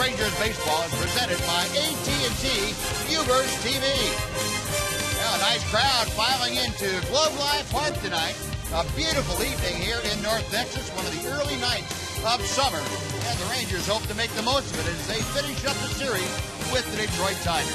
Rangers baseball is presented by AT&T Ubers TV. Yeah, a nice crowd filing into Globe Life Park tonight. A beautiful evening here in North Texas, one of the early nights of summer. And the Rangers hope to make the most of it as they finish up the series with the Detroit Tigers.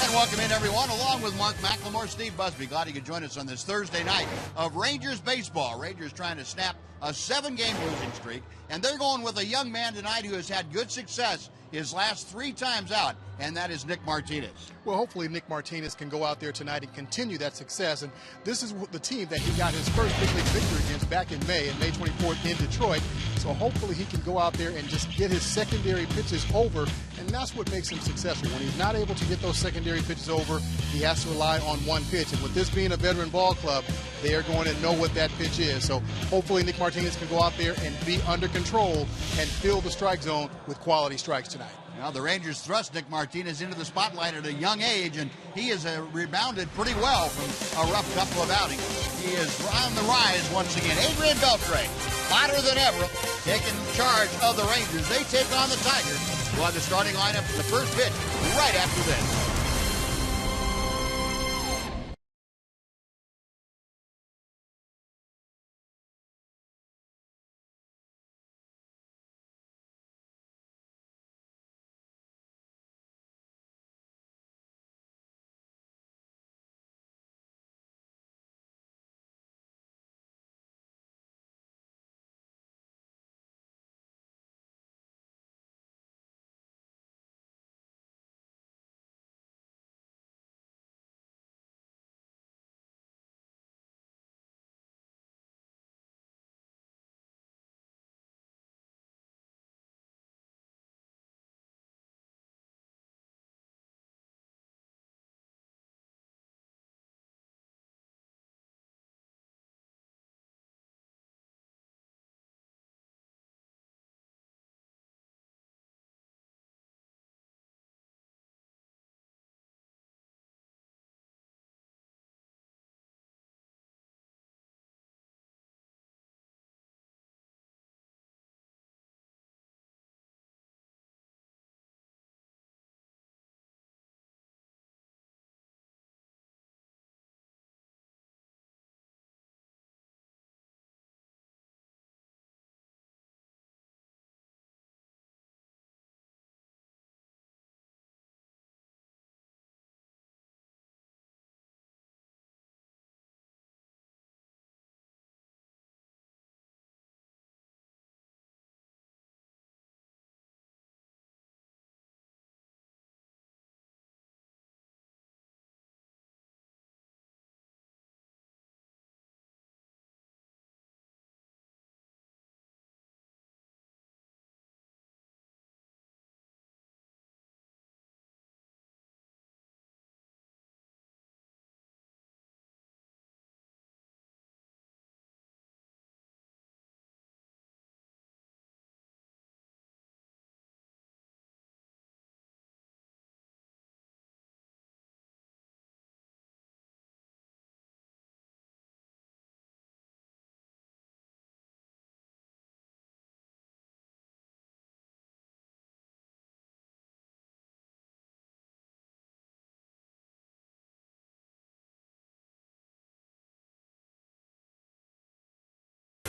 And welcome in, everyone, along with Mark McLemore, Steve Busby. Glad you could join us on this Thursday night of Rangers baseball. Rangers trying to snap a 7-game losing streak, and they're going with a young man tonight who has had good success his last 3 times out, and that is Nick Martinez. Well, hopefully Nick Martinez can go out there tonight and continue that success. And this is the team that he got his first big league victory against back in May 24th in Detroit. So hopefully he can go out there and just get his secondary pitches over, and that's what makes him successful. When he's not able to get those secondary pitches over, he has to rely on one pitch. And with this being a veteran ball club, they are going to know what that pitch is. So hopefully Nick Martinez can go out there and be under control and fill the strike zone with quality strikes tonight. Now, the Rangers thrust Nick Martinez into the spotlight at a young age, and he has rebounded pretty well from a rough couple of outings. He is on the rise once again. Adrian Beltre, hotter than ever, taking charge of the Rangers. They take on the Tigers. We'll have the starting lineup for the first pitch right after this.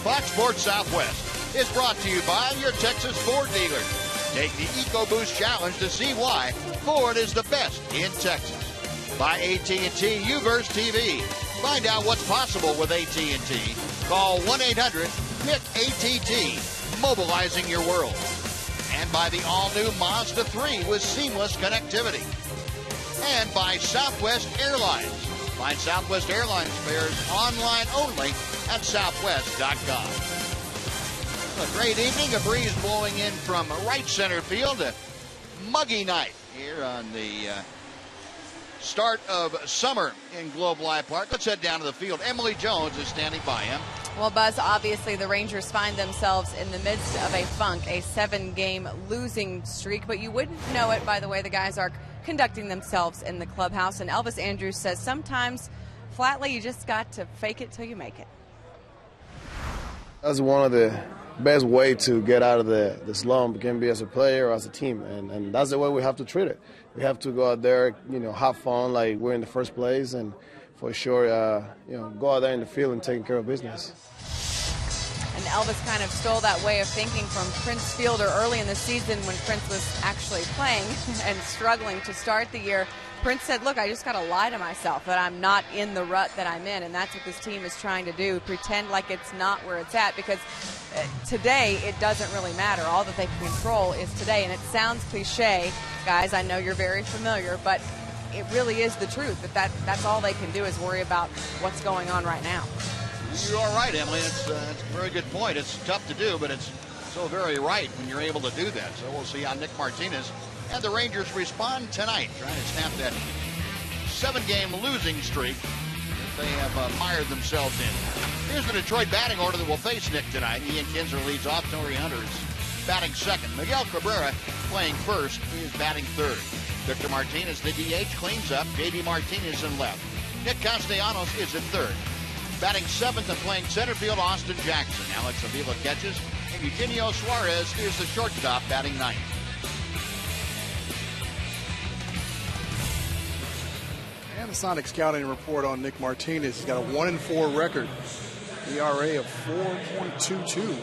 Fox Sports Southwest is brought to you by your Texas Ford dealer. Take the EcoBoost Challenge to see why Ford is the best in Texas. By AT&T Ubers TV. Find out what's possible with AT&T. Call 1-800-PIC-ATT, mobilizing your world. And by the all-new Mazda 3 with seamless connectivity. And by Southwest Airlines. Find Southwest Airlines fares online only at southwest.com. A great evening, a breeze blowing in from right center field. A muggy night here on the start of summer in Globe Life Park. Let's head down to the field. Emily Jones is standing by him. Well, Buzz, obviously the Rangers find themselves in the midst of a funk, a 7-game losing streak, but you wouldn't know it by the way the guys are conducting themselves in the clubhouse. And Elvis Andrus says sometimes, flatly, you just got to fake it till you make it. That's one of the best way to get out of the slump can be as a player or as a team, and that's the way we have to treat it. We have to go out there, have fun like we're in the first place, and for sure, go out there in the field and taking care of business. And Elvis kind of stole that way of thinking from Prince Fielder early in the season when Prince was actually playing and struggling to start the year. Prince said, look, I just got to lie to myself that I'm not in the rut that I'm in, and that's what this team is trying to do, pretend like it's not where it's at, because today it doesn't really matter. All that they can control is today, and it sounds cliche, guys, I know you're very familiar, but it really is the truth, that's all they can do is worry about what's going on right now. You are right, Emily. It's a very good point. It's tough to do, but it's so very right when you're able to do that. So we'll see how Nick Martinez and the Rangers respond tonight, trying to snap that 7-game losing streak that they have mired themselves in. Here's the Detroit batting order that will face Nick tonight. Ian Kinsler leads off. Torrey Hunter is batting second. Miguel Cabrera playing first. He is batting third. Victor Martinez, the DH, cleans up. J.D. Martinez in left. Nick Castellanos is in third. Batting seventh and playing center field, Austin Jackson. Alex Avila catches, and Eugenio Suarez is the shortstop, batting ninth. And the Sonic scouting report on Nick Martinez. He's got a 1-4 record, ERA of 4.22.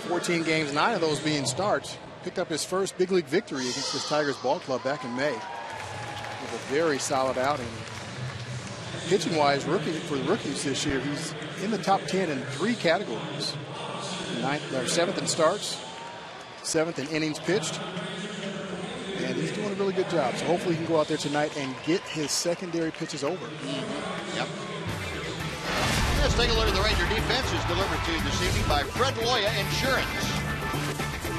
14 games, 9 of those being starts. Picked up his first big league victory against the Tigers ball club back in May. With a very solid outing. Pitching-wise, for the rookies this year, he's in the top 10 in 3 categories. 7th in starts, 7th in innings pitched, and he's doing a really good job. So hopefully he can go out there tonight and get his secondary pitches over. Yep. Let's take a look at the Ranger defense is delivered to you this evening by Fred Loya Insurance.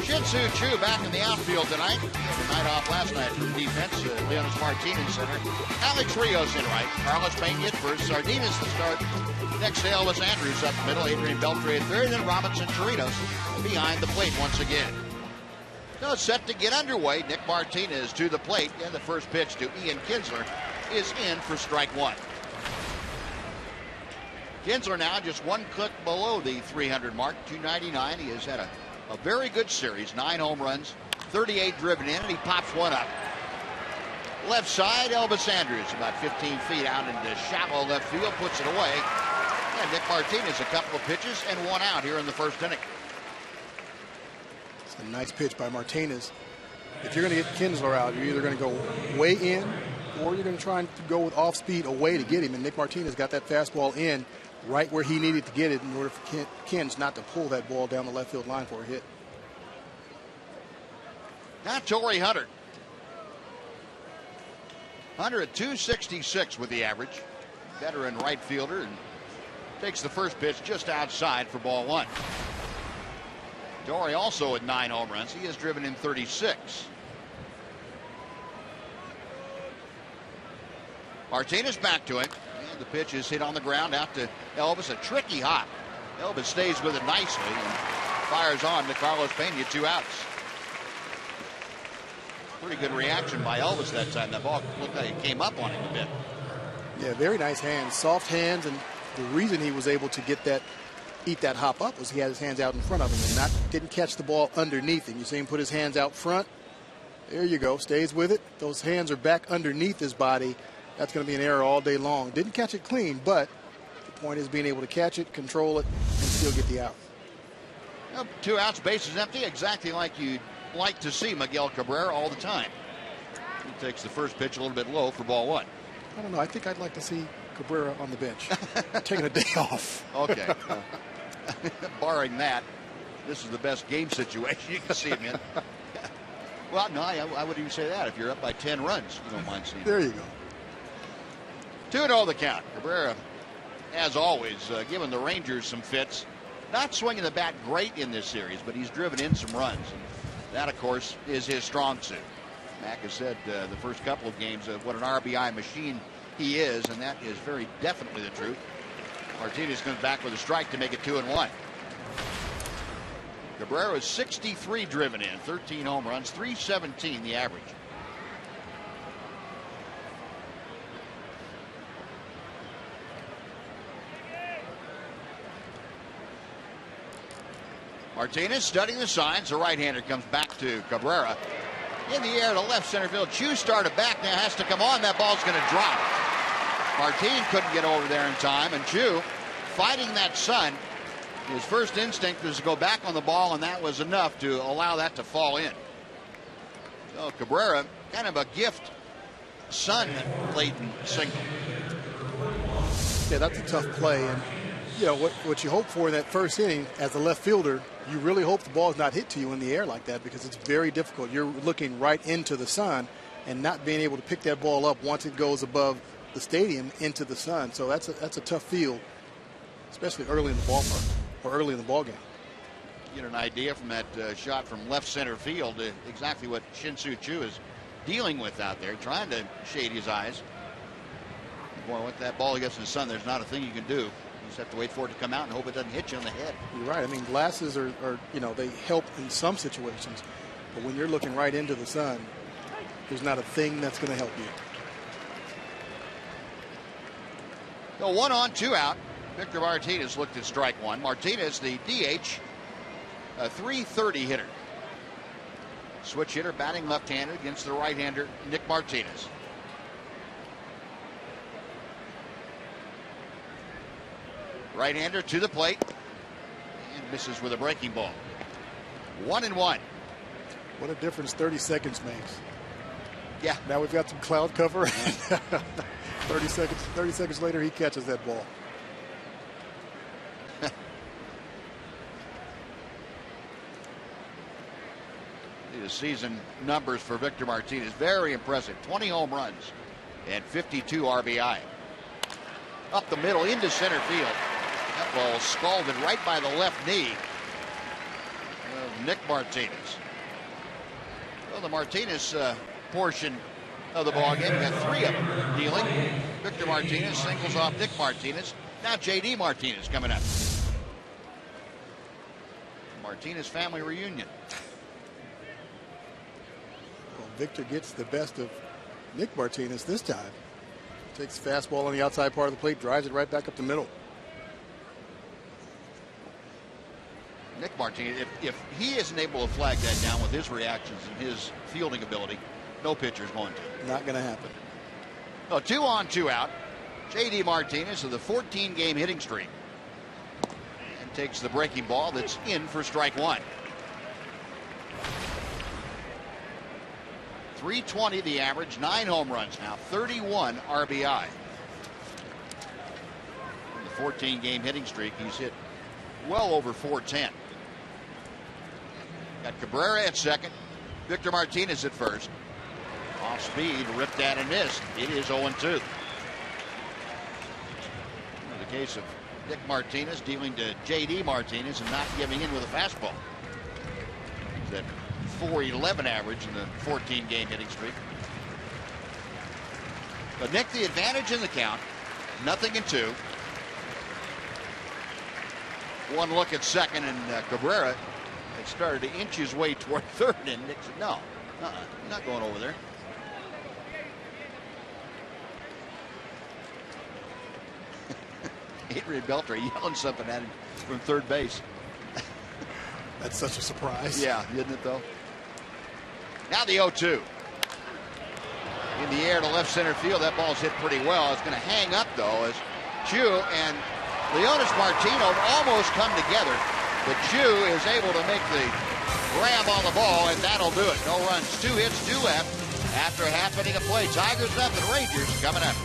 Shin-Soo Choo back in the outfield tonight. The night off last night for the defense. Leonis Martinez center. Alex Rios in right. Carlos Pena at first. Sardinas to start. Next to Elvis Andrews up the middle. Adrian Beltre at third. Then Robinson Chirinos behind the plate once again. Now it's set to get underway. Nick Martinez to the plate. And the first pitch to Ian Kinsler is in for strike one. Kinsler now just one click below the 300 mark. 299. He has had a very good series, 9 home runs, 38 driven in, and he pops one up. Left side, Elvis Andrews, about 15 feet out into shallow left field, puts it away. And Nick Martinez, a couple of pitches and one out here in the first inning. It's a nice pitch by Martinez. If you're going to get Kinsler out, you're either going to go way in or you're going to try and go with off speed away to get him. And Nick Martinez got that fastball in right where he needed to get it in order for Kins not to pull that ball down the left field line for a hit. Now Torrey Hunter. Hunter at 266 with the average. Veteran right fielder, and takes the first pitch just outside for ball one. Torrey also at 9 home runs. He has driven in 36. Martinez back to him. And the pitch is hit on the ground out to Elvis. A tricky hop. Elvis stays with it nicely and fires on to Carlos Pena. 2 outs. Pretty good reaction by Elvis that time. That ball looked like it came up on him a bit. Yeah, very nice hands. Soft hands, and the reason he was able to get that, eat that hop up was he had his hands out in front of him and didn't catch the ball underneath him. You see him put his hands out front. There you go. Stays with it. Those hands are back underneath his body. That's going to be an error all day long. Didn't catch it clean, but the point is being able to catch it, control it, and still get the out. Well, 2 outs, bases empty, exactly like you'd like to see Miguel Cabrera all the time. He takes the first pitch a little bit low for ball one. I don't know. I think I'd like to see Cabrera on the bench, taking a day off. Okay. Barring that, this is the best game situation you can see him in. Well, no, I wouldn't even say that. If you're up by 10 runs, you don't mind seeing. There you go. 2-0 the count. Cabrera, as always, giving the Rangers some fits. Not swinging the bat great in this series, but he's driven in some runs. And that, of course, is his strong suit. Mac has said the first couple of games of what an RBI machine he is, and that is very definitely the truth. Martinez comes back with a strike to make it 2-1. Cabrera is 63 driven in, 13 home runs, 317 the average. Martinez studying the signs. The right-hander comes back to Cabrera. In the air to left center field. Chu started back, now has to come on. That ball's going to drop. Martinez couldn't get over there in time, and Chu fighting that sun. His first instinct was to go back on the ball, and that was enough to allow that to fall in. So Cabrera, kind of a gift sun-laden single. Yeah, that's a tough play. And, you know, what you hope for in that first inning as a left fielder, you really hope the ball is not hit to you in the air like that, because it's very difficult. You're looking right into the sun and not being able to pick that ball up once it goes above the stadium into the sun. So that's a tough field, especially early in the ballpark or early in the ball game. Get an idea from that shot from left center field, exactly what Shin-Soo Choo is dealing with out there, trying to shade his eyes. Boy, with that ball against the sun, there's not a thing you can do. You just have to wait for it to come out and hope it doesn't hit you on the head. You're right. I mean, glasses are you know, they help in some situations, but when you're looking right into the sun, there's not a thing that's going to help you. So 1 on, 2 out. Victor Martinez looked at strike one. Martinez, the DH, a .330 hitter. Switch hitter, batting left-handed against the right-hander, Nick Martinez. Right-hander to the plate and misses with a breaking ball. 1-1. What a difference 30 seconds makes. Yeah. Now we've got some cloud cover. 30 seconds later, he catches that ball. The season numbers for Victor Martinez, very impressive. 20 home runs and 52 RBI. Up the middle into center field. That ball scalded right by the left knee of Nick Martinez. Well, the Martinez portion of the ball game, got 3 of them dealing. Victor Martinez singles off Nick Martinez. Now J.D. Martinez coming up. Martinez family reunion. Well, Victor gets the best of Nick Martinez this time. Takes the fastball on the outside part of the plate, drives it right back up the middle. Nick Martinez, if he isn't able to flag that down with his reactions and his fielding ability, no pitcher's going to. Not going to happen. So 2 on, 2 out. J.D. Martinez of the 14-game hitting streak. And takes the breaking ball that's in for strike one. .320 the average, 9 home runs now, 31 RBI. In the 14-game hitting streak, he's hit well over .410. Got Cabrera at second, Victor Martinez at first. Off speed, ripped at and missed. It is 0-2. In the case of Nick Martinez dealing to J.D. Martinez and not giving in with a fastball. He's at .411 average in the 14-game hitting streak. But Nick, the advantage in the count, 0-2. One look at second, and Cabrera had started to inch his way toward third, and Nick said, no, not going over there. Adrian Beltre yelling something at him from third base. That's such a surprise. Yeah, isn't it, though? Now the 0-2. In the air to left center field. That ball's hit pretty well. It's going to hang up, though, as Chu and Leonis Martino almost come together. But Chu is able to make the grab on the ball, and that'll do it. No runs, 2 hits, 2 left after a half inning of play. Tigers nothing, Rangers coming up.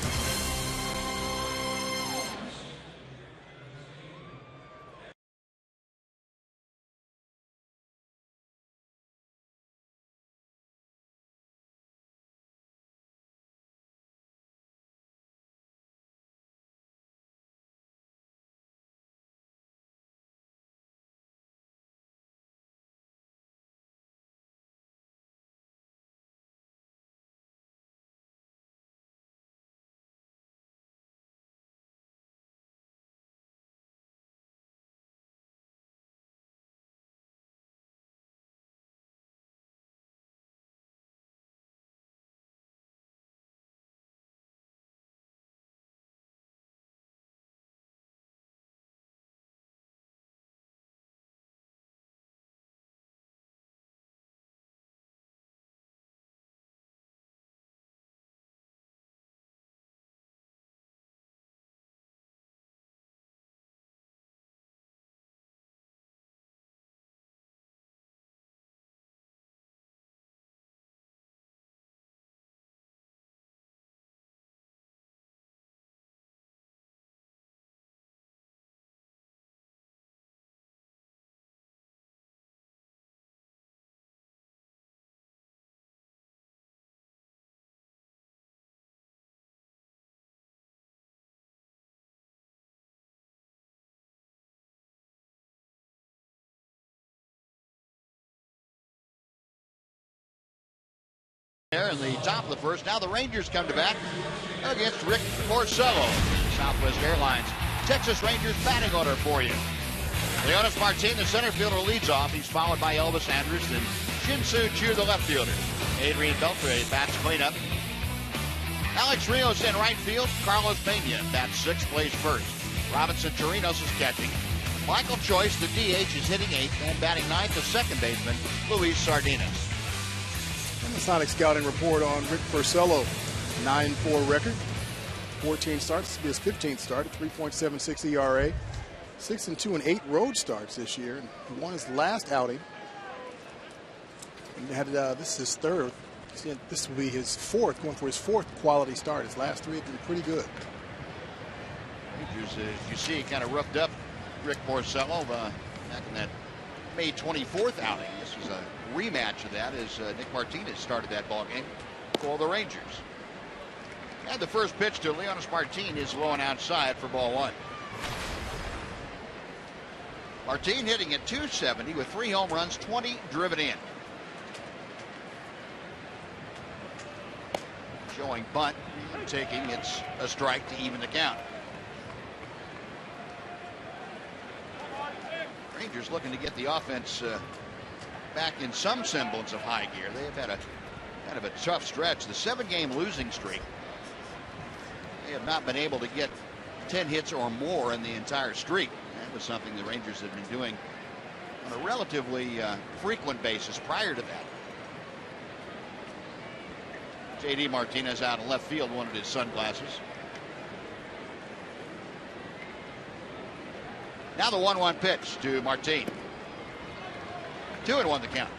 there in the top of the first. Now the Rangers come to bat against Rick Porcello. Southwest Airlines Texas Rangers batting order for you. Leonis Martin, the center fielder, leads off. He's followed by Elvis Andrus and Shin-Soo Choo, the left fielder. Adrian Beltre bats cleanup. Alex Rios in right field. Carlos Pena bats sixth, plays first. Robinson Chirinos is catching. Michael Choice, the DH, is hitting eighth, and batting ninth, the second baseman, Luis Sardinas. And the Sonic scouting report on Rick Porcello, 9-4 record, 14 starts. This will be his 15th start, a 3.76 ERA, 6-2 and 8 road starts this year. And he won his last outing. And had this is his third. This will be his fourth, going for his fourth quality start. His last three have been pretty good. Rangers, you see, kind of roughed up Rick Porcello back in that May 24th outing. This was a rematch of that as Nick Martinez started that ball game for the Rangers. And the first pitch to Leonis Martin is low and outside for ball one. Martin hitting at .270 with 3 home runs, 20 driven in. Showing bunt, taking, it's a strike to even the count. Rangers looking to get the offense back in some semblance of high gear. They have had a kind of a tough stretch. The 7-game losing streak. They have not been able to get 10 hits or more in the entire streak. That was something the Rangers had been doing on a relatively frequent basis prior to that. J.D. Martinez out in left field, wanted his sunglasses. Now the 1-1 pitch to Martin. 2-1 the count.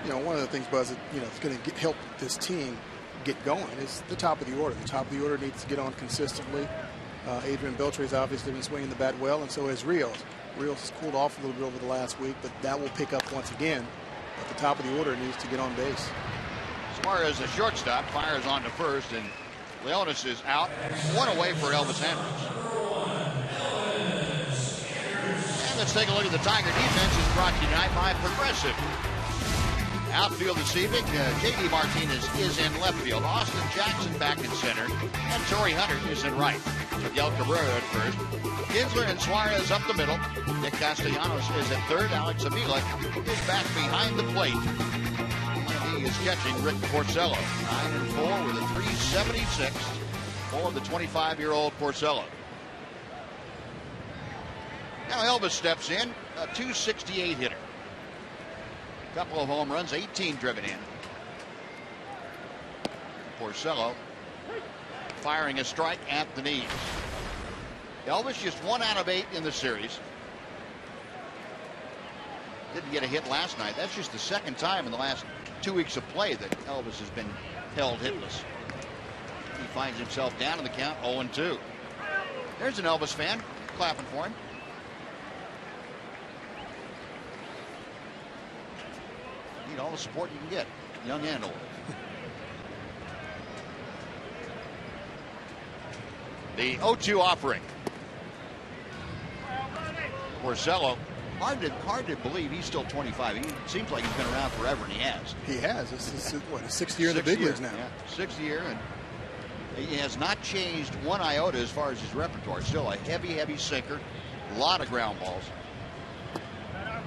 You know, one of the things, Buzz, that, you know, it's going to help this team get going is the top of the order. The top of the order needs to get on consistently. Adrian Beltre has obviously been swinging the bat well, and so has Rios. Rios has cooled off a little bit over the last week, but that will pick up once again. But the top of the order needs to get on base. Suarez, the shortstop, fires on to first, and Leonis is out. 1 away for Elvis Andrus. And let's take a look at the Tiger defense. Is brought to you tonight by Progressive. Outfield this evening, J.D. Martinez is in left field. Austin Jackson back in center, and Torrey Hunter is in right. Miguel Cabrera at first. Kinsler and Suarez up the middle. Nick Castellanos is at third. Alex Avila is back behind the plate. He is catching Rick Porcello. 9-4 with a 3.76 for the 25-year-old Porcello. Now Elvis steps in, a .268 hitter. Couple of home runs, 18 driven in. Porcello firing a strike at the knees. Elvis just 1 out of 8 in the series. Didn't get a hit last night. That's just the second time in the last 2 weeks of play that Elvis has been held hitless. He finds himself down in the count, 0-2. There's an Elvis fan clapping for him. Need all the support you can get, young and old. The 0-2 offering. Porcello, hard to believe he's still 25. He seems like he's been around forever, and he has. He has. This is what, his 6th year in the big leagues now. Yeah, 6th year, and he has not changed one iota as far as his repertoire. Still a heavy sinker, a lot of ground balls,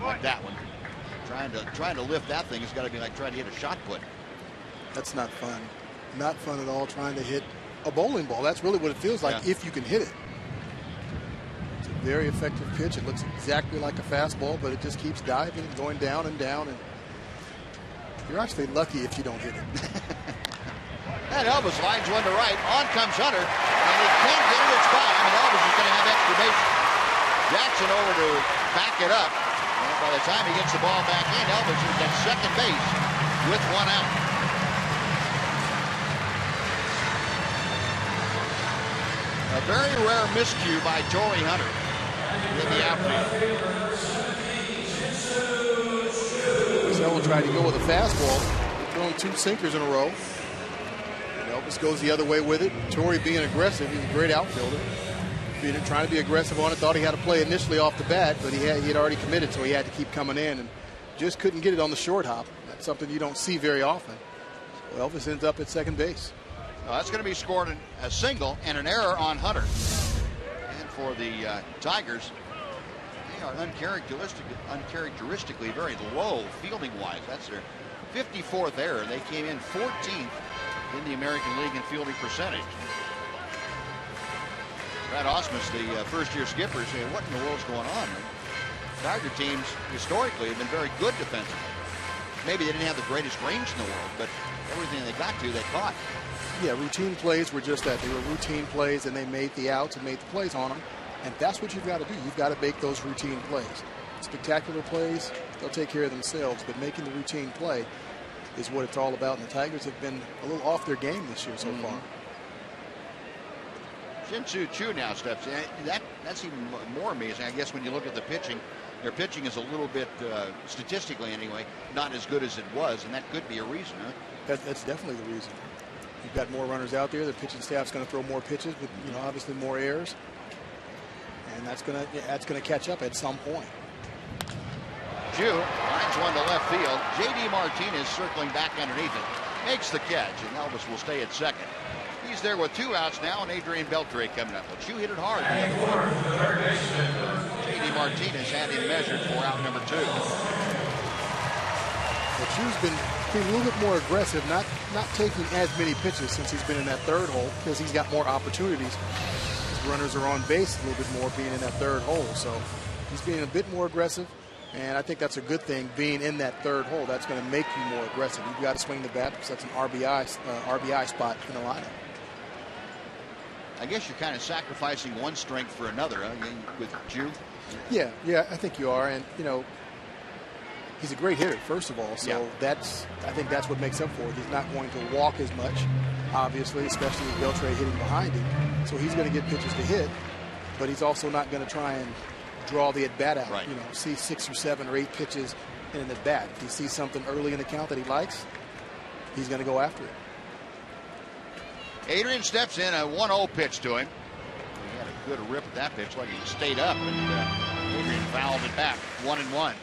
like that one. Trying to lift that thing has got to be like trying to hit a shot put. That's not fun. Not fun at all, trying to hit a bowling ball. That's really what it feels like if you can hit it. It's a very effective pitch. It looks exactly like a fastball, but it just keeps diving and going down and down. And you're actually lucky if you don't hit it. And Elvis lines one to right. On comes Hunter, and he can't get it. It's by him, and Elvis is going to have extra base. Jackson over to back it up. And by the time he gets the ball back in, Elvis is at second base with 1 out. A very rare miscue by Torrey Hunter in the outfield. Porcello tried to go with a fastball, throwing 2 sinkers in a row. And Elvis goes the other way with it. Torrey being aggressive. He's a great outfielder. Trying to be aggressive on it. Thought he had a play initially off the bat, but he had already committed, so he had to keep coming in and just couldn't get it on the short hop. That's something you don't see very often. Elvis ends up at second base. Well, that's going to be scored a single and an error on Hunter. And for the Tigers, they are uncharacteristically very low fielding-wise. That's their 54th error. They came in 14th in the American League in fielding percentage. Brad Ausmus, the first-year skipper, saying, what in the world's going on? Tiger teams historically have been very good defensively. Maybe they didn't have the greatest range in the world, but everything they got to, they caught. Yeah, routine plays were just that. They were routine plays, and they made the outs and made the plays on them. And that's what you've got to do. You've got to make those routine plays. Spectacular plays, they'll take care of themselves, but making the routine play is what it's all about. And the Tigers have been a little off their game this year so far. Shin-Soo Choo now steps in. That's even more amazing, I guess, when you look at the pitching. Their pitching is a little bit, statistically anyway, not as good as it was, and that could be a reason, huh? That's definitely the reason. You've got more runners out there. The pitching staff's going to throw more pitches with, obviously more errors, and that's going to catch up at some point. Choo lines one to left field. J.D. Martinez circling back underneath it, makes the catch, and Elvis will stay at second. He's there with 2 outs now, and Adrian Beltre coming up. But Choo hit it hard. J.D. Martinez had him measured for out number 2. Well, Choo's been being a little bit more aggressive, not taking as many pitches since he's been in that third hole, because he's got more opportunities. His runners are on base a little bit more being in that third hole. So he's being a bit more aggressive, and I think that's a good thing, being in that third hole. That's going to make you more aggressive. You've got to swing the bat because that's an RBI spot in the lineup. I guess you're kind of sacrificing one strength for another, with Choo. Yeah, I think you are, and he's a great hitter, first of all. So I think that's what makes up for it. He's not going to walk as much, obviously, especially with Beltre hitting behind him. So he's going to get pitches to hit, but he's also not going to try and draw the at bat out. Right. See 6 or 7 or 8 pitches in an at bat. If he sees something early in the count that he likes, he's going to go after it. Adrian steps in, a 1-0 pitch to him. He had a good rip at that pitch, like he stayed up, and Adrian fouled it back. 1-1.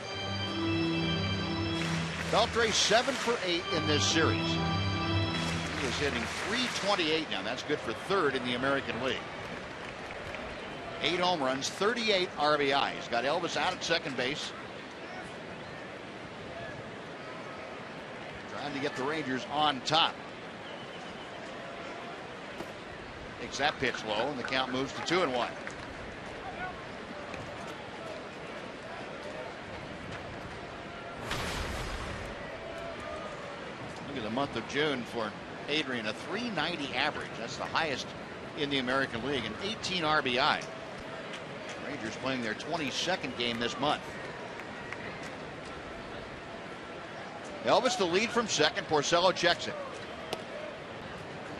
Beltre 7 for 8 in this series. He is hitting .328 now. That's good for 3rd in the American League. 8 home runs, 38 RBI. He's got Elvis out at second base. Trying to get the Rangers on top. Takes that pitch low, and the count moves to 2-1. Look at the month of June for Adrian, a .390 average. That's the highest in the American League, and 18 RBI. Rangers playing their 22nd game this month. Elvis the lead from second. Porcello checks it.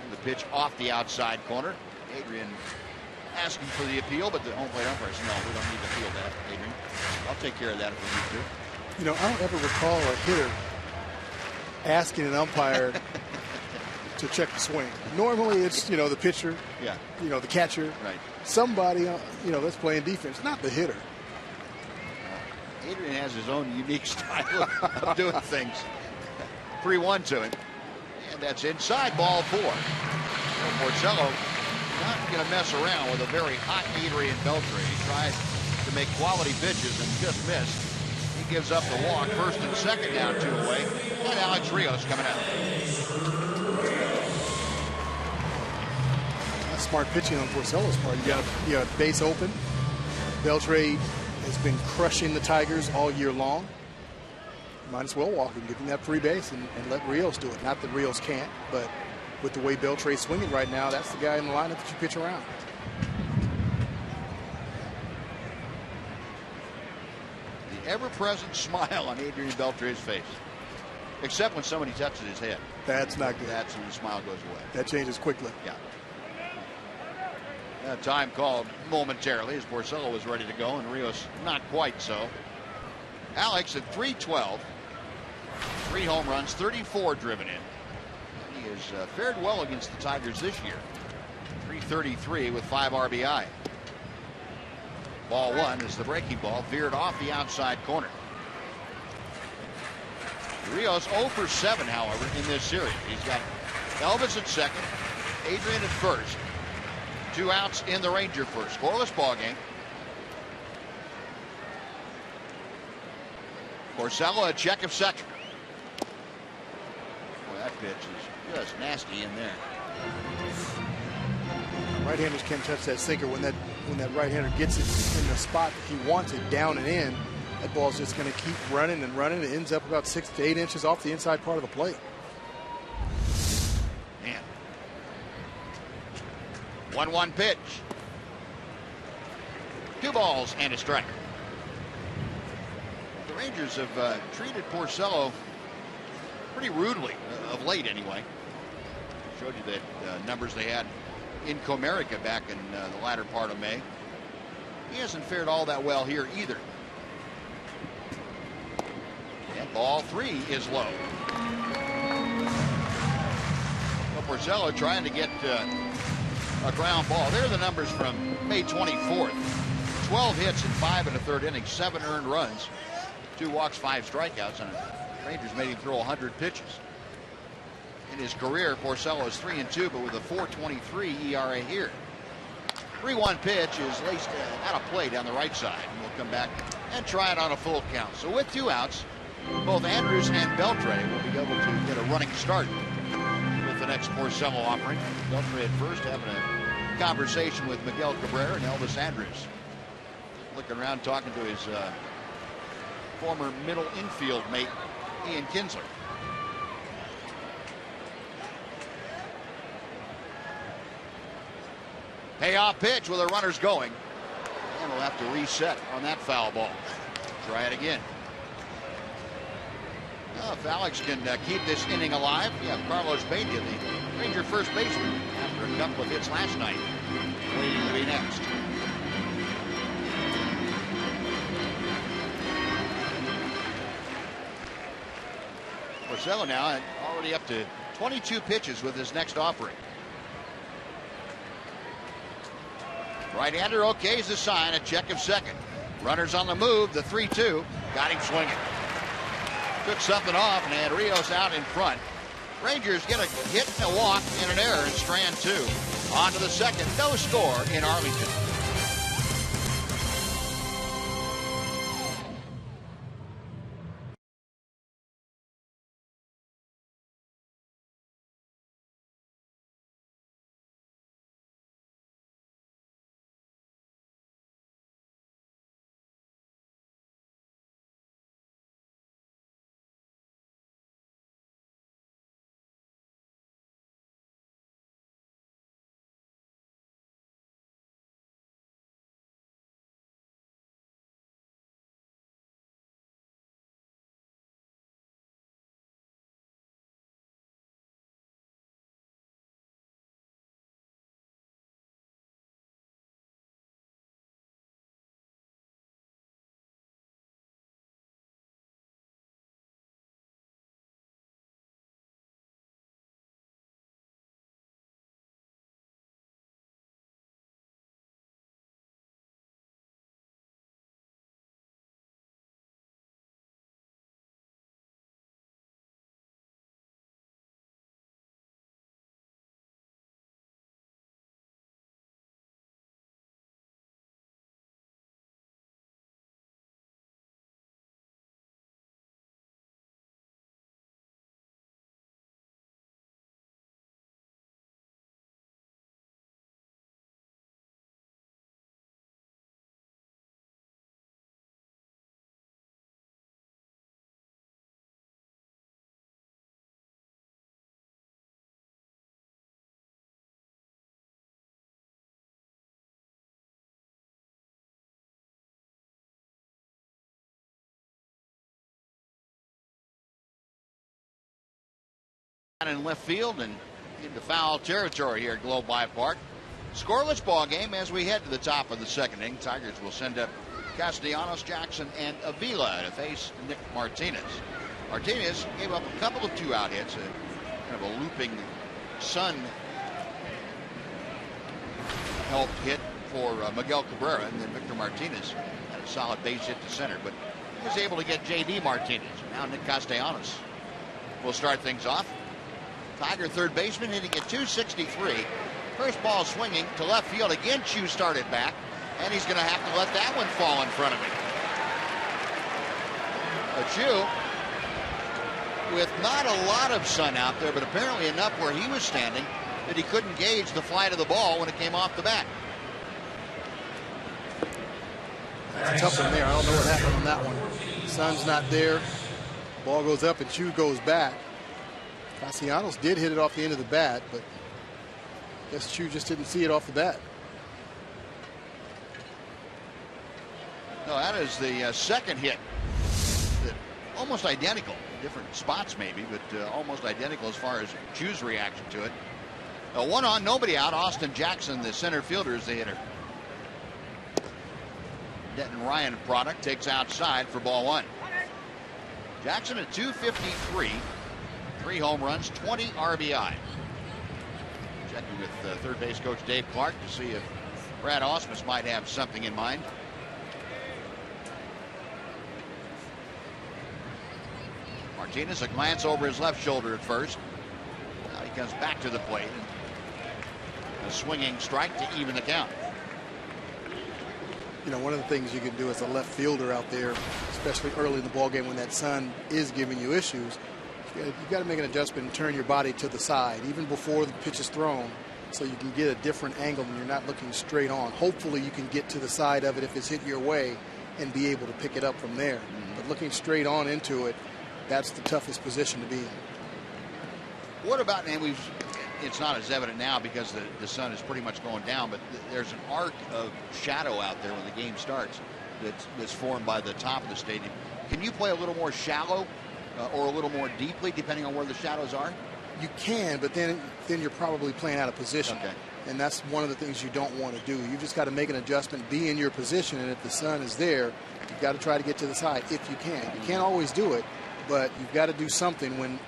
The pitch off the outside corner. Adrian asking for the appeal, but the home plate umpire says, no, we don't need to appeal that, Adrian. I'll take care of that if we need to. I don't ever recall a hitter asking an umpire to check the swing. Normally it's, the pitcher, the catcher, right? Somebody, that's playing defense, not the hitter. Adrian has his own unique style of doing things. 3-1 to him. And that's inside, ball 4. Porcello not going to mess around with a very hot Adrian Beltre. He tried to make quality pitches and just missed. He gives up the walk. First and second down, 2 away. And Alex Rios coming out. That's smart pitching on Porcello's part. You got base open. Beltre has been crushing the Tigers all year long. Might as well walk him, give him that free base, and let Rios do it. Not that Rios can't, but with the way Beltre's swinging right now, that's the guy in the lineup that you pitch around. The ever-present smile on Adrian Beltre's face. Except when somebody touches his head. That's not good. That's when the smile goes away. That changes quickly. Yeah. Time called momentarily as Porcello was ready to go, and Rios not quite so. Alex at .312. 3 home runs, 34 driven in. He has fared well against the Tigers this year. .333 with 5 RBI. Ball 1 is the breaking ball, veered off the outside corner. Rios 0 for 7, however, in this series. He's got Elvis at second, Adrian at first. 2 outs in the Ranger first. Scoreless ball game. Porcello a check of second. Boy, that pitch is just nasty in there. Right-handers can touch that sinker when that right-hander gets it in the spot that he wants it, down and in. That ball's just going to keep running and running. It ends up about 6 to 8 inches off the inside part of the plate. Man. 1-1 pitch. 2 balls and a strike. The Rangers have treated Porcello pretty rudely of late, anyway. Showed you that numbers they had in Comerica back in the latter part of May. He hasn't fared all that well here either. And ball 3 is low. Well, Porcello trying to get a ground ball. There are the numbers from May 24th. 12 hits in 5 1/3 innings, 7 earned runs, 2 walks, 5 strikeouts, and the Rangers made him throw 100 pitches. In his career, Porcello is 3-2, but with a 4.23 ERA here. 3-1 pitch is laced out of play down the right side, and we'll come back and try it on a full count. So with 2 outs, both Andrews and Beltre will be able to get a running start with the next Porcello offering. Beltre at first having a conversation with Miguel Cabrera and Elvis Andrews. Looking around talking to his former middle infield mate, Ian Kinsler. Payoff pitch with the runners going. And we'll have to reset on that foul ball. Try it again. Well, if Alex can keep this inning alive, we have Carlos Badia, the Ranger first baseman, after a couple of hits last night, waiting to be next. Porcello now already up to 22 pitches with his next offering. Right-hander okay is the sign, a check of second. Runners on the move, the 3-2. Got him swinging. Took something off and had Rios out in front. Rangers get a hit, a walk, and an error in strand 2. On to the second, no score in Arlington. In left field and into foul territory here at Globe Life Park. Scoreless ball game as we head to the top of the second inning. Tigers will send up Castellanos, Jackson, and Avila to face Nick Martinez. Martinez gave up a couple of 2-out hits, kind of a looping Sun helped hit for Miguel Cabrera, and then Victor Martinez had a solid base hit to center, but he was able to get J.D. Martinez. Now Nick Castellanos will start things off. Tiger, third baseman, hitting at 263. First ball swinging to left field. Again, Chu started back, and he's going to have to let that one fall in front of him. Chu, with not a lot of sun out there, but apparently enough where he was standing that he couldn't gauge the flight of the ball when it came off the bat. That's a tough one there. I don't know what happened on that one. The sun's not there. Ball goes up and Chu goes back. Castellanos did hit it off the end of the bat, but I guess Chu just didn't see it off the bat. No, that is the second hit. Almost identical. Different spots maybe, but almost identical as far as Chu's reaction to it. One on, nobody out. Austin Jackson, the center fielder, is the hitter. Denton Ryan product takes outside for ball one. Jackson at 253. 3 home runs, 20 RBI. Checking with third base coach Dave Clark to see if Brad Ausmus might have something in mind. Martinez, a glance over his left shoulder at first. Now he comes back to the plate. A swinging strike to even the count. You know, one of the things you can do as a left fielder out there, especially early in the ball game when that sun is giving you issues, you got to make an adjustment and turn your body to the side even before the pitch is thrown, so you can get a different angle and you're not looking straight on. Hopefully you can get to the side of it if it's hit your way and be able to pick it up from there. But looking straight on into it, that's the toughest position to be in. What about, and it's not as evident now because the sun is pretty much going down, but there's an arc of shadow out there when the game starts that's formed by the top of the stadium. Can you play a little more shallow or a little more deeply depending on where the shadows are? You can, but then you're probably playing out of position. Okay. And that's one of the things you don't want to do. You just got to make an adjustment, be in your position, and if the sun is there, you've got to try to get to the side if you can. You can't always do it, but you've got to do something when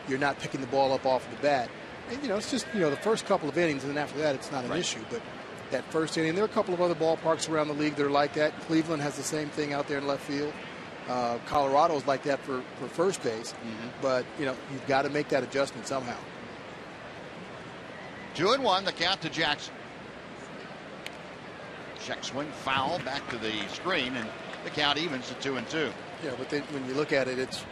you're not picking the ball up off the bat. And, it's just, the first couple of innings, and then after that, it's not an issue. But that first inning, there are a couple of other ballparks around the league that are like that. Cleveland has the same thing out there in left field. Colorado's like that for first base. But, you've got to make that adjustment somehow. 2-1, the count to Jackson. Check swing, foul, back to the screen, and the count evens to 2-2. Yeah, but then when you look at it, it's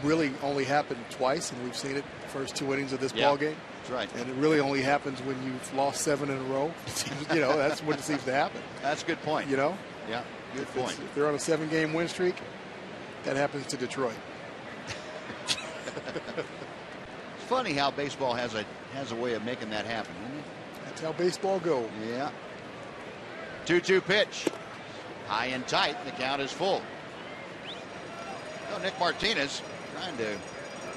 really only happened twice, and we've seen it the first 2 innings of this ball game. That's right. And it really only happens when you've lost 7 in a row. That's when it seems to happen. That's a good point. Yeah, good point. If they're on a 7-game win streak, that happens to Detroit. It's funny how baseball has a way of making that happen, isn't it? That's how baseball goes. Yeah. 2-2 pitch. High and tight. The count is full. Nick Martinez trying to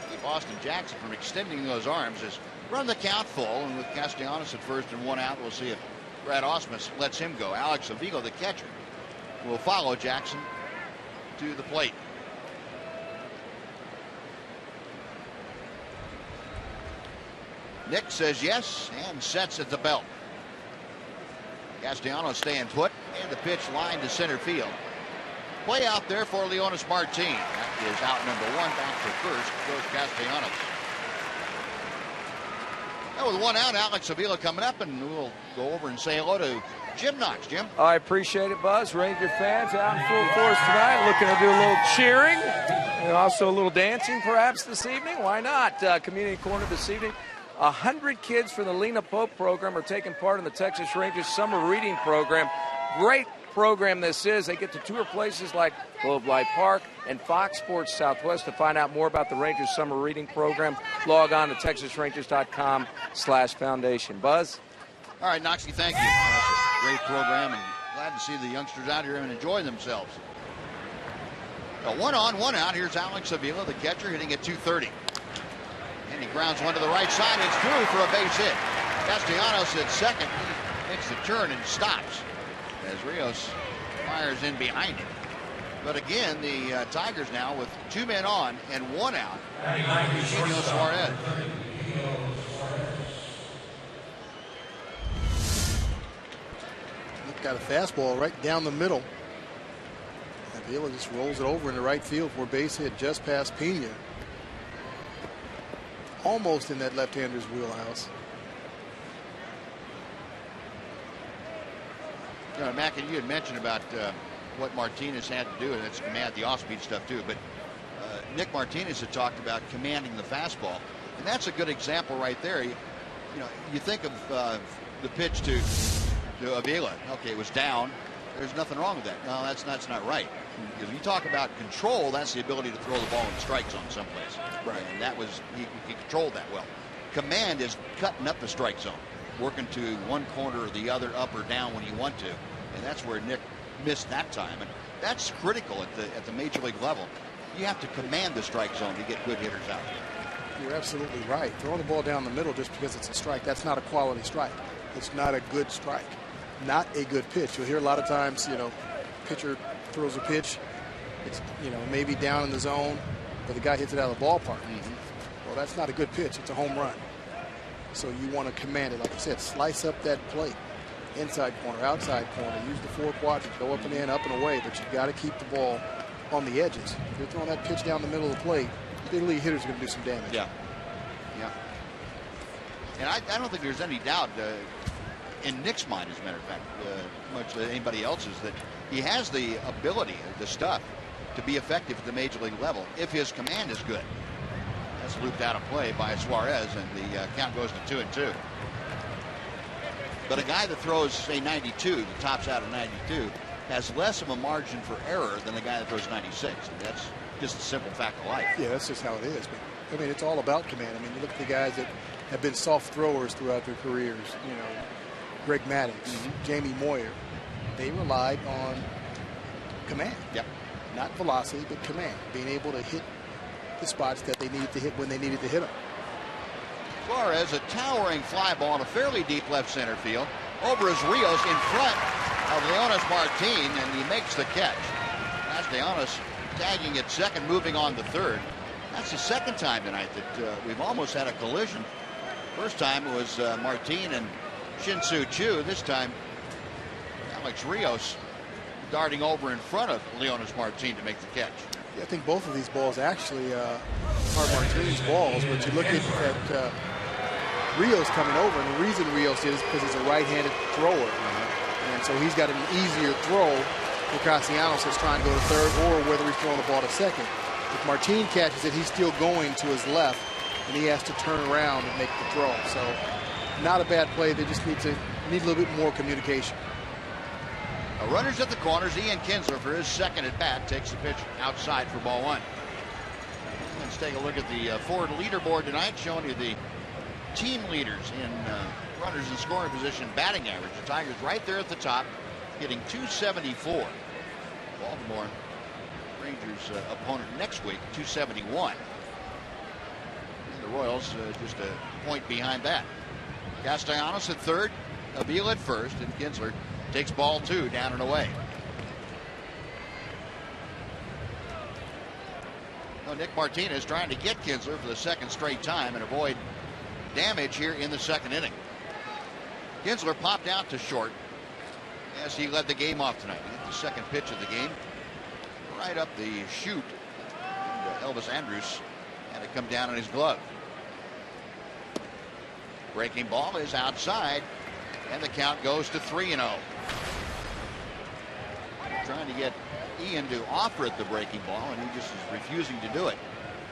keep Austin Jackson from extending those arms has run the count full, and with Castellanos at first and 1 out, we'll see if Brad Ausmus lets him go. Alex Avila, the catcher, will follow Jackson to the plate. Nick says yes and sets at the belt. Castellanos staying put, and the pitch line to center field. Play out there for Leonis Martin. That is out number 1. Back to first goes Castellanos. Now with 1 out, Alex Avila coming up, and we'll go over and say hello to Jim Knox. Jim. I appreciate it, Buzz. Ranger fans out in full force tonight, looking to do a little cheering and also a little dancing perhaps this evening. Why not? Community Corner this evening. 100 kids from the Lena Pope program are taking part in the Texas Rangers Summer Reading Program. Great program this is. They get to tour places like Globe Life Park and Fox Sports Southwest. To find out more about the Rangers Summer Reading Program, log on to texasrangers.com/foundation. Buzz? All right, Knoxy, thank you. That's a great program, and glad to see the youngsters out here and enjoy themselves. 1 on, 1 out. Here's Alex Avila, the catcher, hitting at 230. And he grounds one to the right side. It's through for a base hit. Castellanos at second. He makes the turn and stops as Rios fires in behind him. But again, the Tigers now with 2 men on and 1 out. Eugenio Suarez. Got a fastball right down the middle. Avila just rolls it over into right field for a base hit just past Pena. almost in that left-hander's wheelhouse. Mac, and you had mentioned about what Martinez had to do, and that's command the off-speed stuff too. But Nick Martinez had talked about commanding the fastball, and that's a good example right there. You think of the pitch to Avila. Okay, it was down. There's nothing wrong with that. No, that's not right. Because when you talk about control, that's the ability to throw the ball in the strike zone someplace. Right. And that was he controlled that well. Command is cutting up the strike zone, working to one corner or the other, up or down when you want to, and that's where Nick missed that time. And that's critical at the major league level. You have to command the strike zone to get good hitters out there. You're absolutely right. Throwing the ball down the middle just because it's a strike, that's not a quality strike. It's not a good strike. Not a good pitch. You'll hear a lot of times, pitcher throws a pitch, it's, maybe down in the zone, but the guy hits it out of the ballpark. Well, that's not a good pitch. It's a home run. So you want to command it. Like I said, slice up that plate. Inside corner, outside corner. Use the four quadrants. Go up and in, up and away. But you've got to keep the ball on the edges. If you're throwing that pitch down the middle of the plate, big league hitters are going to do some damage. Yeah. And I don't think there's any doubt in Nick's mind, as a matter of fact, much as anybody else's, that he has the ability, the stuff, to be effective at the major league level if his command is good. That's looped out of play by Suarez, and the count goes to 2-2. But a guy that throws, say, 92, that tops out at 92, has less of a margin for error than a guy that throws 96. That's just a simple fact of life. Yeah, that's just how it is. But, it's all about command. You look at the guys that have been soft throwers throughout their careers. Greg Maddux, Jamie Moyer. They relied on command. Yep. Not velocity, but command. Being able to hit the spots that they needed to hit when they needed to hit them. Suarez, a towering fly ball in a fairly deep left center field. Over is Rios in front of Leonis Martin, and he makes the catch. Castellanos tagging at second, moving on to third. That's the second time tonight that we've almost had a collision. First time it was Martin and Shin-Soo Choo. This time, Alex Rios darting over in front of Leonis Martin to make the catch. Yeah, I think both of these balls actually are Martin's balls, but you look at Rios coming over, and the reason Rios did is because he's a right-handed thrower, and so he's got an easier throw for Castellanos that's trying to go to third, or whether he's throwing the ball to second. If Martin catches it, he's still going to his left, and he has to turn around and make the throw. So not a bad play. They just need a little bit more communication. Runners at the corners. Ian Kinsler, for his second at bat, takes the pitch outside for ball one. Let's take a look at the Ford leaderboard tonight, showing you the team leaders in runners in scoring position, batting average. The Tigers right there at the top, hitting .274. Baltimore Rangers opponent next week, .271. And the Royals just a point behind that. Castellanos at third, Avila at first, and Kinsler takes ball two, down and away. Well, Nick Martinez trying to get Kinsler for the second straight time and avoid damage here in the second inning. Kinsler popped out to short as he led the game off tonight. He hit the second pitch of the game right up the chute, and Elvis Andrus had to come down on his glove. Breaking ball is outside, and the count goes to 3-0. Trying to get Ian to offer it the breaking ball, and he just is refusing to do it.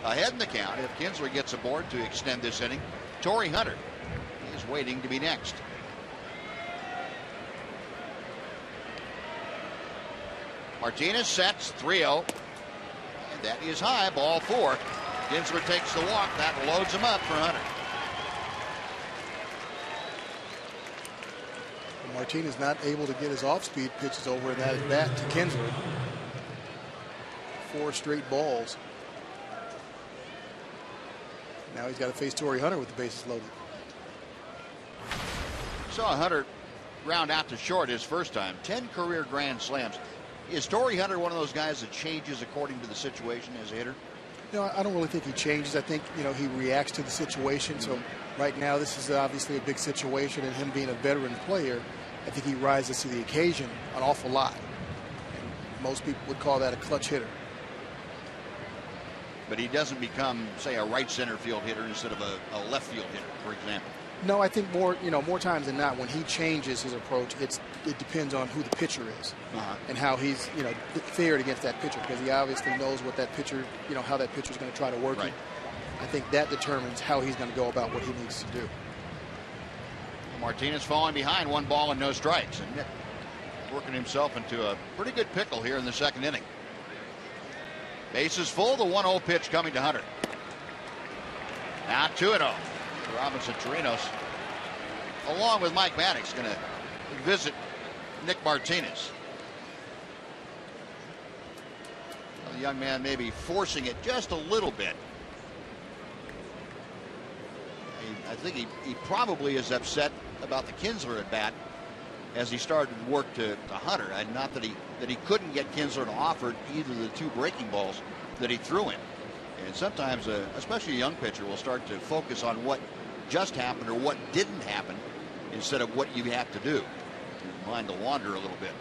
Ahead in the count, if Kinsler gets aboard to extend this inning, Torrey Hunter is waiting to be next. Martinez sets 3-0, and that is high, ball four. Kinsler takes the walk. That loads him up for Hunter. Martinez not able to get his off-speed pitches over, and that is bat to Kinsler. 4 straight balls. Now he's got to face Torrey Hunter with the bases loaded. Saw Hunter ground out to short his first time. 10 career grand slams. Is Torrey Hunter one of those guys that changes according to the situation as a hitter? No, I don't really think he changes. I think, he reacts to the situation. So right now this is obviously a big situation, and him being a veteran player, I think he rises to the occasion an awful lot. And most people would call that a clutch hitter. but he doesn't become, say, a right center field hitter instead of a left field hitter, for example. No, I think more times than not, when he changes his approach, it depends on who the pitcher is and how he's, fared against that pitcher, because he obviously knows what that pitcher, how that pitcher is going to try to work him. I think that determines how he's going to go about what he needs to do. Martinez falling behind, 1 ball and no strikes, and Nick working himself into a pretty good pickle here in the 2nd inning. Bases full, the 1-0 pitch coming to Hunter. Now 2-0. Robinson Chirinos, along with Mike Maddox, going to visit Nick Martinez. Well, the young man may be forcing it just a little bit. I think he probably is upset about the Kinsler at bat as he started work to Hunter. And not that he couldn't get Kinsler to offer either of the 2 breaking balls that he threw in. And sometimes, especially a young pitcher, will start to focus on what just happened or what didn't happen instead of what you have to do. Your mind to wander a little bit.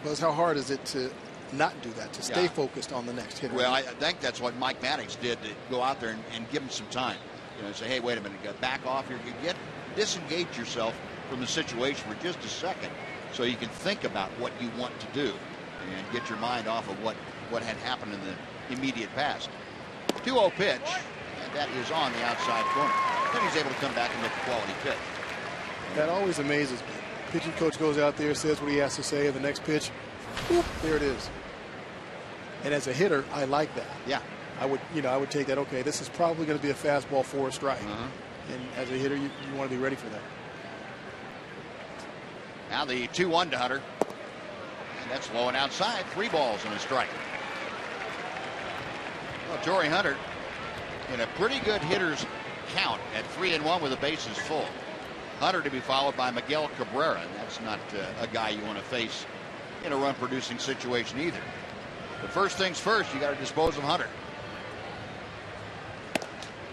Buzz, how hard is it to not do that, to stay focused on the next hitter? Well, I think that's what Mike Maddox did, to go out there and give him some time. Say, hey, wait a minute, back off here. Disengage yourself from the situation for just a second so you can think about what you want to do and get your mind off of what had happened in the immediate past. 2-0 pitch, and that is on the outside corner. Then he's able to come back and make a quality pitch. That always amazes me. Pitching coach goes out there, says what he has to say, and the next pitch, whoop, there it is. And as a hitter, I like that. Yeah. I would take that. Okay, this is probably going to be a fastball for a strike. And as a hitter, you want to be ready for that. Now the 2-1 to Hunter. And that's low and outside. 3 balls and a strike. Well, Torrey Hunter in a pretty good hitter's count at 3-1 with the bases full. Hunter to be followed by Miguel Cabrera, and that's not a guy you want to face in a run-producing situation either. But first things first, you got to dispose of Hunter.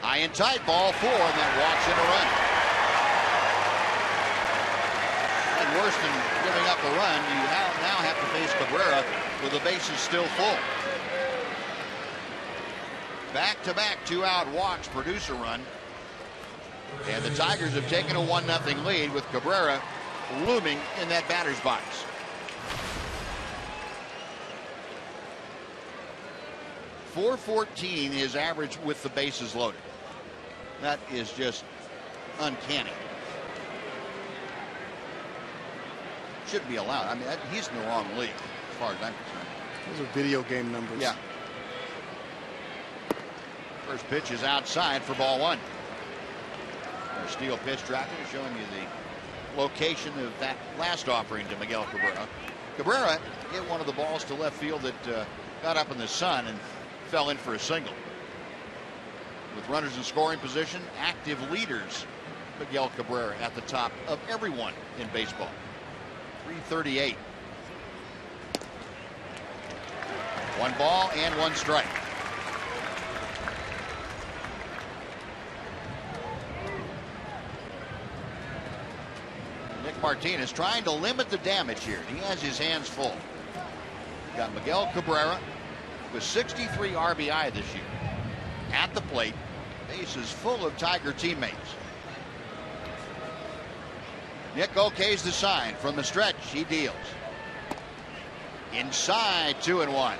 High and tight, ball 4, and then walks in a run. And worse than giving up a run, you now have to face Cabrera with the bases still full. Back-to-back 2-out walks produce a run. And the Tigers have taken a 1-0 lead with Cabrera looming in that batter's box. .414 his average with the bases loaded. That is just uncanny. Shouldn't be allowed. I mean, he's in the wrong league as far as I'm concerned. Those are video game numbers. Yeah. First pitch is outside for ball 1. Our steel pitch tracker showing you the location of that last offering to Miguel Cabrera. Cabrera hit one of the balls to left field that got up in the sun and fell in for a single. With runners in scoring position, active leaders, Miguel Cabrera at the top of everyone in baseball. 338. 1 ball and 1 strike. Nick Martinez trying to limit the damage here. He has his hands full. Got Miguel Cabrera with 63 RBI this year. At the plate, bases full of Tiger teammates. Nick okays the sign from the stretch. He deals. Inside, 2-1.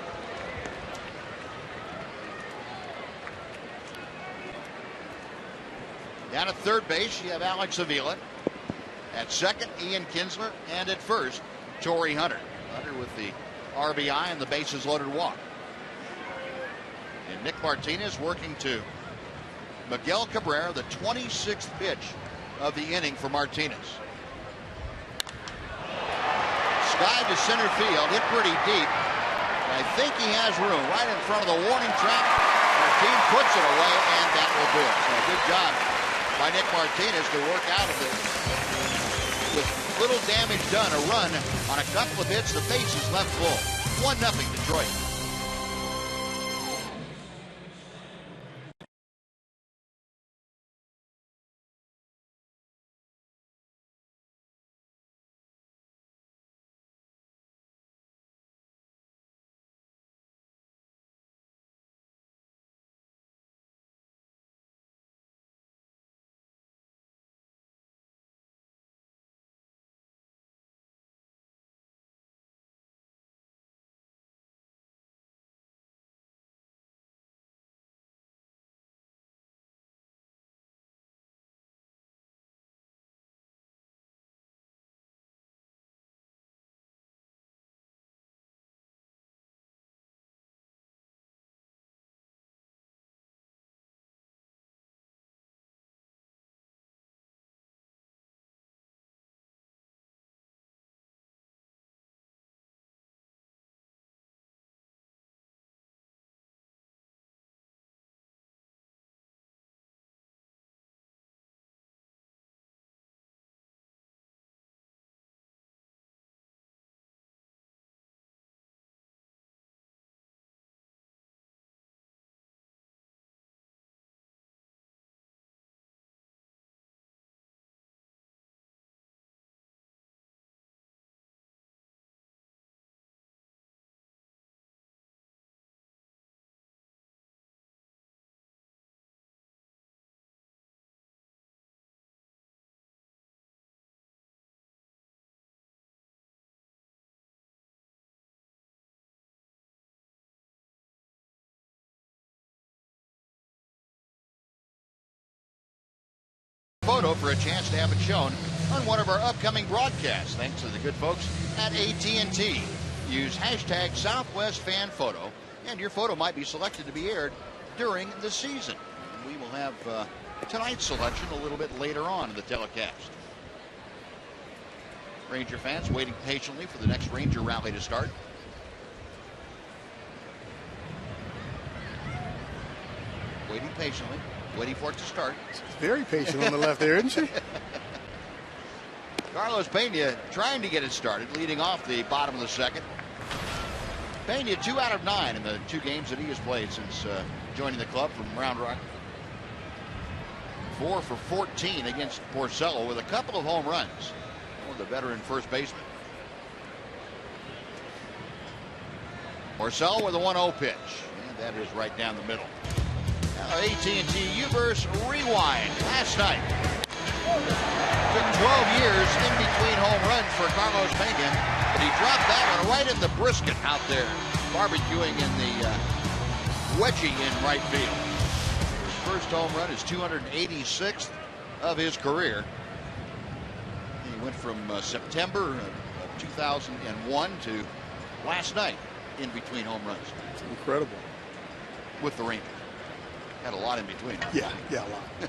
Down at third base, you have Alex Avila. At second, Ian Kinsler. And at first, Torrey Hunter. Hunter with the RBI and the bases loaded walk. And Nick Martinez working to Miguel Cabrera, the 26th pitch of the inning for Martinez. Sky to center field, hit pretty deep. I think he has room right in front of the warning track. Martinez puts it away, and that will do it. So good job by Nick Martinez to work out of it with little damage done. A run on a couple of hits, the bases left full. 1-0 Detroit. photo for a chance to have it shown on one of our upcoming broadcasts. Thanks to the good folks at AT&T. Use hashtag Southwest Fan Photo, and your photo might be selected to be aired during the season. And we will have tonight's selection a little bit later on in the telecast. Ranger fans waiting patiently for the next Ranger rally to start. Waiting patiently, waiting for it to start. She's very patient on the left there, isn't she? Carlos Pena trying to get it started, leading off the bottom of the second. Pena 2 out of 9 in the 2 games that he has played since joining the club from Round Rock. 4 for 14 against Porcello with a couple of home runs. The veteran first baseman. Porcello with a 1-0 pitch, and that is right down the middle. Now AT&T U-verse rewind. Last night took 12 years in between home runs for Carlos Pena, but he dropped that one right at the brisket out there, barbecuing in the wedgie in right field. His first home run is 286th of his career. He went from September of 2001 to last night in between home runs. It's incredible. With the Rangers. Had a lot in between. Yeah, a lot.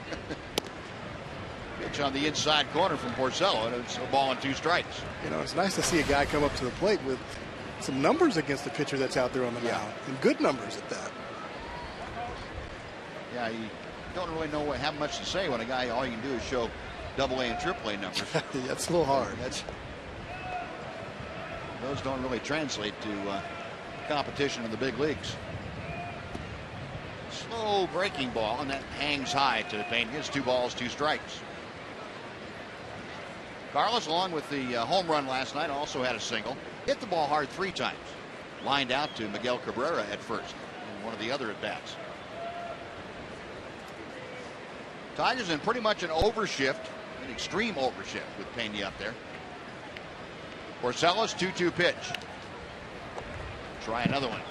Pitch on the inside corner from Porcello, and it's a ball and 2 strikes. You know, it's nice to see a guy come up to the plate with some numbers against the pitcher that's out there on the mound, and good numbers at that. Yeah, you don't really know how much to say when a guy, all you can do is show AA and AAA numbers. That's a little hard. Those don't really translate to competition in the big leagues. Slow breaking ball, and that hangs high to Pena. It's 2 balls, 2 strikes. Carlos, along with the home run last night, also had a single. Hit the ball hard 3 times. Lined out to Miguel Cabrera at first in one of the other at-bats. Tigers in pretty much an overshift, an extreme overshift with Pena up there. Porcello's 2-2 pitch. Try another one.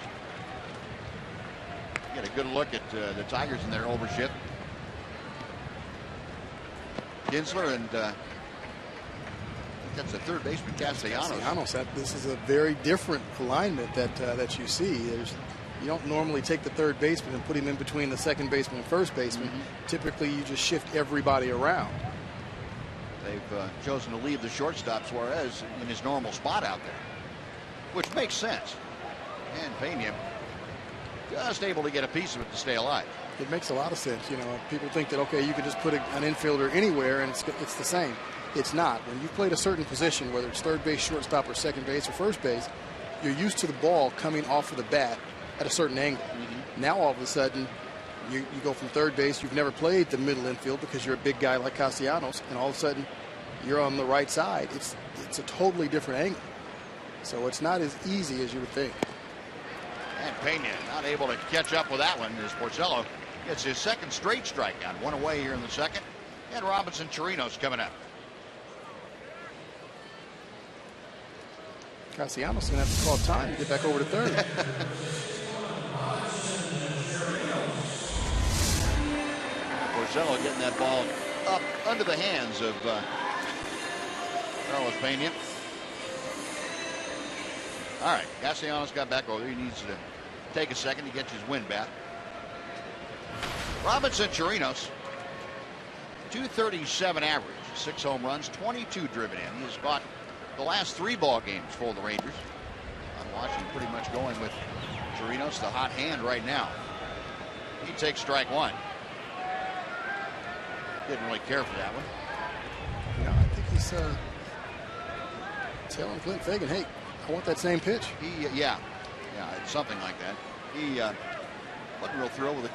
Get a good look at the Tigers in their overshift. Kinsler and that's the third baseman Castellanos. This is a very different alignment that you see. You don't normally take the third baseman and put him in between the second baseman and first baseman. Typically, you just shift everybody around. They've chosen to leave the shortstop Suarez in his normal spot out there, which makes sense. And Pena just able to get a piece of it to stay alive. It makes a lot of sense. You know, people think that, okay, you can just put an infielder anywhere and it's the same. It's not. When you've played a certain position, whether it's third base, shortstop, or second base, or first base, you're used to the ball coming off of the bat at a certain angle. Now all of a sudden you go from third base. You've never played the middle infield because you're a big guy like Castellanos, and all of a sudden you're on the right side. It's a totally different angle, so it's not as easy as you would think. And Pena not able to catch up with that one as Porcello gets his second straight strikeout. 1 away here in the second, and Robinson Chirinos coming up. Castellanos going to have to call time to get back over to third. Porcello getting that ball up under the hands of Carlos Pena. All right, Castellanos got back over there. He needs to take a second to get his wind back. Robinson Chirinos, 237 average, 6 home runs, 22 driven in. He has caught the last 3 ball games for the Rangers. I'm watching pretty much going with Chirinos, the hot hand right now. He takes strike 1. Didn't really care for that one. Yeah, I think he's telling Clint Fagan, hey, I want that same pitch. Yeah, it's something like that. He wasn't real thrilled with a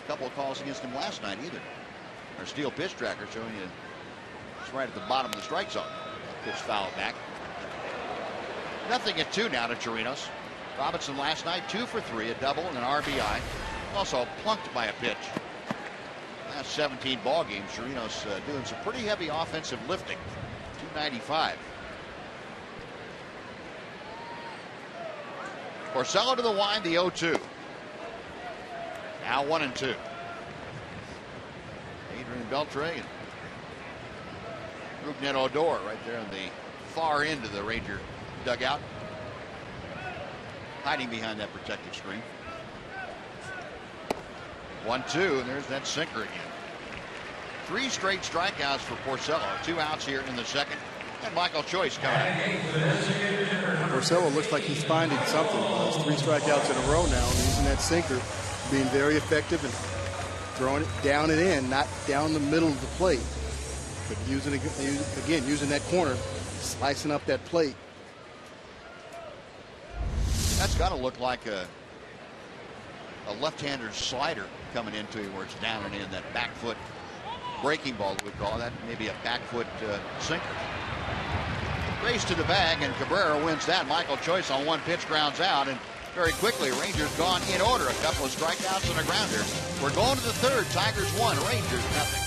couple of calls against him last night either. Our steel pitch tracker showing you it's right at the bottom of the strike zone. Pitch foul back. 0-2 now to Chirinos. Robinson last night 2 for 3, a double and an RBI. Also plunked by a pitch. Last 17 ball games, Chirinos doing some pretty heavy offensive lifting. 295. Porcello to the wind, the 0-2. Now 1-2. Adrian Beltre and Rougned Odor right there on the far end of the Ranger dugout, hiding behind that protective screen. 1-2, and there's that sinker again. 3 straight strikeouts for Porcello. 2 outs here in the second. And Michael Choice coming up. Porcello looks like he's finding something. 3 strikeouts in a row now, using that sinker, being very effective and throwing it down and in, not down the middle of the plate, but using that corner, slicing up that plate. That's got to look like a left-hander slider coming into him, where it's down and in, that back foot breaking ball that we call that, maybe a back foot sinker. Race to the bag, and Cabrera wins that. Michael Choice on 1 pitch grounds out, and very quickly Rangers gone in order. A couple of strikeouts and a grounder. We're going to the third. Tigers 1, Rangers nothing.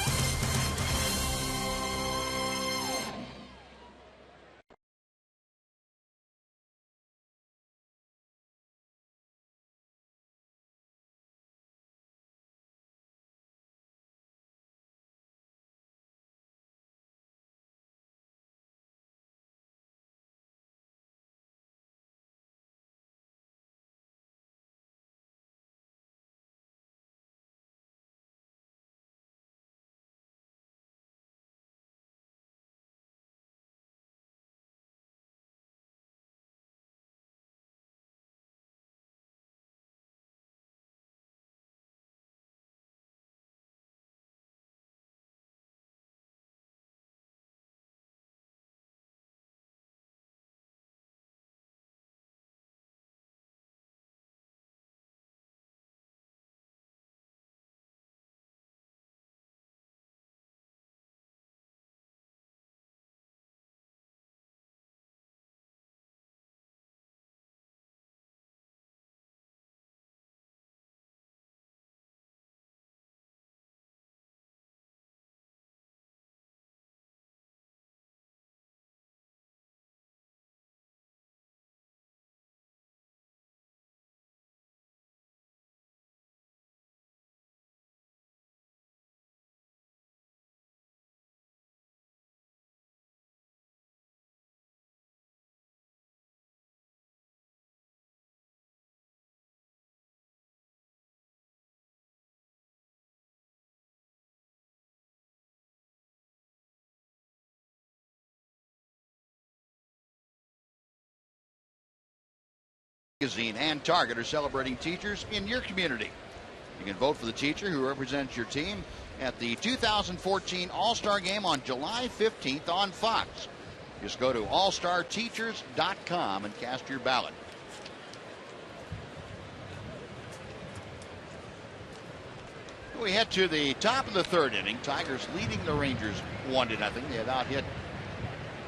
Magazine and Target are celebrating teachers in your community. You can vote for the teacher who represents your team at the 2014 All-Star Game on July 15th on Fox. Just go to allstarteachers.com and cast your ballot. We head to the top of the third inning. Tigers leading the Rangers 1-0. They have out-hit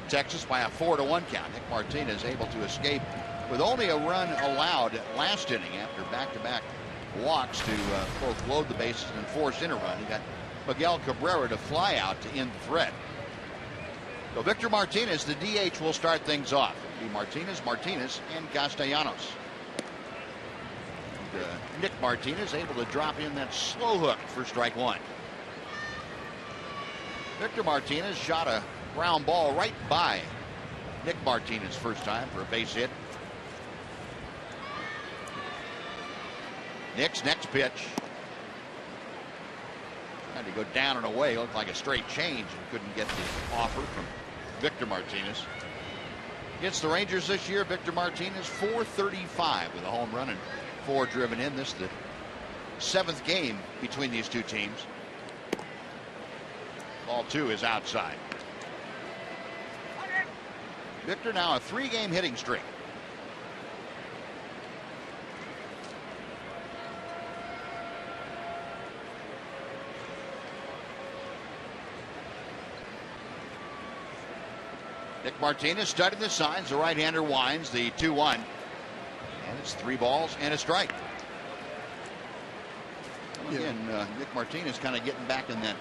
Texas by a 4-1 count. Nick Martinez able to escape with only a run allowed last inning after back-to-back walks to both load the bases and force in a run. He got Miguel Cabrera to fly out to end the threat. So Victor Martinez, the DH, will start things off. It'll be Martinez, and Castellanos. And, Nick Martinez able to drop in that slow hook for strike 1. Victor Martinez shot a ground ball right by Nick Martinez first time for a base hit. Nick's next pitch. Had to go down and away. Looked like a straight change and couldn't get the offer from Victor Martinez. Against the Rangers this year, Victor Martinez .435 with a home run and 4 driven in. This is the 7th game between these two teams. Ball 2 is outside. Victor now a 3-game hitting streak. Nick Martinez studied the signs. The right-hander winds the 2-1. And it's 3 balls and a strike. Again, Nick Martinez kind of getting back in that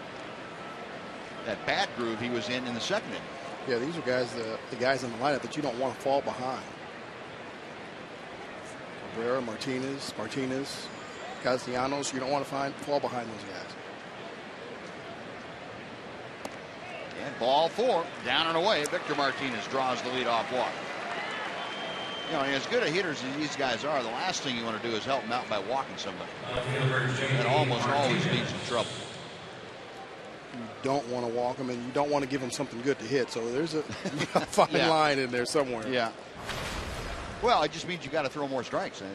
bad groove he was in the second inning. Yeah, these are guys, the guys in the lineup that you don't want to fall behind. Cabrera, Martinez, Castellanos. You don't want to fall behind those guys. And ball 4, down and away. Victor Martinez draws the leadoff walk. You know, as good a hitters as these guys are, the last thing you want to do is help them out by walking somebody. That almost always leads to trouble. You don't want to walk them, and you don't want to give them something good to hit. So there's a fine line in there somewhere. Yeah. Well, it just means you got to throw more strikes, and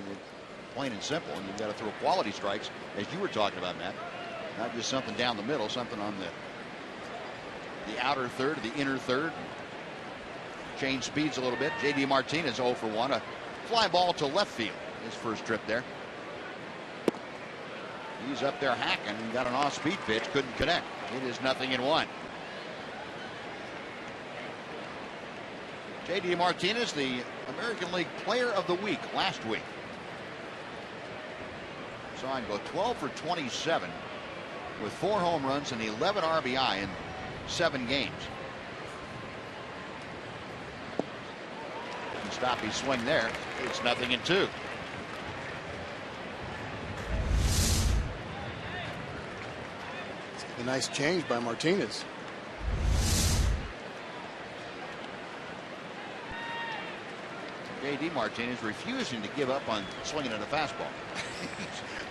plain and simple. And you've got to throw quality strikes, as you were talking about, Matt. Not just something down the middle, something on the outer third, the inner third. Change speeds a little bit. J.D. Martinez 0 for 1. A fly ball to left field. His first trip there. He's up there hacking and got an off-speed pitch. Couldn't connect. It is 0-1. J.D. Martinez, the American League Player of the Week last week. Saw him go 12 for 27 with 4 home runs and 11 RBI in 7 games. Didn't stop his swing there. It's 0-2. A nice change by Martinez. J.D. Martinez refusing to give up on swinging at a fastball.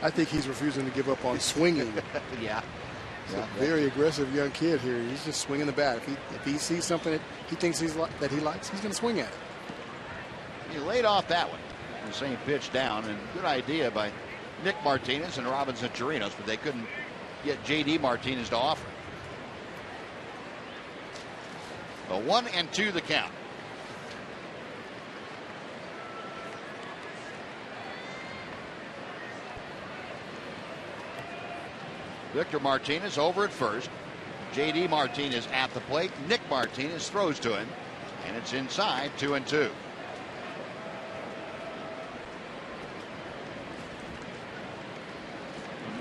I think he's refusing to give up on swinging. Yeah. He's a very aggressive young kid here. He's just swinging the bat. If he sees something that he thinks that he likes, he's going to swing at it. He laid off that one. The same pitch down, and good idea by Nick Martinez and Robinson Chirinos, but they couldn't get J.D. Martinez to offer. A 1-2 the count. Victor Martinez over at first. J.D. Martinez at the plate. Nick Martinez throws to him, and it's inside. 2-2.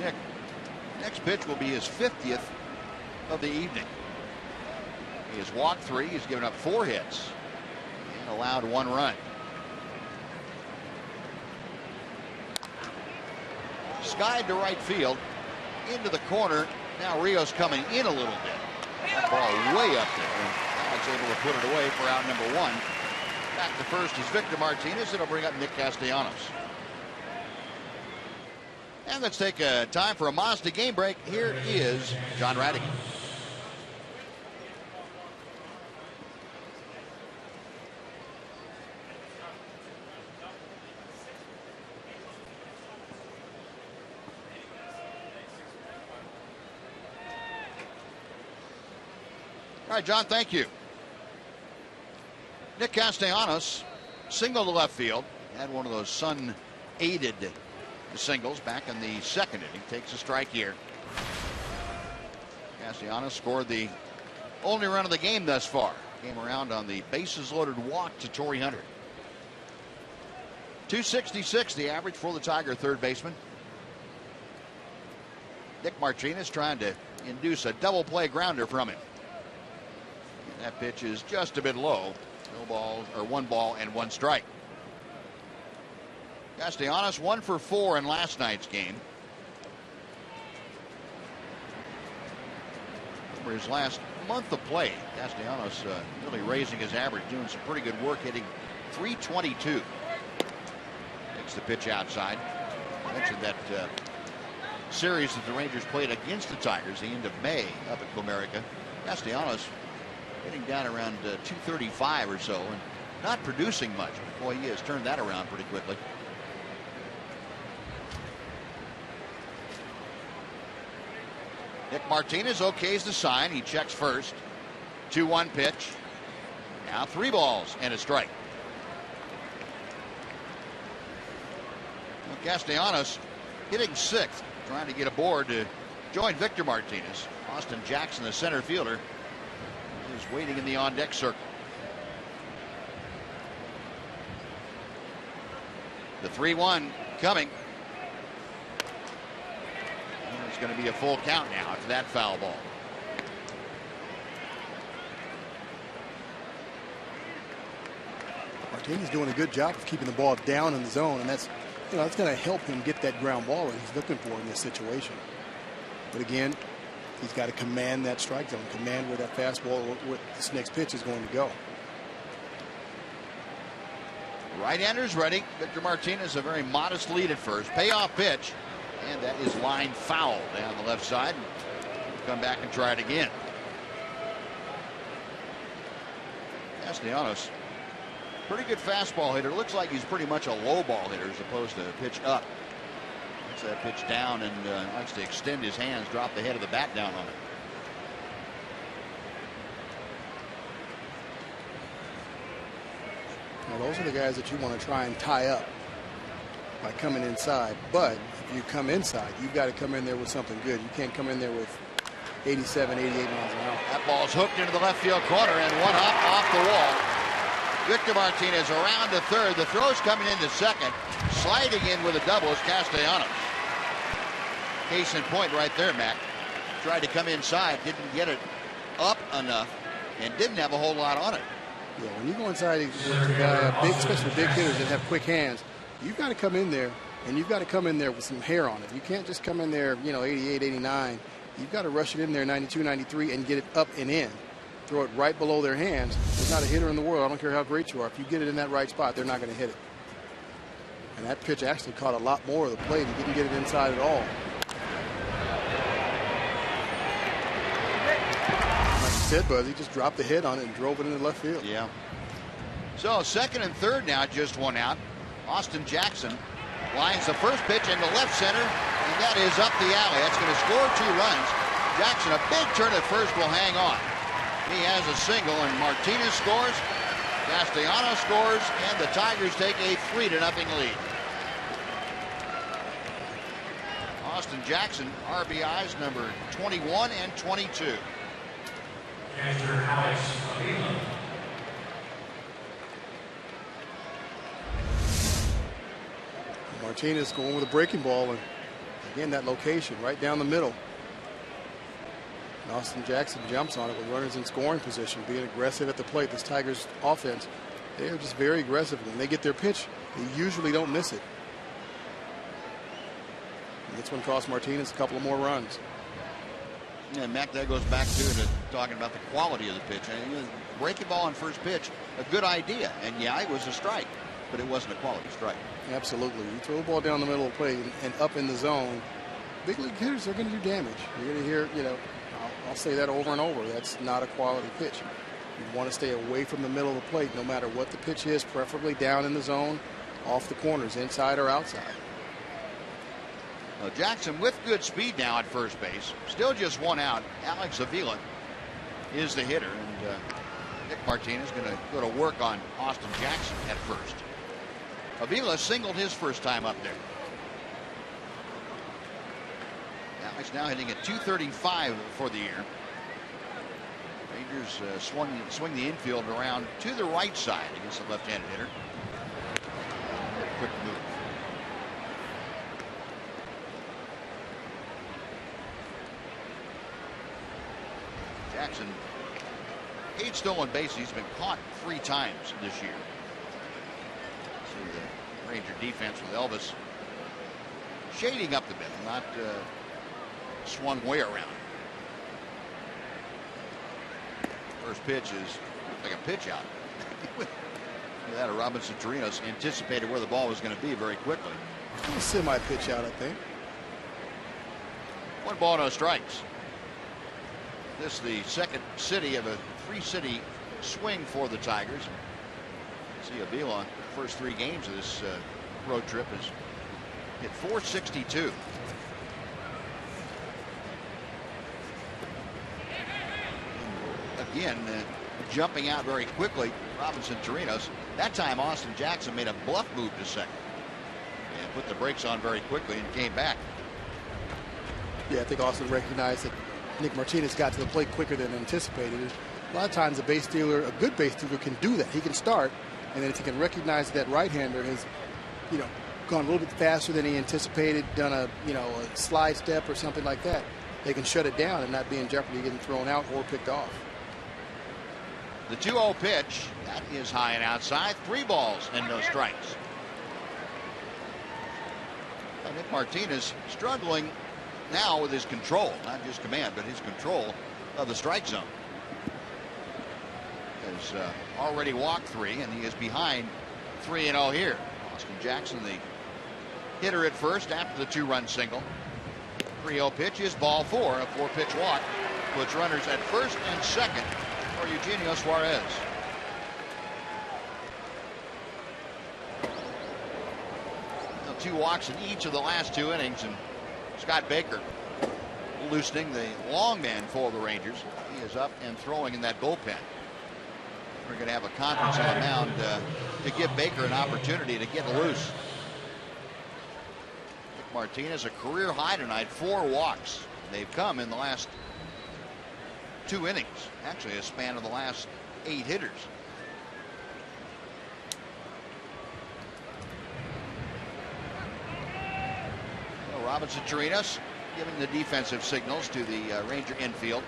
Nick, next pitch will be his 50th of the evening. He has walked 3. He's given up 4 hits and allowed 1 run. Skied to right field. Into the corner. Now Rios coming in a little bit. That ball way up there. And God's able to put it away for out number 1. Back to first is Victor Martinez. It'll bring up Nick Castellanos. And let's take a time for a Mazda game break. Here is John Radigan. All right, John, thank you. Nick Castellanos single to left field. Had one of those sun-aided singles back in the 2nd inning. Takes a strike here. Castellanos scored the only run of the game thus far. Came around on the bases-loaded walk to Torrey Hunter. 266 the average for the Tiger third baseman. Nick Martinez trying to induce a double play grounder from him. That pitch is just a bit low. No balls, or 1 ball and 1 strike. Castellanos 1 for 4 in last night's game. For his last month of play, Castellanos really raising his average, doing some pretty good work, hitting .322. Takes the pitch outside. I mentioned that series that the Rangers played against the Tigers the end of May up at Comerica. Castellanos hitting down around 235 or so and not producing much. Boy, he has turned that around pretty quickly. Nick Martinez okays the sign. He checks first. 2-1 pitch. Now 3 balls and a strike. Well, Castellanos hitting 6th, trying to get aboard to join Victor Martinez. Austin Jackson, the center fielder, is waiting in the on-deck circle. The 3-1 coming. And it's going to be a full count now after that foul ball. Martinez doing a good job of keeping the ball down in the zone, and that's going to help him get that ground ball that he's looking for in this situation. But again, He's got to command that strike zone, command where that fastball, where this next pitch is going to go. Right-handers ready. Victor Martinez, a very modest lead at first. Payoff pitch, and that is line foul down the left side. Come back and try it again. Castellanos, pretty good fastball hitter. Looks like he's pretty much a low ball hitter as opposed to pitch up. Likes that pitch down and likes to extend his hands, drop the head of the bat down on it. Now those are the guys that you want to try and tie up by coming inside. But if you come inside, you've got to come in there with something good. You can't come in there with 87, 88 miles an hour. That ball's hooked into the left field corner and one hop off the wall. Victor Martinez around to third. The throw's coming into second. Sliding in with a double is Castellanos. Case in point right there, Mac. Tried to come inside, didn't get it up enough, and didn't have a whole lot on it. Yeah, when you go inside with a guy, big, especially big hitters that have quick hands, you've got to come in there, and you've got to come in there with some hair on it. You can't just come in there, 88, 89. You've got to rush it in there 92, 93 and get it up and in. Throw it right below their hands. There's not a hitter in the world, I don't care how great you are, if you get it in that right spot, they're not going to hit it. And that pitch actually caught a lot more of the plate. He didn't get it inside at all. Like you said, Buzz, he just dropped the head on it and drove it into left field. Yeah. So second and third now, just one out. Austin Jackson lines the first pitch into left center, and that is up the alley. That's going to score 2 runs. Jackson, a big turn at first, will hang on. He has a single, and Martinez scores. Castellanos scores, and the Tigers take a 3-0 lead. Austin Jackson, RBIs number 21 and 22. Martinez going with a breaking ball, and again that location right down the middle. And Austin Jackson jumps on it with runners in scoring position, being aggressive at the plate. This Tigers offense, they are just very aggressive. When they get their pitch, they usually don't miss it. And this one cost Martinez a couple of more runs. Yeah, Mac, that goes back to talking about the quality of the pitch. And breaking ball on first pitch, a good idea. And yeah, it was a strike, but it wasn't a quality strike. Absolutely. You throw the ball down the middle of the plate and up in the zone, big league hitters are going to do damage. You're going to hear, I'll say that over and over. That's not a quality pitch. You want to stay away from the middle of the plate no matter what the pitch is, preferably down in the zone, off the corners, inside or outside. Well, Jackson with good speed now at first base. Still just one out. Alex Avila is the hitter, and Nick Martinez going to go to work on Austin Jackson at first. Avila singled his first time up there. Alex now hitting at .235 for the year. Rangers swing the infield around to the right side against the left-handed hitter. Quick move. Jackson, 8 stolen bases. He's been caught 3 times this year. See the Ranger defense with Elvis shading up the middle, not swung way around. First pitch is like a pitch out. That Robinson Chirinos anticipated where the ball was going to be very quickly. A semi pitch out, I think. 1 ball, no strikes. This is the second city of a 3-city swing for the Tigers. See Avila, first 3 games of this road trip, has hit .462. Again, jumping out very quickly, Robinson Chirinos. That time Austin Jackson made a bluff move to second and put the brakes on very quickly and came back. Yeah, I think Austin recognized that Nick Martinez got to the plate quicker than anticipated. A lot of times a base stealer, a good base stealer, can do that. He can start, and then if he can recognize that right-hander has, gone a little bit faster than he anticipated, done a slide step or something like that, they can shut it down and not be in jeopardy of getting thrown out or picked off. The 2-0 pitch, that is high and outside. 3 balls and no strikes. Nick Martinez struggling now with his control, not just command, but his control of the strike zone. Has already walked 3, and he is behind 3-0 here. Austin Jackson, the hitter at first after the 2-run single. 3-0 pitch is ball 4, a 4-pitch walk. Puts runners at first and second for Eugenio Suarez. Now 2 walks in each of the last 2 innings, and Scott Baker loosening the long man for the Rangers. He is up and throwing in that bullpen. We're going to have a conference on the mound to give Baker an opportunity to get loose. Nick Martinez, a career high tonight, 4 walks. They've come in the last 2 innings, actually a span of the last 8 hitters. Well, Robinson Chirinos giving the defensive signals to the Ranger infield.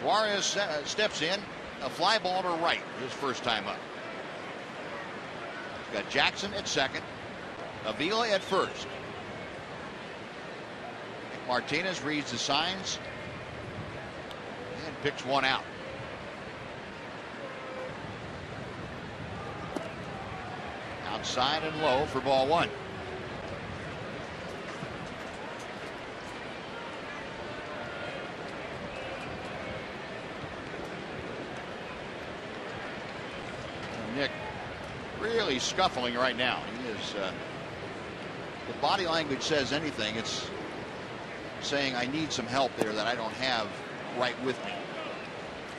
Suarez steps in, a fly ball to right, his first time up. He's got Jackson at second, Avila at first. Martinez reads the signs and picks one out. Outside and low for ball 1. Nick really scuffling right now. He is. The body language says anything. It's saying I need some help there that I don't have right with me.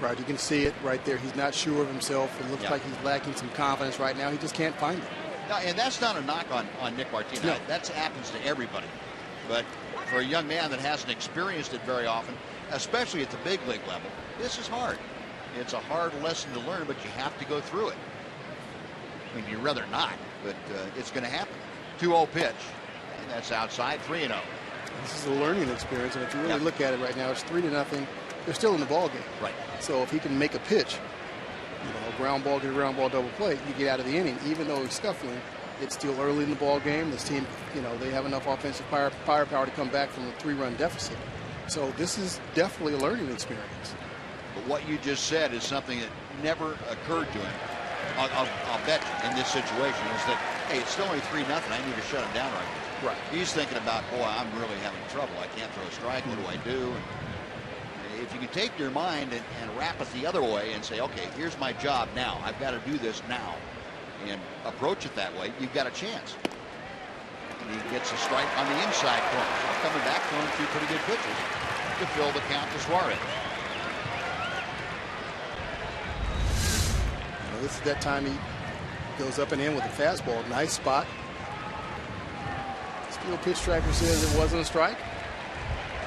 Right, you can see it right there. He's not sure of himself. It looks like he's lacking some confidence right now. He just can't find it. No, and that's not a knock on Nick Martinez. No. That happens to everybody. But for a young man that hasn't experienced it very often, especially at the big league level, this is hard. It's a hard lesson to learn, but you have to go through it. I mean, you'd rather not, but it's going to happen. 2-0 pitch, and that's outside, 3-0. This is a learning experience, and if you really look at it right now, it's 3-0. They're still in the ball game. Right. So if he can make a pitch, a ground ball, get a ground ball, double play, you get out of the inning. Even though he's scuffling, it's still early in the ball game. This team, they have enough offensive firepower to come back from a 3-run deficit. So this is definitely a learning experience. But what you just said is something that never occurred to him. I'll bet you in this situation is that, hey, it's still only 3-0. I need to shut him down right now. Right. He's thinking about, boy, I'm really having trouble. I can't throw a strike. What do I do? And if you can take your mind and wrap it the other way and say, okay, here's my job now. I've got to do this now, and approach it that way, you've got a chance. And he gets a strike on the inside corner. So coming back, throwing 2 pretty good pitches to fill the count to Suarez. This is that time he goes up and in with a fastball. Nice spot. Steel pitch tracker says it wasn't a strike,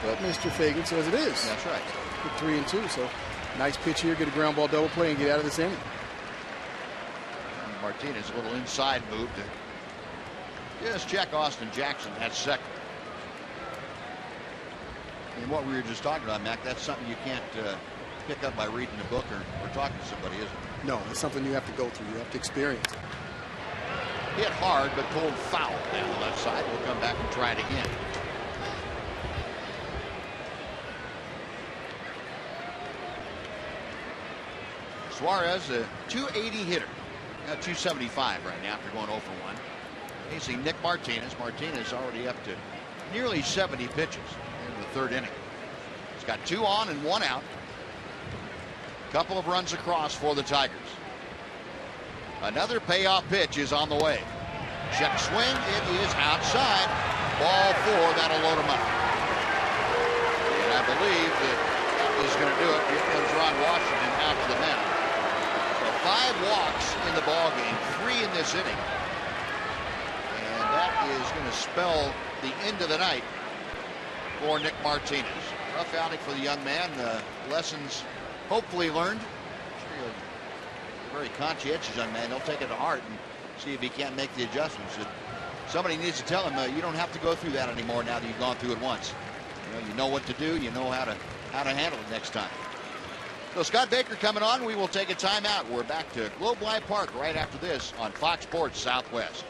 but Mr. Fagan says it is. That's right. With 3-2, so nice pitch here. Get a ground ball double play and get out of this inning. Martinez, a little inside move to just check Austin Jackson at second. And what we were just talking about, Mac, that's something you can't pick up by reading a book or talking to somebody, is it? No, it's something you have to go through. You have to experience it. Hit hard, but pulled foul down the left side. We'll come back and try it again. Suarez, a .280 hitter. Got .275 right now after going 0 for 1. Facing Nick Martinez. Martinez already up to nearly 70 pitches in the 3rd inning. He's got 2 on and 1 out. Couple of runs across for the Tigers. Another payoff pitch is on the way. Check swing. It is outside. Ball 4. That'll load him up. And I believe that is going to do it. Here comes Ron Washington out to the mound. So 5 walks in the ball game, 3 in this inning. And that is going to spell the end of the night for Nick Martinez. Rough outing for the young man. Lessons hopefully learned. A very conscientious young man. He'll take it to heart and see if he can't make the adjustments. Somebody needs to tell him you don't have to go through that anymore now that you've gone through it once. You know what to do. You know how to handle it next time. So Scott Baker coming on. We will take a timeout. We're back to Globe Life Park right after this on Fox Sports Southwest.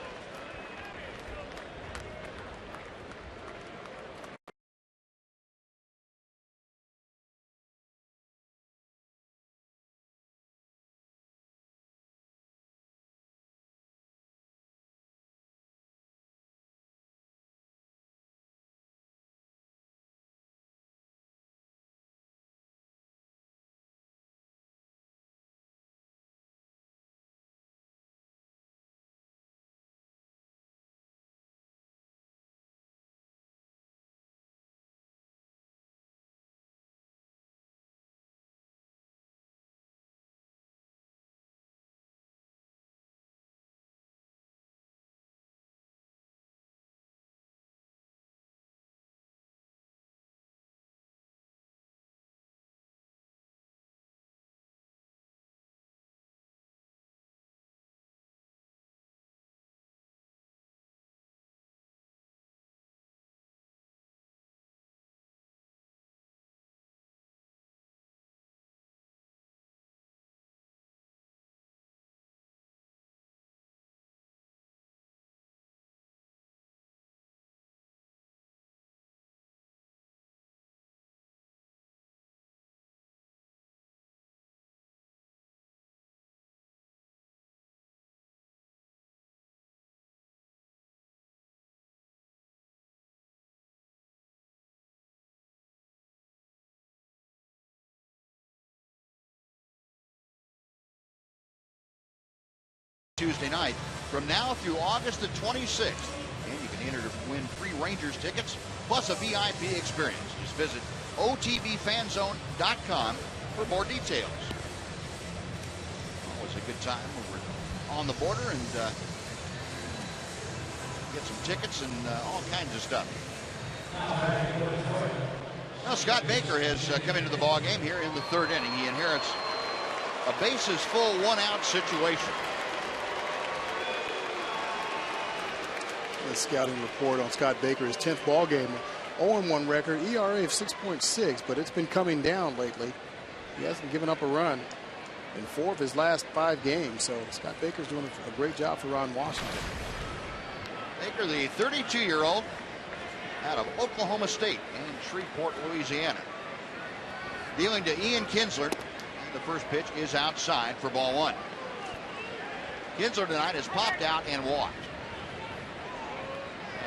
Tuesday night from now through August the 26th. And you can enter to win free Rangers tickets plus a VIP experience. Just visit OTBFanzone.com for more details. Always a good time when we're on the border and get some tickets and all kinds of stuff. Now Scott Baker has come into the ball game here in the third inning. He inherits a bases full, 1-out situation. The scouting report on Scott Baker, his 10th ball game, 0-1 record, ERA of 6.6, but it's been coming down lately. He hasn't given up a run in 4 of his last 5 games, so Scott Baker's doing a great job for Ron Washington. Baker, the 32-year-old out of Oklahoma State and Shreveport, Louisiana. Dealing to Ian Kinsler, and the first pitch is outside for ball 1. Kinsler tonight has popped out and walked.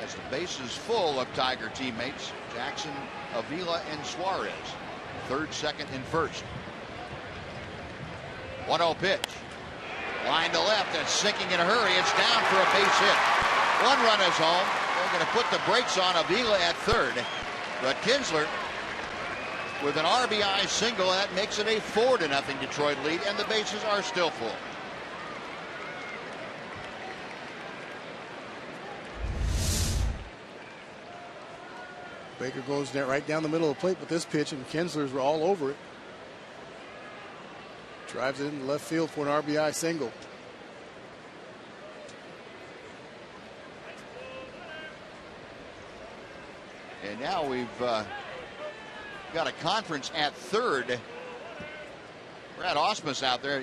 As the bases full of Tiger teammates, Jackson, Avila, and Suarez. Third, second, and first. 1-0 pitch. Line to left and sinking in a hurry. It's down for a base hit. 1 run is home. They're going to put the brakes on Avila at third. But Kinsler with an RBI single, that makes it a 4-0 Detroit lead, and the bases are still full. Baker goes right down the middle of the plate with this pitch, and Kinsler's all over it. Drives it into left field for an RBI single. And now we've got a conference at third. Brad Ausmus out there.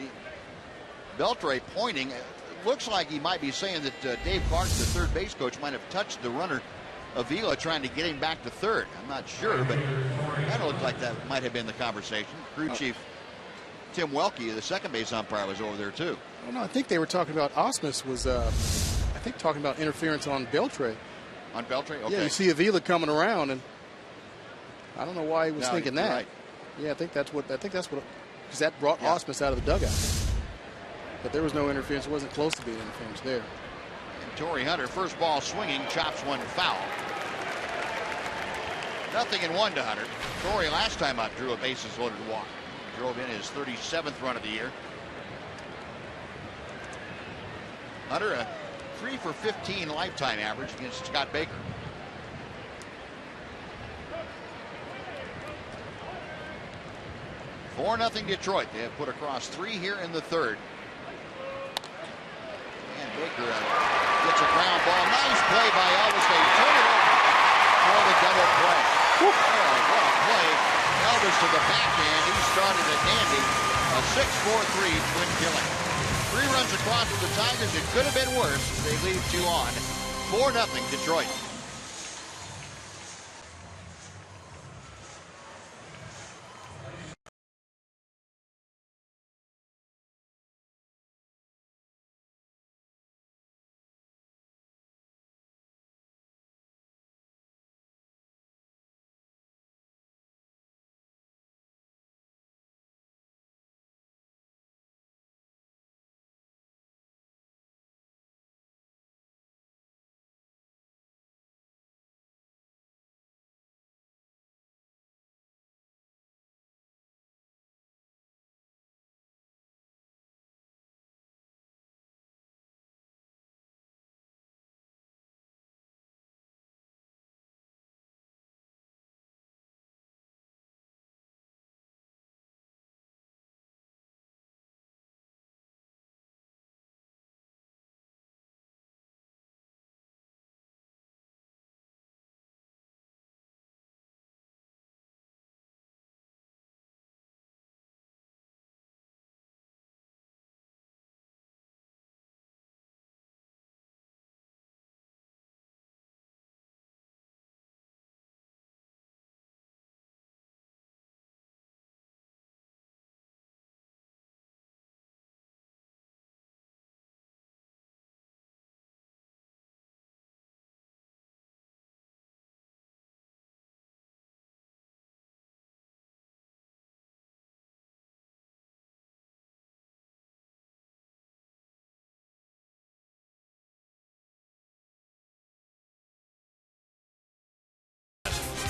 Beltre pointing. It looks like he might be saying that Dave Clark, the third base coach, might have touched the runner Avila, trying to get him back to third. I'm not sure, but that looked like that might have been the conversation. Crew chief Tim Welke, the second base umpire, was over there too. Oh, no, I think they were talking about Ausmus was, I think, talking about interference on Beltre. On Beltre? Okay. Yeah, you see Avila coming around, and I don't know why he was thinking that. Right. Yeah, I think that's what, because that brought Ausmus out of the dugout. But there was no interference. It wasn't close to being interference there. And Torrey Hunter, first ball swinging, chops one foul. 0-1 to Hunter. Torrey last time up drew a bases loaded walk. Drove in his 37th run of the year. Hunter, a 3 for 15 lifetime average against Scott Baker. Four 0 Detroit. They have put across 3 here in the third. And Baker gets a ground ball. Nice play by Elvis. They turn it over for the double play. Oh, what a play. Elvis to the backhand. He started a dandy. A 6-4-3 twin killing. 3 runs across for the Tigers. It could have been worse. They leave 2 on. 4-0 Detroit.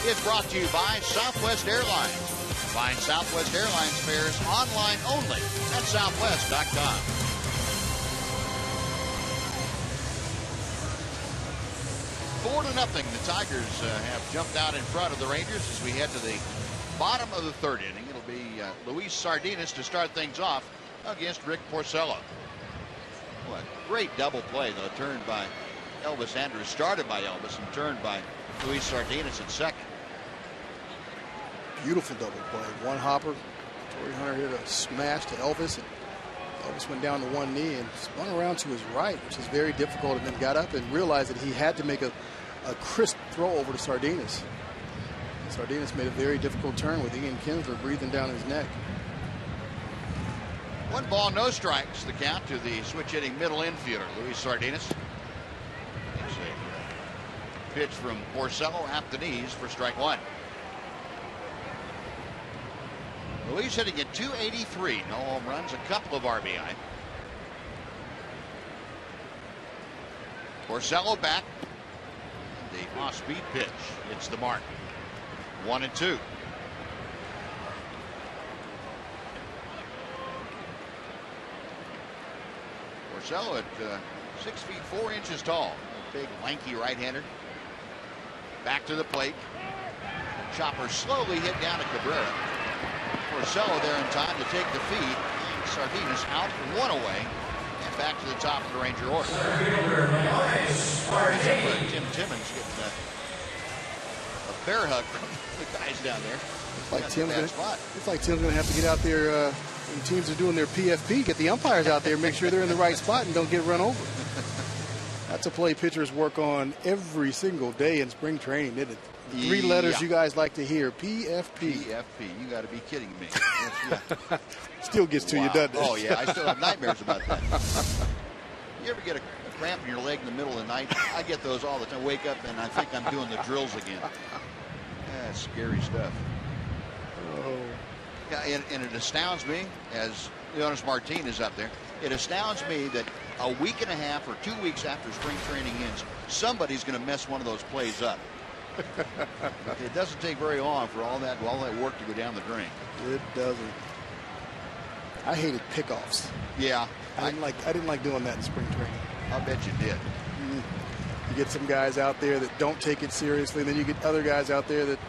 is brought to you by Southwest Airlines. Find Southwest Airlines fares online only at southwest.com. 4-0. The Tigers have jumped out in front of the Rangers as we head to the bottom of the third inning. It'll be Luis Sardinas to start things off against Rick Porcello. What a great double play, though, turned by Elvis Andrus, started by Elvis and turned by Luis Sardinas at second. Beautiful double play. One hopper. Torrey Hunter hit a smash to Elvis, and Elvis went down to one knee and spun around to his right, which is very difficult, and then got up and realized that he had to make a crisp throw over to Sardinas. And Sardinas made a very difficult turn with Ian Kinsler breathing down his neck. 1 ball, no strikes. The count to the switch hitting middle infielder, Luis Sardinas. It's a pitch from Porcello at the knees for strike one. Luis hitting at .283, no home runs, a couple of RBI. Porcello back. The off-speed pitch hits the mark. 1-2. Porcello at 6 feet 4 inches tall. A big lanky right-hander. Back to the plate. Chopper slowly hit down to Cabrera. Porcello there in time to take the feed. Sardinas out, one away, and back to the top of the Ranger order. Tim Timmons getting a bear hug from the guys down there. It's like Tim's going to have to get out there when teams are doing their PFP, get the umpires out there, make sure they're in the right spot and don't get run over. That's a play pitchers work on every single day in spring training, isn't it? 3 letters you guys like to hear, PFP. PFP, you got to be kidding me. Still gets to you, doesn't it? Oh, yeah, I still have nightmares about that. You ever get a cramp in your leg in the middle of the night? I get those all the time. Wake up and I think I'm doing the drills again. That's scary stuff. Oh. Yeah, and it astounds me, as Leonis Martin is up there, it astounds me that a week and a half or 2 weeks after spring training ends, somebody's going to mess one of those plays up. It doesn't take very long for all that work to go down the drain. It doesn't. I hated pickoffs. Yeah, I didn't like doing that in spring training. I'll bet you did. You get some guys out there that don't take it seriously, and then you get other guys out there that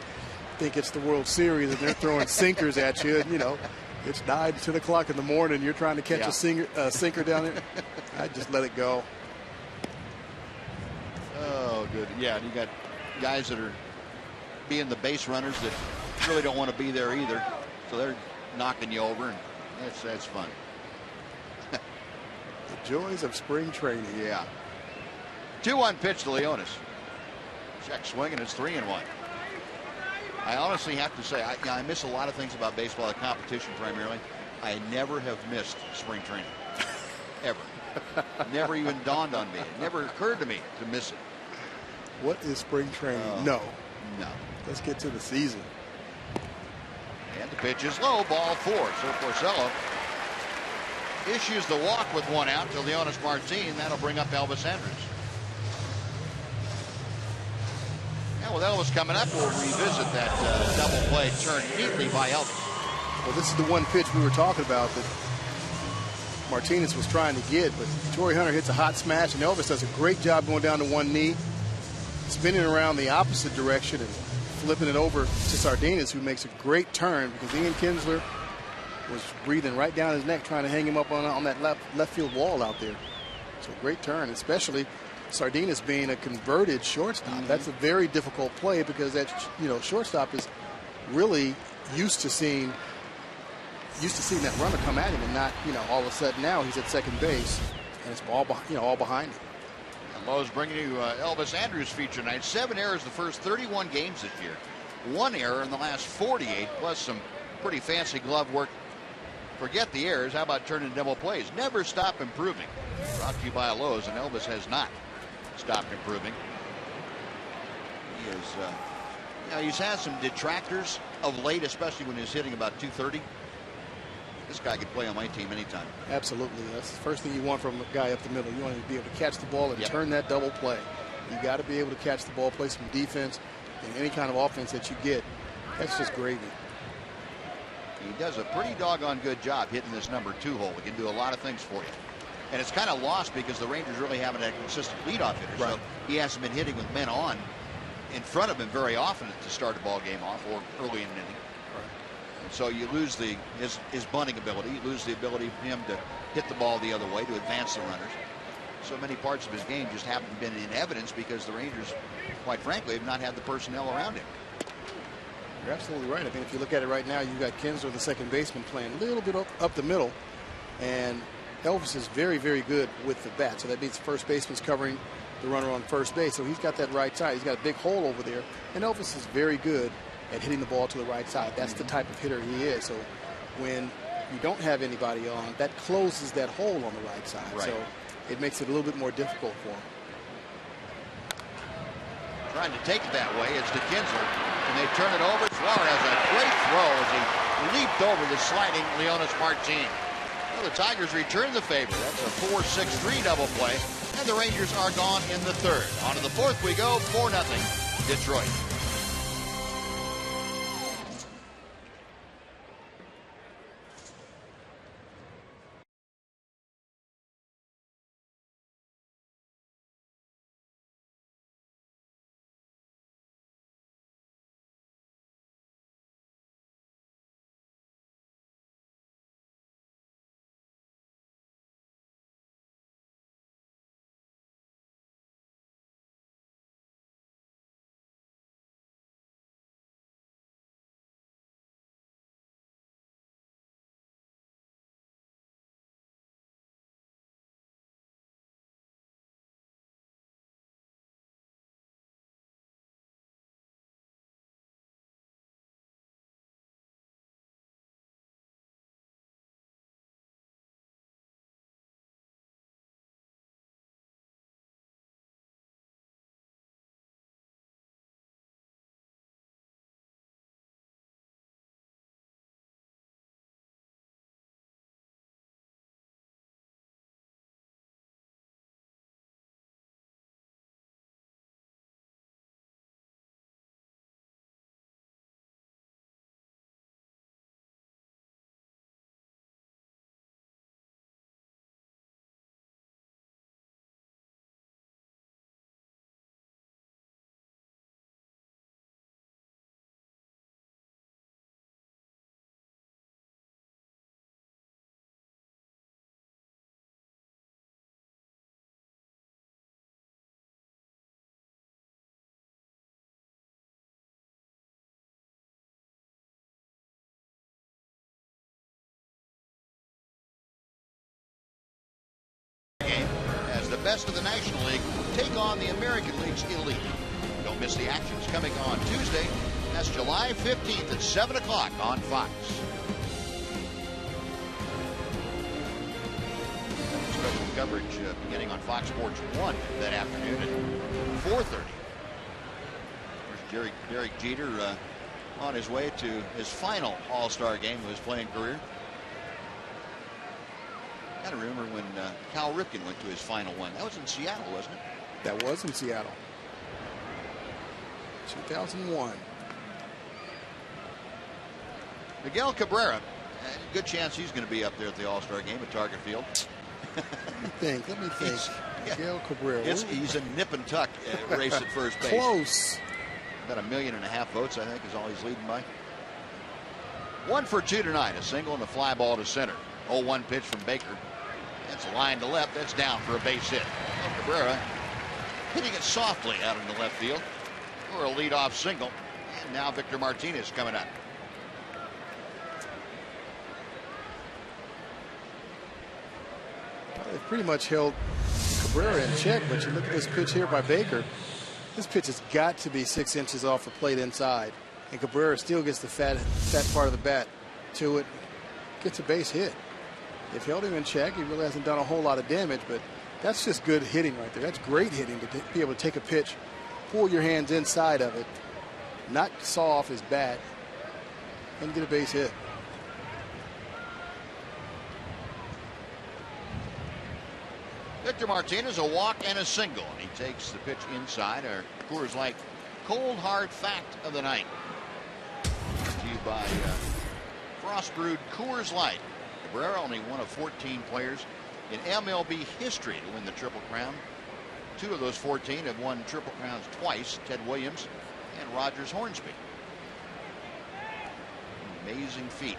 think it's the World Series and they're throwing sinkers at you. And, it's 9, 10 o'clock in the morning. You're trying to catch a sinker down there. I just let it go. Oh, good. Yeah, and you got guys that are being the base runners that really don't want to be there either, so they're knocking you over, and that's fun. The joys of spring training. Yeah. 2-1 pitch to Leonis. Check swinging. It's 3-1. I honestly have to say I miss a lot of things about baseball, the competition primarily. I never have missed spring training, ever. Never even dawned on me. It never occurred to me to miss it. What is spring training? No. Let's get to the season. And the pitch is low, ball 4. So Porcello issues the walk with 1 out to Leonis Martin. That'll bring up Elvis Andrus. Now with Elvis coming up, we'll revisit that double play turned neatly by Elvis. Well, this is the one pitch we were talking about that Martinez was trying to get, but Torrey Hunter hits a hot smash, and Elvis does a great job going down to one knee, spinning around the opposite direction and flipping it over to Sardinas, who makes a great turn because Ian Kinsler was breathing right down his neck trying to hang him up on that left field wall out there. So great turn, especially Sardinas being a converted shortstop. Mm-hmm. That's a very difficult play because that shortstop is really used to seeing that runner come at him, and not all of a sudden now he's at second base and it's all behind him. Lowe's bringing you Elvis Andrus feature night. 7 errors the first 31 games this year. 1 error in the last 48, plus some pretty fancy glove work. Forget the errors. How about turning double plays? Never stop improving. Brought to you by Lowe's, and Elvis has not stopped improving. He is, he's had some detractors of late, especially when he's hitting about 230. This guy could play on my team anytime. Absolutely. That's the first thing you want from a guy up the middle. You want him to be able to catch the ball and turn that double play. You got to be able to catch the ball, play some defense, And any kind of offense that you get, that's just gravy. He does a pretty doggone good job hitting this number 2 hole. He can do a lot of things for you. And it's kind of lost because the Rangers really haven't had a consistent leadoff hitter. Right. So he hasn't been hitting with men on in front of him very often to start a ball game off or early in an inning. Right. And so you lose his bunting ability. You lose the ability for him to hit the ball the other way, to advance the runners. So many parts of his game just haven't been in evidence because the Rangers, quite frankly, have not had the personnel around him. You're absolutely right. I think if you look at it right now, you've got Kinsler, the second baseman, playing a little bit up the middle. And Elvis is very, very good with the bat. So that means the first baseman's covering the runner on first base. So he's got that right side. He's got a big hole over there. And Elvis is very good at hitting the ball to the right side. That's the type of hitter he is. So when you don't have anybody on, that closes that hole on the right side. Right. So it makes it a little bit more difficult for him. Trying to take it that way. It's to Kinsler. And they turn it over. Suarez has a great throw as he leaped over the sliding Leonys Martin. Well, the Tigers return the favor. That's a 4-6-3 double play. And the Rangers are gone in the third. On to the fourth we go. 4-0 Detroit. As the best of the National League take on the American League's elite. Don't miss the actions coming on Tuesday. That's July 15th at 7 o'clock on Fox. Special coverage beginning on Fox Sports 1 that afternoon at 4:30. There's Derek Jeter on his way to his final All-Star game of his playing career. I remember when Cal Ripken went to his final one. That was in Seattle, wasn't it? That was in Seattle. 2001. Miguel Cabrera. Good chance he's going to be up there at the All-Star game at Target Field. Let me think. Miguel Cabrera. He's a nip and tuck race at first base. Close. About 1.5 million votes, I think, is all he's leading by. 1 for 2 tonight. A single and a fly ball to center. 0-1 pitch from Baker. That's a line to left. That's down for a base hit. Well, Cabrera hitting it softly out in the left field for a leadoff single. And now Victor Martinez coming up. They've pretty much held Cabrera in check, but you look at this pitch here by Baker. This pitch has got to be 6 inches off the plate inside. And Cabrera still gets the fat part of the bat to it. Gets a base hit. They've held him in check. He really hasn't done a whole lot of damage, but that's just good hitting right there. That's great hitting to be able to take a pitch, pull your hands inside of it, not saw off his bat, and get a base hit. Victor Martinez, a walk and a single. And he takes the pitch inside. Our Coors Light cold hard fact of the night. Brought to you by Frost Brewed Coors Light. Cabrera, only one of 14 players in MLB history to win the Triple Crown. 2 of those 14 have won Triple Crowns twice, Ted Williams and Rogers Hornsby. Amazing feat.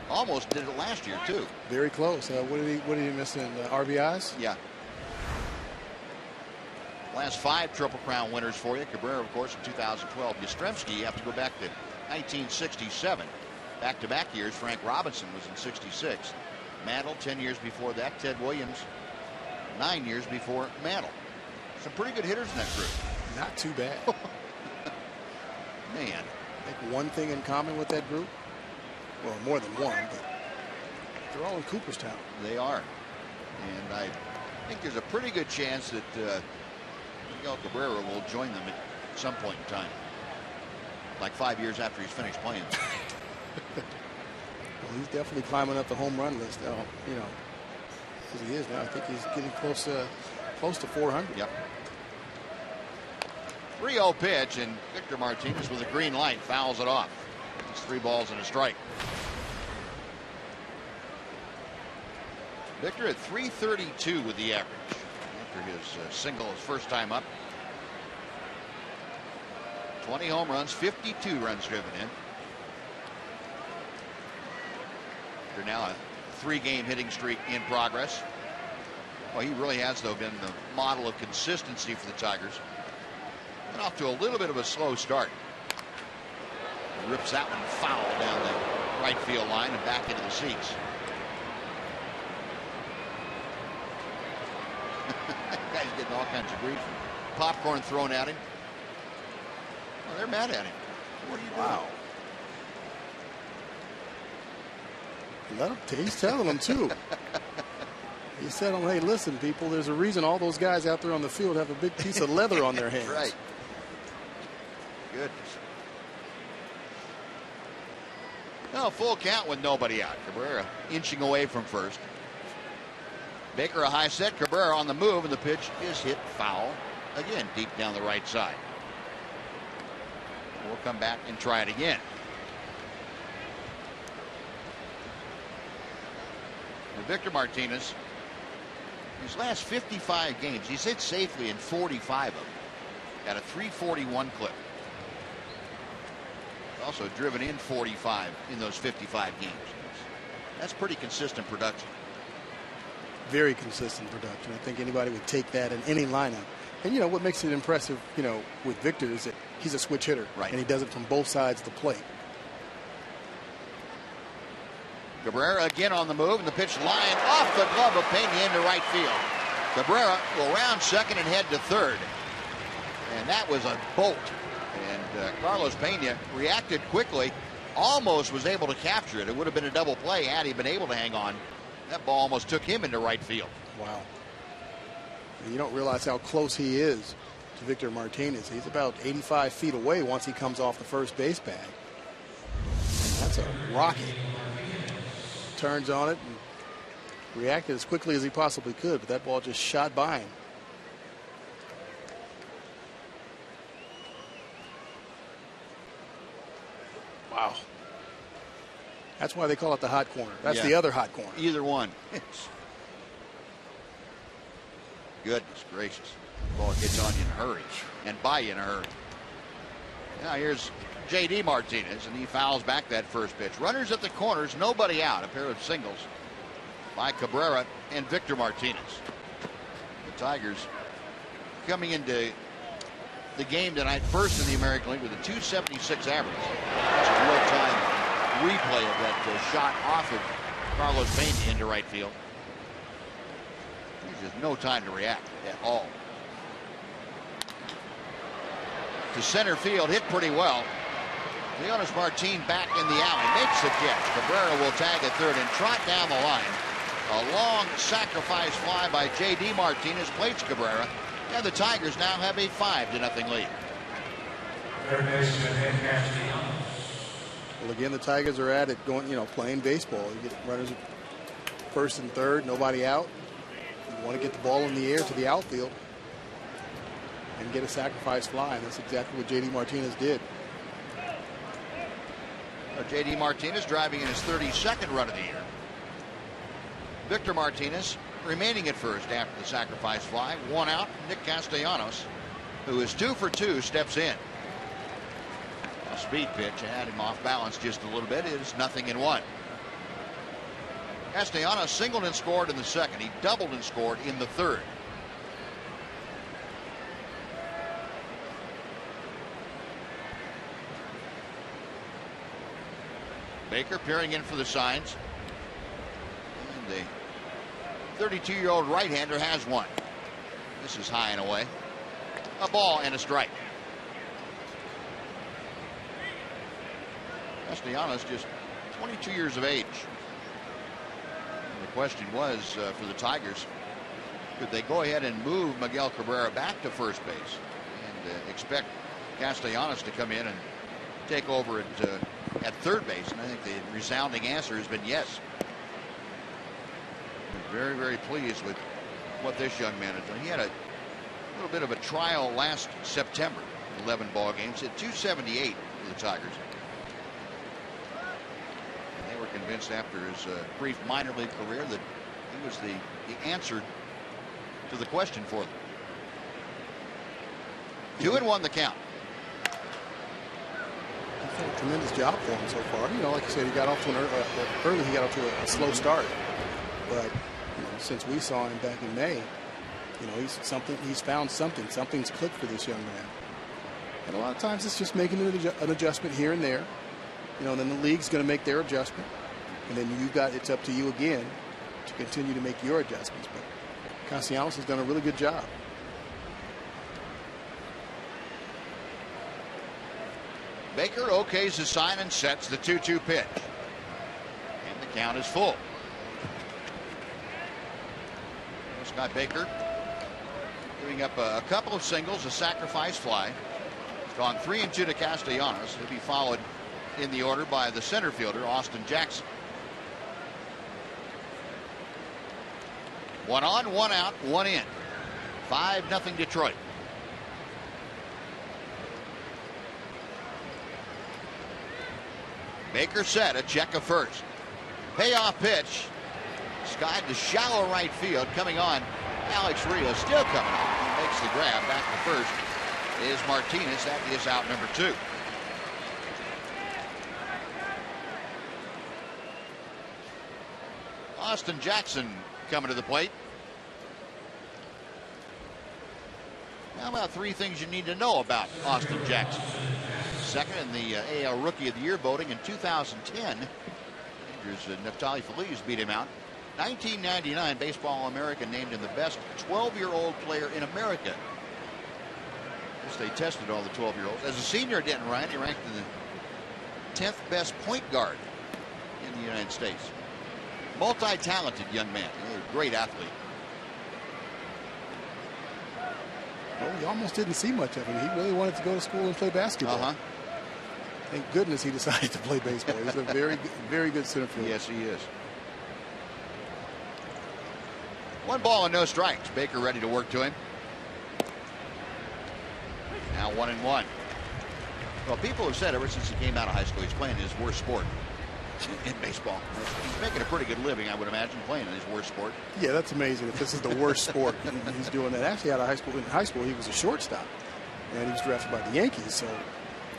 Almost did it last year, too. Very close. What did he miss in RBIs? Yeah. Last 5 Triple Crown winners for you. Cabrera, of course, in 2012. Yastrzemski, you have to go back to 1967. Back-to-back years, Frank Robinson was in 66. Mantle, 10 years before that. Ted Williams, 9 years before Mantle. Some pretty good hitters in that group. Not too bad. Man. I think one thing in common with that group, well, more than one, but they're all in Cooperstown. They are. And I think there's a pretty good chance that Miguel Cabrera will join them at some point in time. Like 5 years after he's finished playing. Well, he's definitely climbing up the home run list now, you know, as he is now. I think he's getting close to 400. Yep. 3-0 pitch, and Victor Martinez with a green light fouls it off. It's 3 balls and a strike. Victor at 332 with the average after his single his first time up. 20 home runs, 52 runs driven in. They're now a 3-game hitting streak in progress. Well, he really has, though, been the model of consistency for the Tigers. And off to a little bit of a slow start. Rips that one foul down the right field line and back into the seats. Guy's getting all kinds of grief. Popcorn thrown at him. Well, they're mad at him. What are you doing? Wow. He's telling them, too. He said, "Oh, hey, listen, people, there's a reason all those guys out there on the field have a big piece of leather on their hands." Right. Goodness. Well, full count with nobody out. Cabrera inching away from first. Baker a high set. Cabrera on the move, and the pitch is hit foul. Again, deep down the right side. We'll come back and try it again. Victor Martinez, his last 55 games, he's hit safely in 45 of them. Got a 341 clip. Also driven in 45 in those 55 games. That's pretty consistent production. Very consistent production. I think anybody would take that in any lineup. And, you know, what makes it impressive, you know, with Victor is that he's a switch hitter. Right. And he does it from both sides of the plate. Cabrera again on the move, and the pitch lying off the glove of Pena into right field. Cabrera will round second and head to third. And that was a bolt. And Carlos Pena reacted quickly, almost was able to capture it. It would have been a double play had he been able to hang on. That ball almost took him into right field. Wow. And you don't realize how close he is to Victor Martinez. He's about 85 feet away once he comes off the first base bag. That's a rocket. Turns on it and reacted as quickly as he possibly could, but that ball just shot by him. Wow. That's why they call it the hot corner. That's the other hot corner. Either one. Goodness gracious. The ball gets on you in a hurry and by you in a hurry. Now here's J.D. Martinez, and he fouls back that first pitch. Runners at the corners, nobody out. A pair of singles by Cabrera and Victor Martinez. The Tigers coming into the game tonight first in the American League with a 276 average. That's a real-time replay of that shot off of Carlos Pena into right field. There's just no time to react at all. To center field, hit pretty well. Leonis Martin back in the alley, makes the catch. Cabrera will tag at third and trot down the line. A long sacrifice fly by J.D. Martinez plates Cabrera, and the Tigers now have a 5-0 lead. Well, again, the Tigers are at it, going, playing baseball. You get runners at first and third, nobody out. You want to get the ball in the air to the outfield. and get a sacrifice fly. And that's exactly what J.D. Martinez did. J.D. Martinez driving in his 32nd run of the year. Victor Martinez remaining at first after the sacrifice fly. One out. Nick Castellanos, who is 2 for 2, steps in. A speed pitch had him off balance just a little bit. It is 0-1. Castellanos singled and scored in the second. He doubled and scored in the third. Baker peering in for the signs. And the 32-year-old right-hander has one. This is high and away. A ball and a strike. Castellanos just 22 years of age. And the question was for the Tigers, could they go ahead and move Miguel Cabrera back to first base and expect Castellanos to come in and take over at third base? And I think the resounding answer has been yes. We're very, very pleased with what this young man has done. He had a little bit of a trial last September, 11 ball games, hit .278 for the Tigers. And they were convinced after his brief minor league career that he was the answer to the question for them. 2-1 the count. He's done a tremendous job for him so far. You know, like you said, he got off to early. He got off to a slow start, but since we saw him back in May, he's found something. Something's clicked for this young man. And a lot of times it's just making an adjustment here and there. And then the league's going to make their adjustment, and then it's up to you again to continue to make your adjustments. But Castellanos has done a really good job. Baker okays the sign and sets the 2-2 pitch. And the count is full. Scott Baker giving up a couple of singles, a sacrifice fly. He's gone 3-2 to Castellanos. He'll be followed in the order by the center fielder, Austin Jackson. 1 on, 1 out, 1 in. 5-0 Detroit. Baker set, a check of first. Payoff pitch. Skied to shallow right field. Coming on, Alex Rios still coming on. He makes the grab. Back to first is Martinez. That is out number 2. Austin Jackson coming to the plate. How about 3 things you need to know about Austin Jackson? Second in the AL Rookie of the Year voting in 2010. Rangers' Neftali Feliz beat him out. 1999 Baseball America named him the best 12-year-old player in America. I guess they tested all the 12-year-olds. As a senior at Denton Ryan, he ranked in the 10th best point guard in the United States. Multi-talented young man. A great athlete. Well, we almost didn't see much of him. He really wanted to go to school and play basketball. Thank goodness he decided to play baseball. He's a very, very good center fielder. Yes, he is. 1 ball and no strikes. Baker ready to work to him. Now 1-1. Well, people have said ever since he came out of high school, he's playing his worst sport in baseball. He's making a pretty good living, I would imagine, playing in his worst sport. Yeah, that's amazing. If this is the worst sport, he's doing that. Actually, out of high school, in high school, he was a shortstop, and he was drafted by the Yankees. So,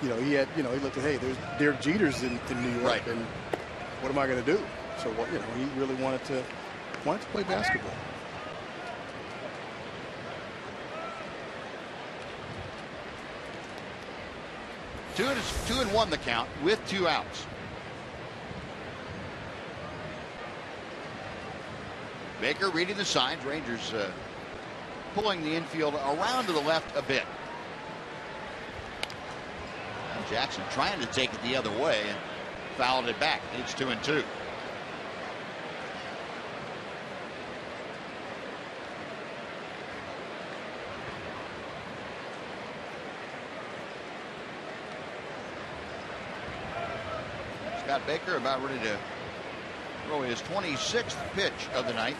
he had, he looked at, hey, there's Derek Jeter's in New York, right, and what am I going to do? So, he really wanted to play basketball. Two and one the count with 2 outs. Baker reading the signs. Rangers pulling the infield around to the left a bit. And Jackson trying to take it the other way and fouled it back. It's 2-2. Scott Baker about ready to throw his 26th pitch of the night.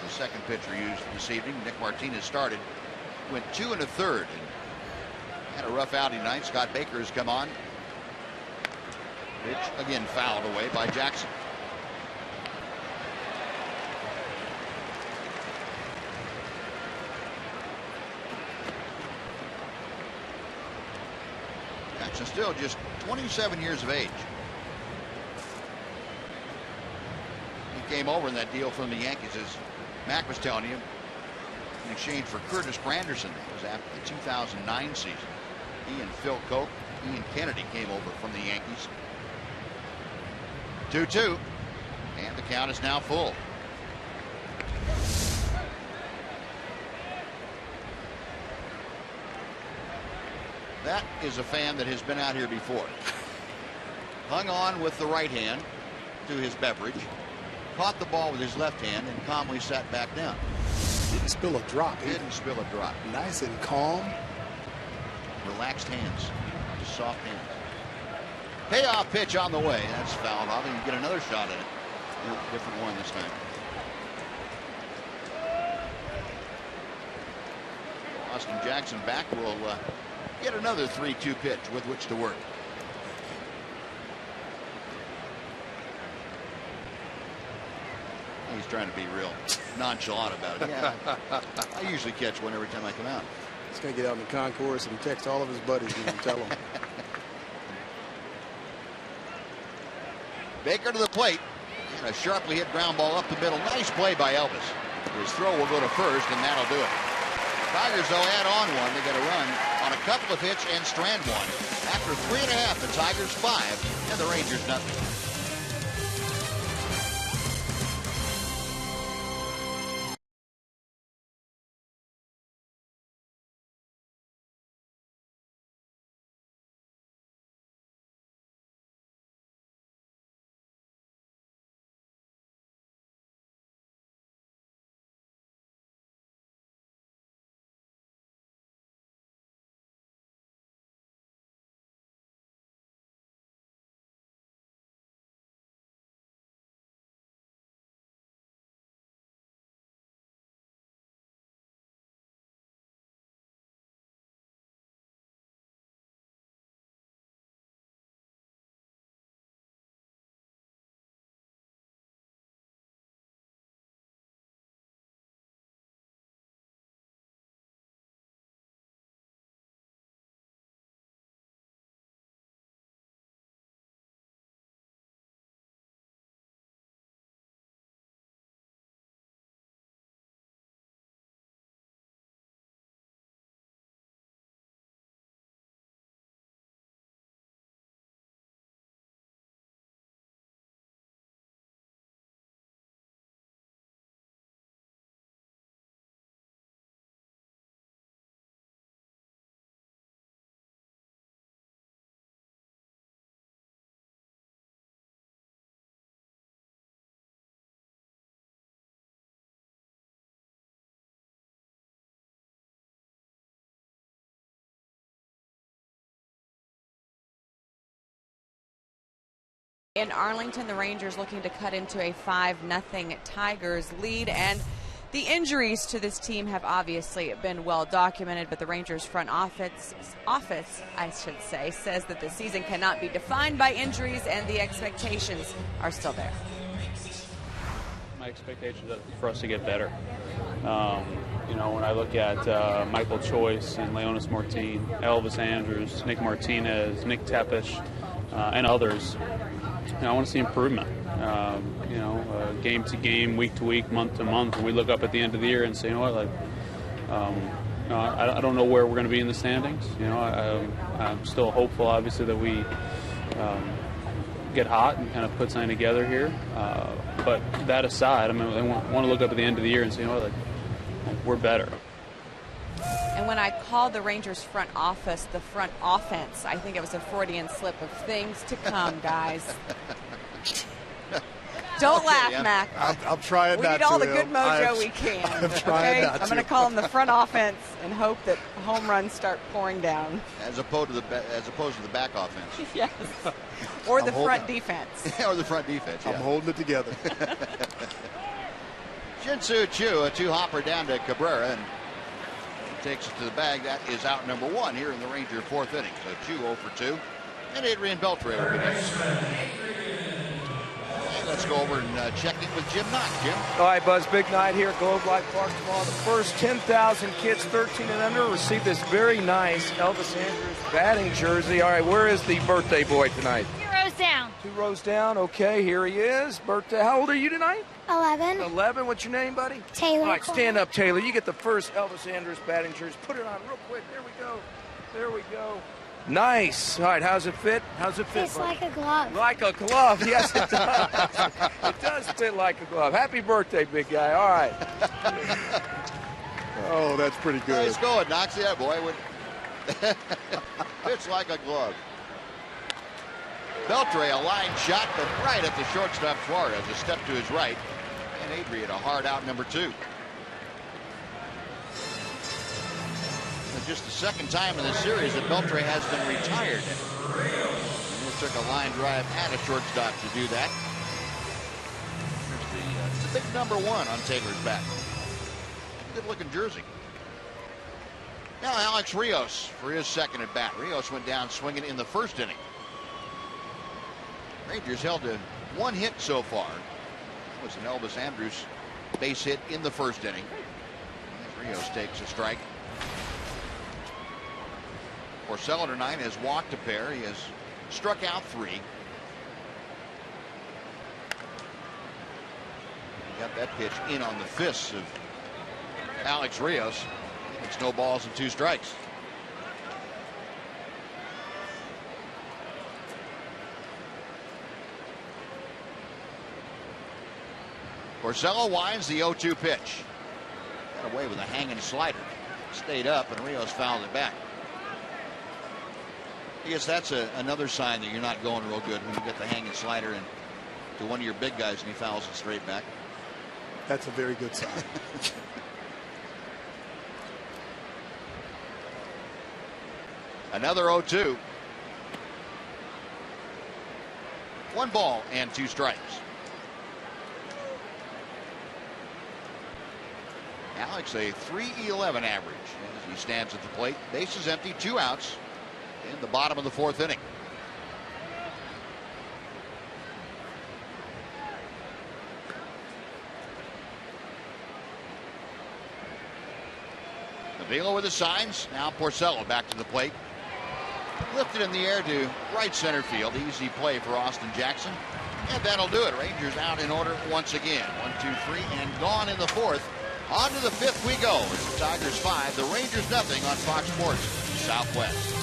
The second pitcher used this evening. Nick Martinez started went 2 1/3 and had a rough outing tonight. Scott Baker has come on. Pitch again fouled away by Jackson. Jackson still just 27 years of age. He came over in that deal from the Yankees, as Mac was telling you, in exchange for Curtis Granderson. That was after the 2009 season. He and Phil Coke, Ian Kennedy came over from the Yankees. 2-2, and the count is now full. That is a fan that has been out here before. Hung on with the right hand to his beverage, caught the ball with his left hand, and calmly sat back down. Didn't spill a drop. Didn't spill a drop. Nice and calm. Relaxed hands. Just soft hands. Payoff pitch on the way. That's fouled off. You get another shot at it. Different one this time. Austin Jackson back will get another 3-2 pitch with which to work. He's trying to be real nonchalant about it. Yeah, I usually catch one every time I come out. He's going to get out in the concourse and text all of his buddies and tell them. Baker to the plate. And a sharply hit ground ball up the middle. Nice play by Elvis. His throw will go to first, and that'll do it. Tigers, though, add on one. They get a run on a couple of hits and strand one. After 3.5, the Tigers 5 and the Rangers nothing. In Arlington, the Rangers looking to cut into a 5-0 Tigers lead, and the injuries to this team have obviously been well documented, but the Rangers front office, I should say, says that the season cannot be defined by injuries and the expectations are still there. My expectations are for us to get better. You know, when I look at Michael Choice and Leonis Martin, Elvis Andrus, Nick Martinez, Nick Tepesh, and others, you know, I want to see improvement. You know, game to game, week to week, month to month. And we look up at the end of the year and say, you know what, like, you know, I don't know where we're going to be in the standings. You know, I'm still hopeful, obviously, that we get hot and kind of put something together here. But that aside, I mean, I want to look up at the end of the year and say, you know what, like, we're better. And when I called the Rangers front office the front offense, I think it was a Freudian slip of things to come, guys. Don't laugh, yeah. Mac. I'm trying we not to. need all the good mojo we can. I'm trying not to. I'm going to call them the front offense and hope that home runs start pouring down. As opposed to the back offense. Yes. Or the front defense. Or the front defense, yeah. I'm holding it together. Shin-Soo Choo, a two-hopper down to Cabrera, and takes it to the bag. That is out number 1 here in the Ranger 4th inning. So 2 0 for 2. And Adrian Beltre will be next. And let's go over and check in with Jim Knott. Jim? All right, Buzz, big night here at Globe Life Park tomorrow. The first 10,000 kids 13 and under receive this very nice Elvis Andrus batting jersey. All right, where is the birthday boy tonight? 2 rows down. 2 rows down. Okay, here he is. Birthday. How old are you tonight? 11. 11. What's your name, buddy? Taylor. All right, stand up, Taylor. You get the first Elvis Andrus batting jersey. Put it on real quick. There we go. There we go. Nice. All right, how's it fit? How's it fit? It's like a glove. Like a glove. Yes, it does. It does fit like a glove. Happy birthday, big guy. All right. Oh, that's pretty good. Nice going, Knox. Yeah, boy. Fits like a glove. Beltre, a line shot, but right at the shortstop Suarez. A step to his right. And Adrian, a hard out number 2. Just the second time in the series that Beltre has been retired. And it took a line drive and a shortstop to do that. Here's the big number 1 on Taylor's back. Good looking jersey. Now Alex Rios for his second at bat. Rios went down swinging in the first inning. Rangers held to 1 hit so far. That was an Elvis Andrus base hit in the first inning. As Rios takes a strike. Porcello tonight has walked a pair. He has struck out 3. He got that pitch in on the fists of Alex Rios. It's no balls and 2 strikes. Porcello winds the 0-2 pitch. Got away with a hanging slider. Stayed up and Rios fouled it back. I guess that's another sign that you're not going real good when you get the hanging slider in to one of your big guys and he fouls it straight back. That's a very good sign. Another 0-2. 1 ball and 2 strikes. Alex a .311 average as he stands at the plate. Bases empty, 2 outs. In the bottom of the 4th inning. Avila with the signs. Now Porcello back to the plate. Lifted in the air to right center field. Easy play for Austin Jackson. And that'll do it. Rangers out in order once again. 1, 2, 3 and gone in the 4th. On to the 5th we go. It's the Tigers 5, the Rangers nothing on Fox Sports Southwest.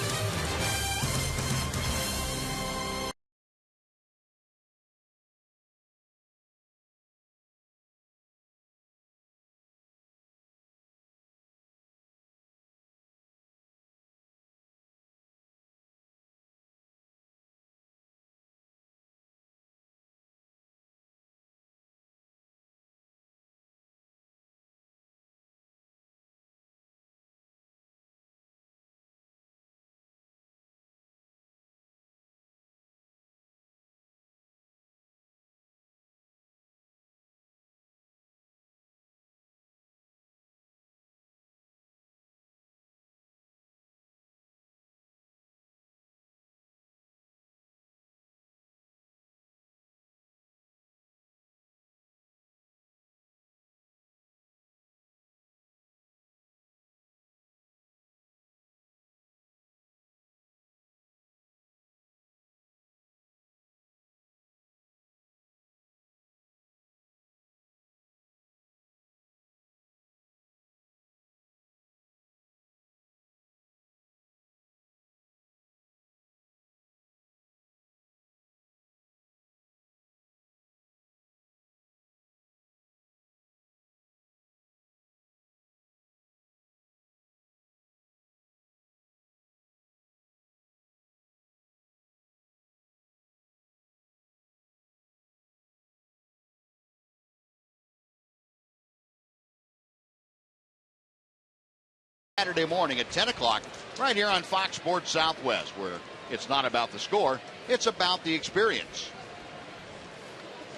Saturday morning at 10 o'clock right here on Fox Sports Southwest, where it's not about the score, it's about the experience.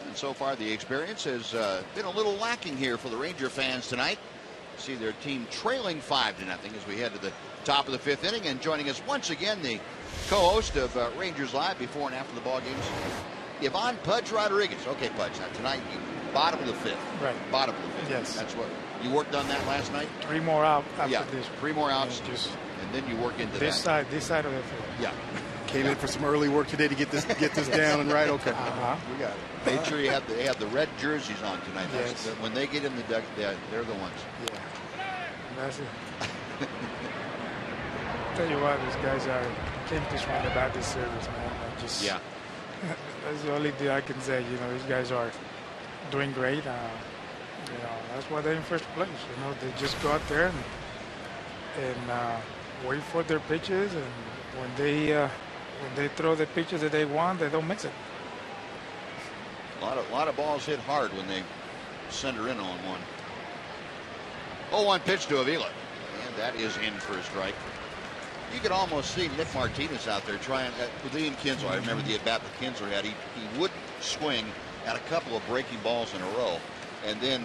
And so far the experience has been a little lacking here for the Ranger fans tonight. see their team trailing 5-0 as we head to the top of the 5th inning. And joining us once again, the co-host of Rangers Live before and after the ball games, Ivan Pudge Rodriguez. Okay, Pudge, now tonight, bottom of the 5th. Right. Bottom of the 5th. Yes. That's what you worked on that last night. 3 more out after this. 3 more outs, and then you work into this that. This side of the field. Yeah. Came in for some early work today to get this down and right. Okay, we got it. Made sure you have the red jerseys on tonight. Yes. When they get in the duck, they're the ones. Yeah. That's it. Tell you what, these guys came to swing the bat this series, man. Yeah. That's the only thing I can say. These guys are doing great. That's why they're in first place. They just go out there and wait for their pitches, and when they throw the pitches that they want, they don't mix it. A lot of balls hit hard when they center in on one. 0-1 pitch to Avila, and that is in for a strike. You could almost see Nick Martinez out there trying with Ian Kinsler. I remember the at-bat that Kinsler had. He wouldn't swing at a couple of breaking balls in a row, and then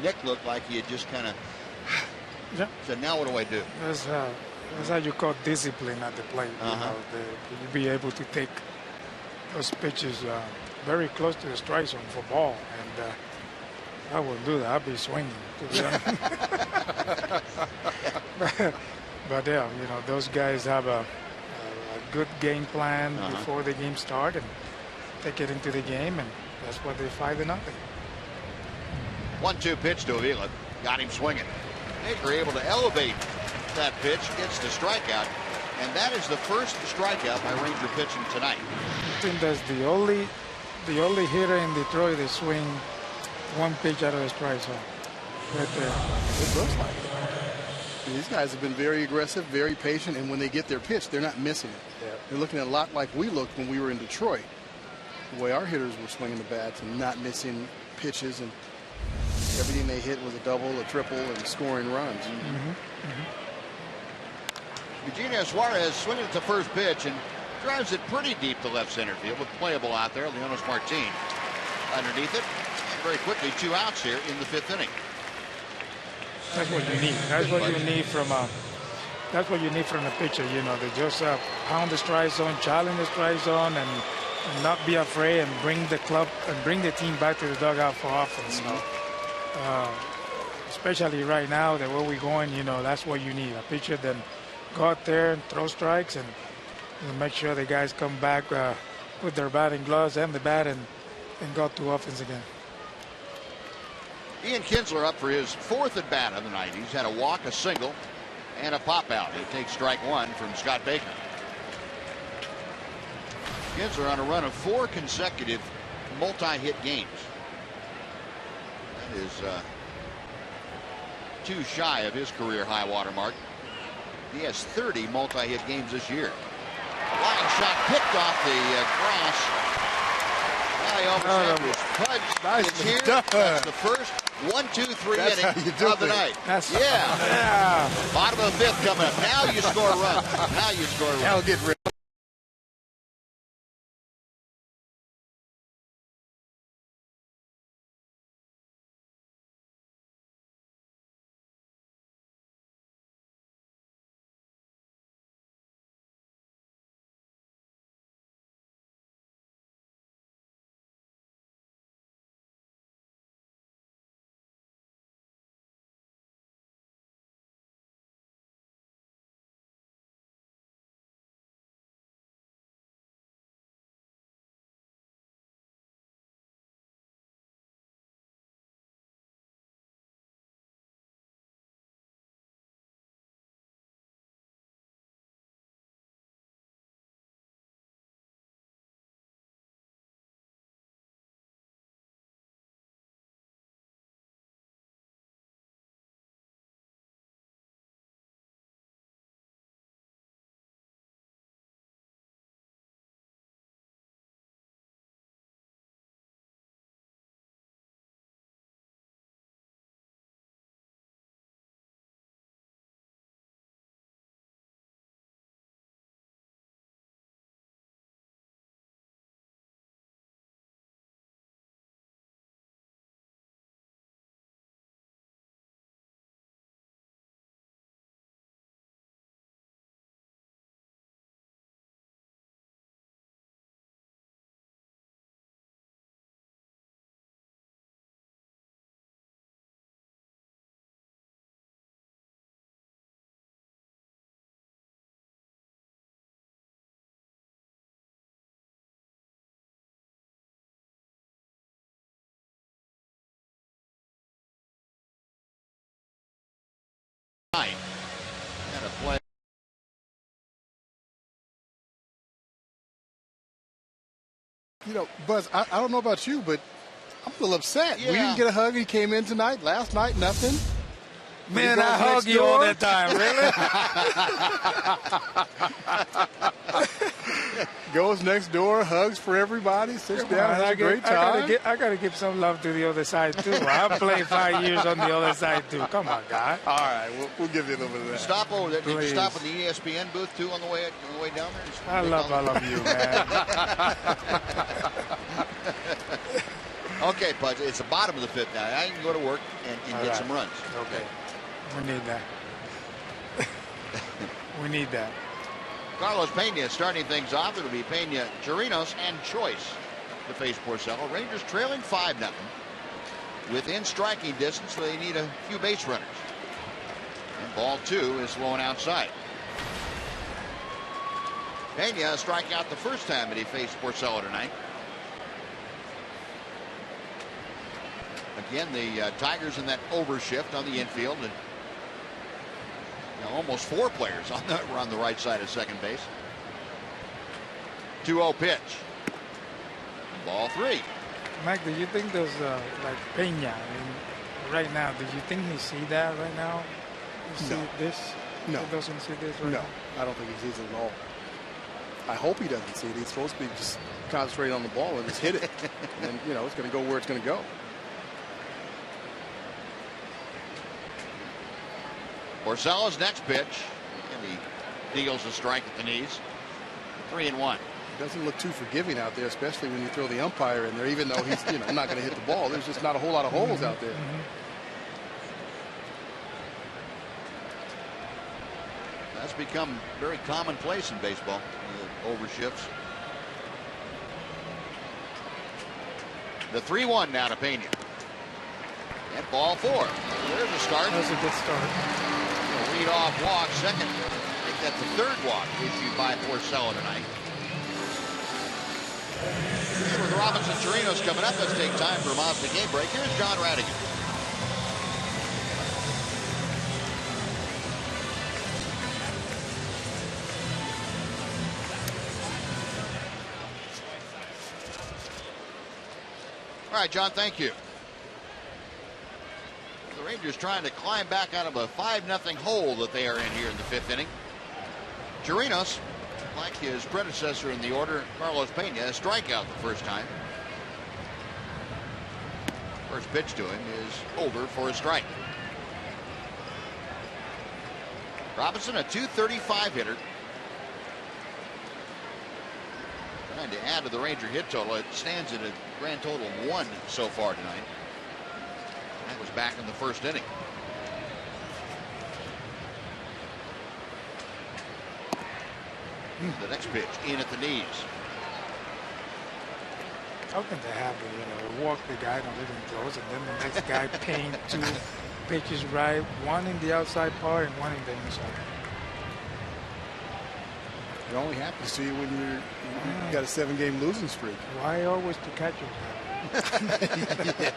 Nick looked like he had just kind of said, "Now what do I do?" That's how you call discipline at the plate. You be able to take those pitches very close to the strike zone for ball, and I wouldn't do that. I'd be swinging. But yeah, those guys have a good game plan before the game starts, and they get into the game, and that's what they 5-0. 1-2 pitch to Avila. Got him swinging. Baker able to elevate that pitch, gets the strikeout, and that is the first strikeout by Ranger pitching tonight. I think that's the only hitter in Detroit that swing one pitch out of the strike zone. Right there. It looks like it. These guys have been very aggressive, very patient, and when they get their pitch, they're not missing it. Yeah. They're looking a lot like we looked when we were in Detroit. The way our hitters were swinging the bats and not missing pitches, and everything they hit was a double, a triple, and scoring runs. Eugenio Suarez swinging at the first pitch and drives it pretty deep to left center field with playable out there. Leonis Martin underneath it. And very quickly, 2 outs here in the 5th inning. That's what you need. That's what you need from a pitcher. They just pound the strike zone, challenge the strike zone, and not be afraid, and bring the club and bring the team back to the dugout for offense. Especially right now, the way we're going, that's what you need. A pitcher that go out there and throw strikes and make sure the guys come back with their batting gloves and the bat and go to offense again. Ian Kinsler up for his 4th at bat of the night. He's had a walk, a single, and a pop out. He takes strike 1 from Scott Baker. Kinsler on a run of 4 consecutive multi-hit games. That is too shy of his career high water mark. He has 30 multi-hit games this year. Line shot picked off the grass. Pudge is here. That's the first 1-2-3 inning of the night. Yeah. Bottom of the 5th coming up. Now you score a run. Now get rid. And a play. You know, Buzz, I don't know about you, but I'm a little upset. Yeah. We didn't get a hug. He came in tonight. Last night, nothing. Man, I hug you all the time, really? Goes next door, hugs for everybody, sits down, has a great time. I gotta give some love to the other side too. I played 5 years on the other side too. Come on, guy. All right, we'll give you a little bit of that. Stop over there. Did you Please. stop at the ESPN booth too on the way down there? I love all of you, man. Okay, Pudge, it's the bottom of the fifth now. I can go to work and get some runs. Okay. We need that. We need that. Carlos Pena starting things off. It'll be Pena, Chirinos, and Choice to face Porcello. Rangers trailing 5-0. Within striking distance, so they need a few base runners. And ball 2 is flowing outside. Pena struck out the first time that he faced Porcello tonight. Again, the Tigers in that overshift on the infield. And almost 4 players on the right side of second base. 2-0 pitch. Ball 3. Mike, do you think there's like Pena right now? Do you think he see that right now? You see this? No. He doesn't see this right No, now? I don't think he sees it at all. I hope he doesn't see it. He's supposed to be just concentrate on the ball and just hit it. And, it's going to go where it's going to go. Porcello's next pitch, and he deals a strike at the knees. 3-1. Doesn't look too forgiving out there, especially when you throw the umpire in there, even though he's not going to hit the ball. There's just not a whole lot of holes out there. That's become very commonplace in baseball, overshifts. The 3-1 now to Pena. And ball 4. There's a start. That's a good start. Lead-off walk, second. I think that's the 3rd walk issued by Porcello tonight. And with Robinson Chirinos coming up, let's take time for a Mazda game break. Here's John Radigan. All right, John, thank you. The Rangers trying to climb back out of a 5-0 hole that they are in here in the 5th inning. Chirinos, like his predecessor in the order, Carlos Pena, a strikeout the first time. First pitch to him is over for a strike. Robinson, a .235 hitter. Trying to add to the Ranger hit total. It stands at a grand total of 1 so far tonight. That was back in the first inning. The next pitch in at the knees. How can they have it? Walk the guy and let him close, and then the next guy paint 2 pitches right, 1 in the outside part and 1 in the inside. It only happens to you when you got a 7-game losing streak. Why always the catchers have it?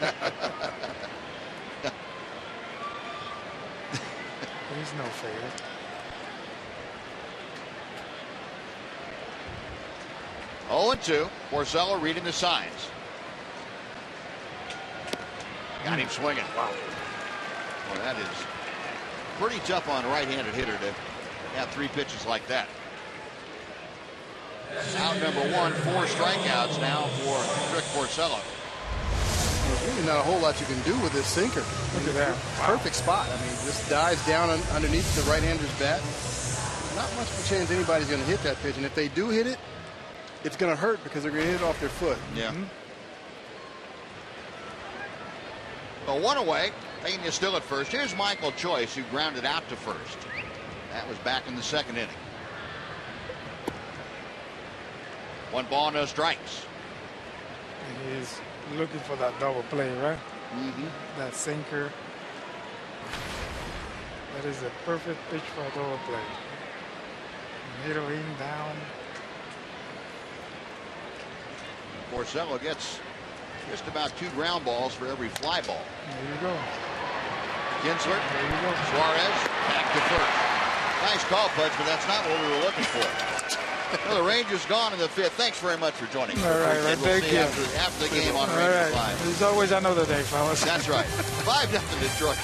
He's no fair. Oh, 0-2. Porcello reading the signs. Got him swinging. Wow. Well, that is pretty tough on a right-handed hitter to have 3 pitches like that. Out number 1, 4 strikeouts now for Rick Porcello. There's really not a whole lot you can do with this sinker. Look at that. Perfect spot. I mean, just dives down underneath the right-hander's bat. Not much of a chance anybody's going to hit that pitch. And if they do hit it, it's going to hurt because they're going to hit it off their foot. Yeah. Well, 1 away. Pena's still at first. Here's Michael Choice, who grounded out to first. That was back in the 2nd inning. 1 ball, no strikes. He's looking for that double play, right? Mm-hmm. That sinker. That is a perfect pitch for a double play. Middle in, down. Porcello gets just about 2 ground balls for every fly ball. There you go. Kinsler. Suarez back to first. Nice call, Pudge, but that's not what we were looking for. Well, the Rangers gone in the 5th. Thanks very much for joining us. All right, We'll thank see you. after the game on Rangers Live. There's always another day, fellas. That's right. 5-0 Detroit.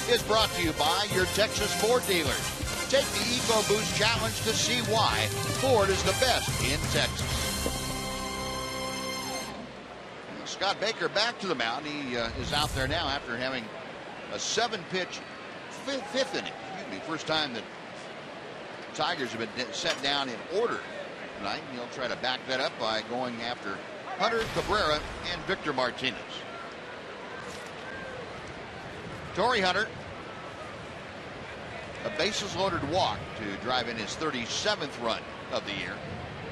Is brought to you by your Texas Ford dealers. Take the EcoBoost Challenge to see why Ford is the best in Texas. Scott Baker back to the mound. He is out there now after having a 7-pitch fifth inning. First time that Tigers have been set down in order tonight. He'll try to back that up by going after Hunter Cabrera and Victor Martinez. Torrey Hunter, a bases-loaded walk to drive in his 37th run of the year.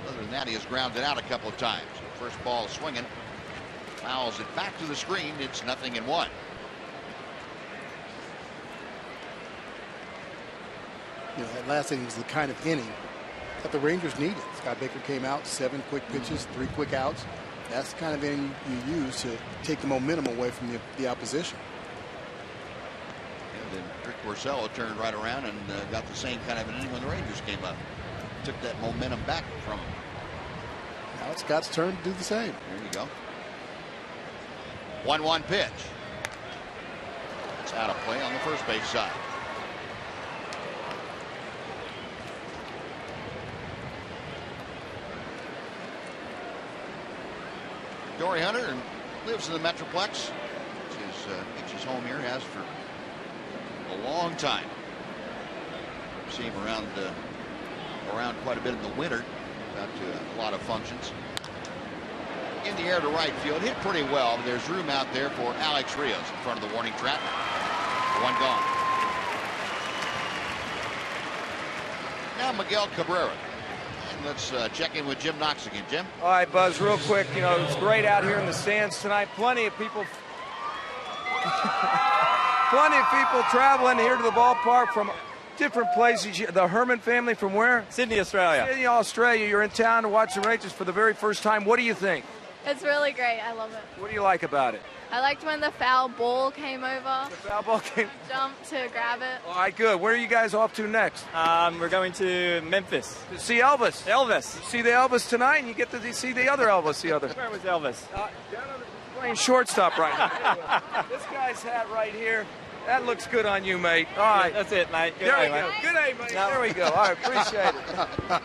Other than that, he has grounded out a couple of times. First ball swinging, fouls it back to the screen. It's 0-1. You know, that last inning was the kind of inning that the Rangers needed. Scott Baker came out, 7 quick pitches, 3 quick outs. That's the kind of inning you use to take the momentum away from the opposition. And then Rick Porcello turned right around and got the same kind of an inning when the Rangers came up. Took that momentum back from him. Now it's Scott's turn to do the same. There you go. 1-1 pitch. It's out of play on the first base side. Torrey Hunter lives in the Metroplex. It's his home here, has for a long time. See him around quite a bit in the winter. Got to a lot of functions. In the air to right field, hit pretty well. There's room out there for Alex Rios in front of the warning track. One gone. Now Miguel Cabrera. And let's check in with Jim Knox again. Jim? All right, Buzz, real quick. You know, it's great out here in the stands tonight. Plenty of people traveling here to the ballpark from different places. The Herman family from where? Sydney, Australia. Sydney, Australia. You're in town to watch the Rangers for the very first time. What do you think? It's really great. I love it. What do you like about it? I liked when the foul ball came over. The foul ball came. Jumped to grab it. All right, good. Where are you guys off to next? We're going to Memphis. To see Elvis. Elvis. You see the Elvis tonight, and you get to see the other Elvis the other. Where was Elvis? Playing shortstop right now. This guy's hat right here. That looks good on you, mate. All right. That's it, mate. Good There day, we go. mate. Good day, mate. There we go. All right, appreciate it.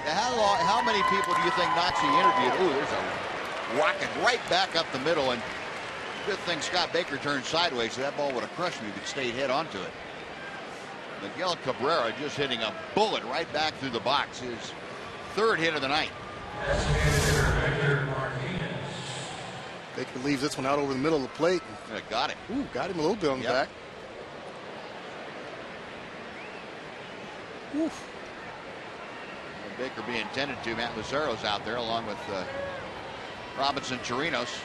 How many people do you think Nazi interviewed? Ooh, there's a rocket right back up the middle, and good thing Scott Baker turned sideways, so that ball would have crushed me if it stayed head onto it. Miguel Cabrera just hitting a bullet right back through the box. His third hit of the night. Baker leaves this one out over the middle of the plate. Got him. Ooh, got him a little bit on the back. Oof. Baker being tended to. Matt Lucero's out there along with Robinson Chirinos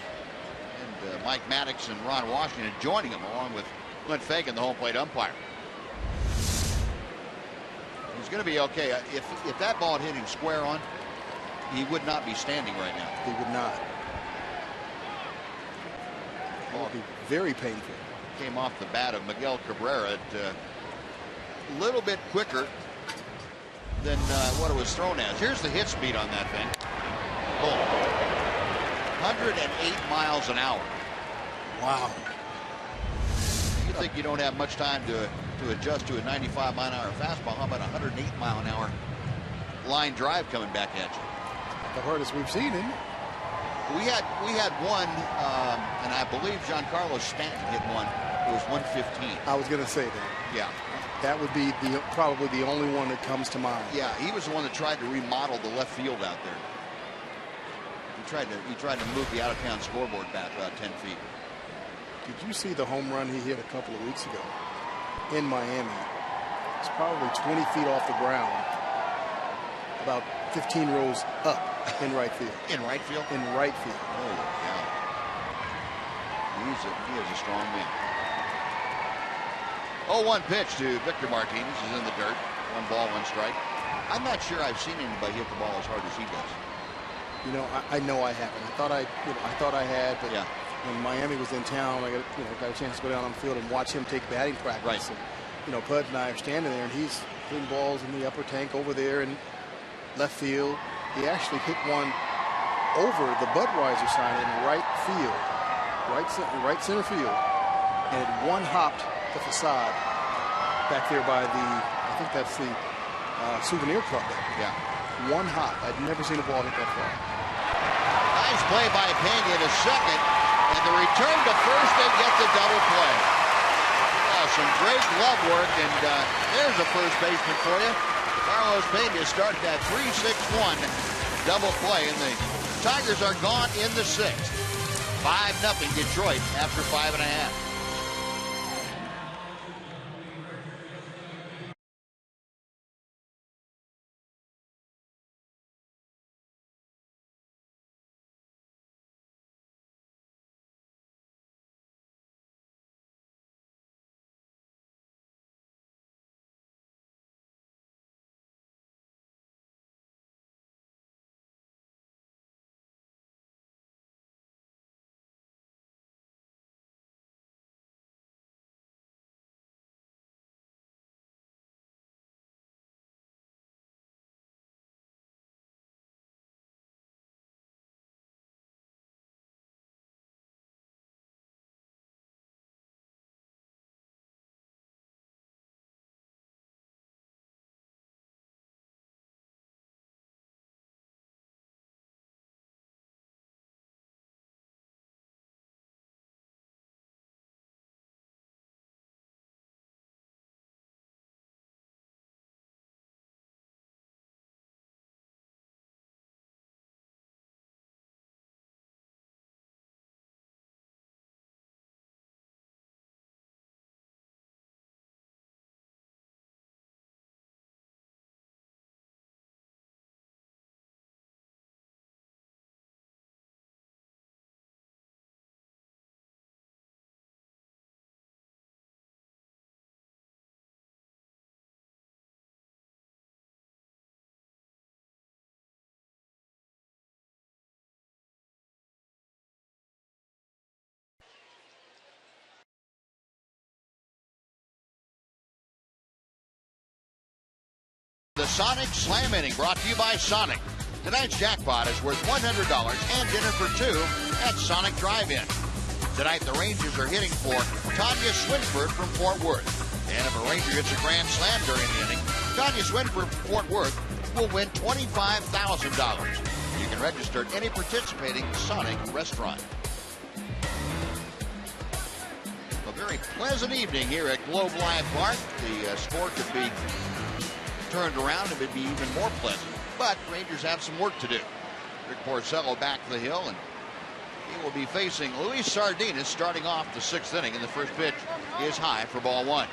and Mike Maddox and Ron Washington joining him, along with Clint Fagan, the home plate umpire. He's going to be okay. If that ball had hit him square on, he would not be standing right now. He would not. It would be very painful. Came off the bat of Miguel Cabrera at a little bit quicker than what it was thrown as. Here's the hit speed on that thing. Boom. 108 miles an hour. Wow. You think you don't have much time to adjust to a 95-mile-an-hour fastball? How about a 108-mile-an-hour line drive coming back at you? The hardest we've seen him. We had one, and I believe Giancarlo Stanton hit one. It was 115. I was going to say that. Yeah. That would be probably the only one that comes to mind. Yeah, he was the one that tried to remodel the left field out there. He tried to move the out-of-town scoreboard back about 10 feet. Did you see the home run he hit a couple of weeks ago in Miami? It's probably 20 feet off the ground, about 15 rows up in right field. In right field? In right field. Oh, yeah. He is a strong man. 0-1 pitch to Victor Martinez. He's in the dirt. 1 ball, 1 strike. I'm not sure I've seen anybody hit the ball as hard as he does. You know, I know I haven't. I thought I had, but yeah. When Miami was in town, I got a chance to go down on the field and watch him take batting practice. Right. And, Pudge and I are standing there, and he's hitting balls in the upper tank over there in left field. He actually hit one over the Budweiser sign in right field, right center field, and it one-hopped the facade back there by I think that's the souvenir club there. Yeah. One hop. I'd never seen a ball hit that far. Nice play by Pena to second, and the return to first, they get the double play. Some great glove work, and there's a first baseman for you. Carlos Pena started that 3-6-1 double play, and the Tigers are gone in the 6th. 5-0 Detroit after 5.5. The Sonic Slam Inning, brought to you by Sonic. Tonight's jackpot is worth $100 and dinner for 2 at Sonic Drive-In. Tonight, the Rangers are hitting for Tanya Swinford from Fort Worth. And if a Ranger hits a grand slam during the inning, Tanya Swinford from Fort Worth will win $25,000. You can register at any participating Sonic restaurant. A very pleasant evening here at Globe Life Park. The score could be turned around, it would be even more pleasant. But Rangers have some work to do. Rick Porcello back the hill, and he will be facing Luis Sardinas starting off the 6th inning, and the first pitch is high for ball 1.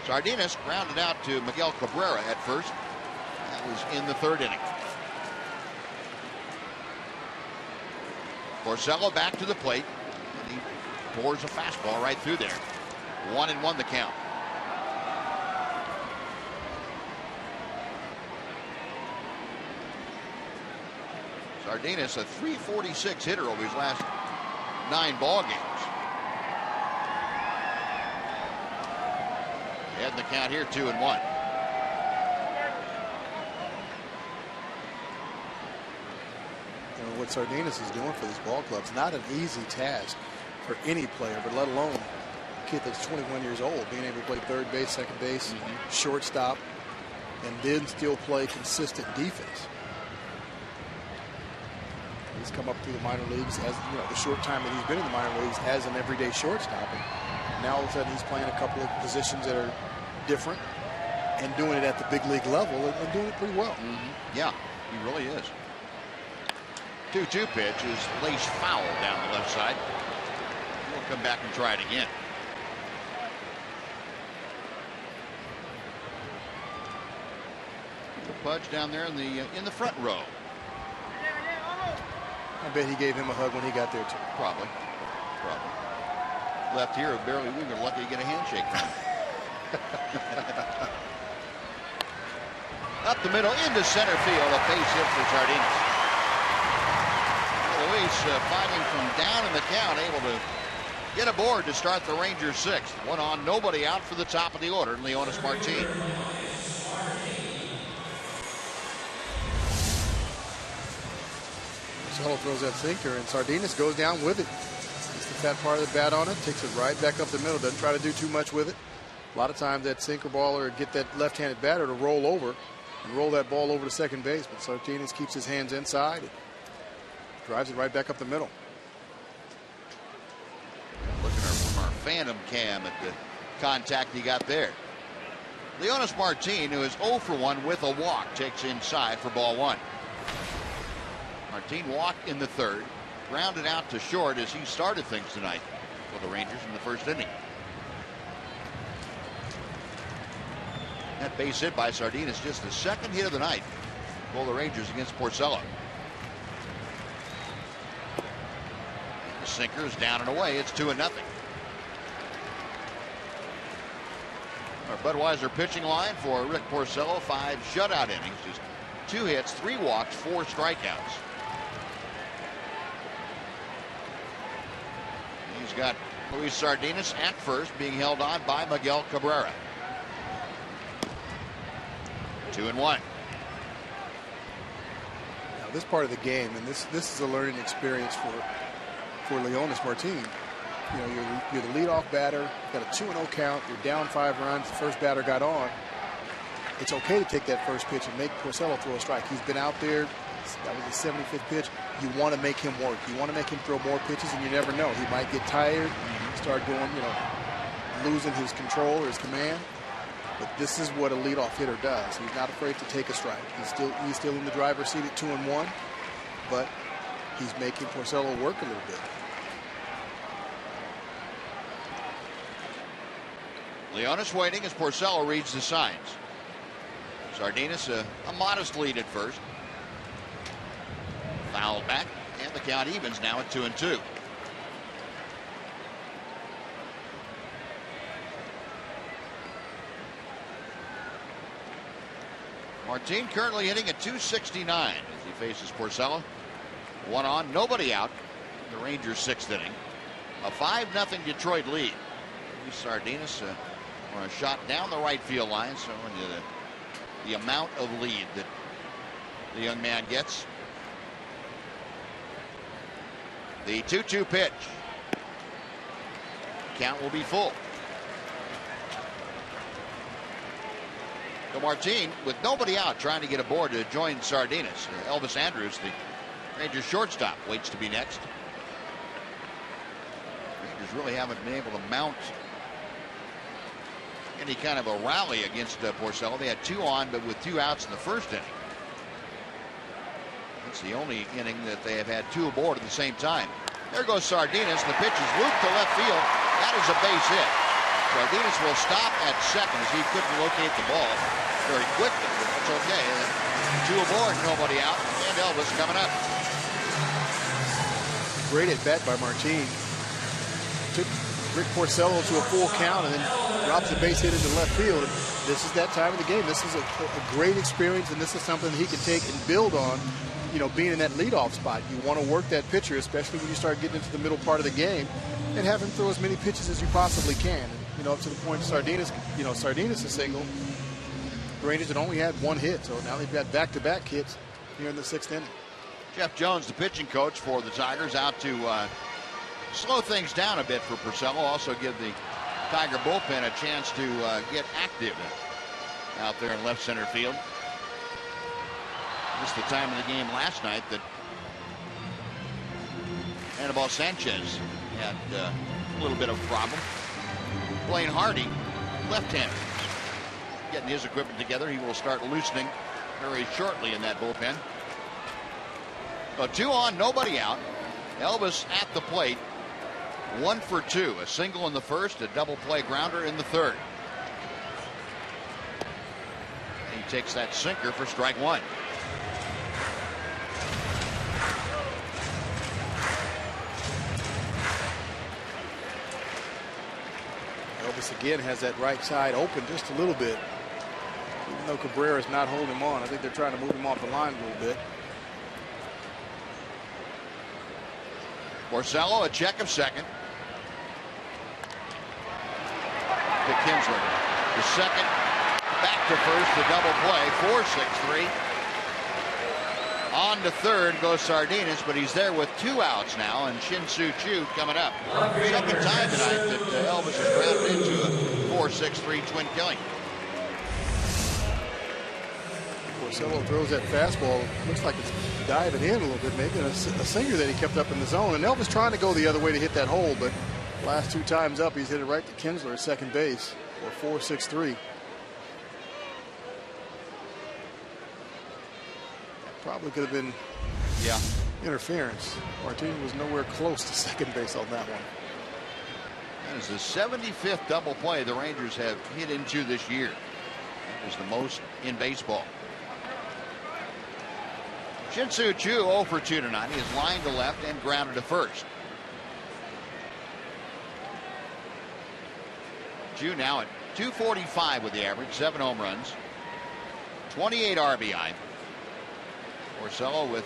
Sardinas grounded out to Miguel Cabrera at first. That was in the third inning. Porcello back to the plate. And he pours a fastball right through there. 1-1 the count. Sardinas, a .346 hitter over his last 9 ball games. Head the count here, 2-1. What Sardinas is doing for this ball club is not an easy task for any player, but let alone a kid that's 21 years old, being able to play third base, second base, shortstop, and then still play consistent defense. He's come up through the minor leagues as, you know, the short time that he's been in the minor leagues as an everyday shortstop. And now all of a sudden he's playing a couple of positions that are different and doing it at the big league level and doing it pretty well. Yeah, he really is. 2-2 pitch is laced foul down the left side. We'll come back and try it again. The Pudge down there in the front row. I bet he gave him a hug when he got there too. Probably. Left here, barely we were lucky to get a handshake from him. Up the middle into center field, a base hit for Sardinas. Luis fighting from down in the count, able to get aboard to start the Rangers' 6th. 1 on, nobody out for the top of the order, Leonis Martin. Porcello throws that sinker, and Sardinas goes down with it. Gets the fat part of the bat on it, takes it right back up the middle, doesn't try to do too much with it. A lot of times that sinker baller would get that left-handed batter to roll over and roll that ball over to second base, but Sardinas keeps his hands inside and drives it right back up the middle. Looking from our phantom cam at the contact he got there. Leonis Martin, who is 0 for 1 with a walk, takes inside for ball 1. Martin walked in the third, grounded out to short as he started things tonight for the Rangers in the first inning. That base hit by Sardinas, just the second hit of the night for the Rangers against Porcello. The sinker is down and away. It's 2-0. Our Budweiser pitching line for Rick Porcello, 5 shutout innings, just 2 hits, 3 walks, 4 strikeouts. He's got Luis Sardinas at first, being held on by Miguel Cabrera. 2-1. Now this part of the game, and this is a learning experience for Leonis Martin. You know, you're the leadoff batter, got a 2-0 count, you're down 5 runs, the first batter got on. It's okay to take that first pitch and make Porcello throw a strike. He's been out there, that was the 75th pitch. You want to make him work. You want to make him throw more pitches, and you never know. He might get tired, start going, you know, losing his control or his command. But this is what a leadoff hitter does. He's not afraid to take a strike. He's still in the driver's seat at 2-1, but he's making Porcello work a little bit. Leonis waiting as Porcello reads the signs. Sardinas a modest lead at first. Fouled back, and the count evens now at 2-2. Martin currently hitting at .269 as he faces Porcello. 1 on, nobody out. The Rangers' 6th inning. A 5-0 Detroit lead. Sardinas on a shot down the right field line, so the amount of lead that the young man gets. The 2-2 pitch. Count will be full. So Martin, with nobody out, trying to get aboard to join Sardinas. Elvis Andrus, the Rangers shortstop, waits to be next. Rangers really haven't been able to mount any kind of a rally against Porcello. They had 2 on, but with 2 outs in the first inning. It's the only inning that they have had 2 aboard at the same time. There goes Sardinas. The pitch is looped to left field. That is a base hit. Sardinas will stop at second as he couldn't locate the ball very quickly. That's okay. 2 aboard, nobody out, and Elvis coming up. Great at bat by Martin. Took Rick Porcello to a full count and then drops a base hit into left field. This is that time of the game. This is a great experience, and this is something that he can take and build on. You know, being in that leadoff spot, you want to work that pitcher, especially when you start getting into the middle part of the game, and have him throw as many pitches as you possibly can. And, you know, up to the point Sardinas, Sardinas is single. The Rangers had only had 1 hit, so now they've got back-to-back hits here in the 6th inning. Jeff Jones, the pitching coach for the Tigers, out to slow things down a bit for Porcello. Also give the Tiger bullpen a chance to get active out there in left center field. Just the time of the game last night that Anibal Sanchez had a little bit of a problem. Blaine Hardy, left-hander, getting his equipment together. He will start loosening very shortly in that bullpen. So 2 on, nobody out. Elvis at the plate. 1 for 2. A single in the first, a double play grounder in the third. He takes that sinker for strike 1. Elvis again has that right side open just a little bit. Even though Cabrera's not holding him on, I think they're trying to move him off the line a little bit. Porcello, a check of second. To Kinsler. The second, back to first, the double play, 4-6-3. On to third goes Sardinas, but he's there with 2 outs now, and Shin-Soo Choo coming up. Second time tonight that Elvis has grounded into a 4-6-3 twin killing. Porcello throws that fastball. Looks like it's diving in a little bit, maybe a sinker that he kept up in the zone. And Elvis trying to go the other way to hit that hole, but last 2 times up, he's hit it right to Kinsler at second base for 4-6-3. Probably could have been interference. Martinez was nowhere close to second base on that one. That is the 75th double play the Rangers have hit into this year. That is the most in baseball. Shin-Soo Choo 0 for 2 tonight. He is lined to left and grounded to first. Choo now at .245 with the average, 7 home runs, 28 RBI. Porcello with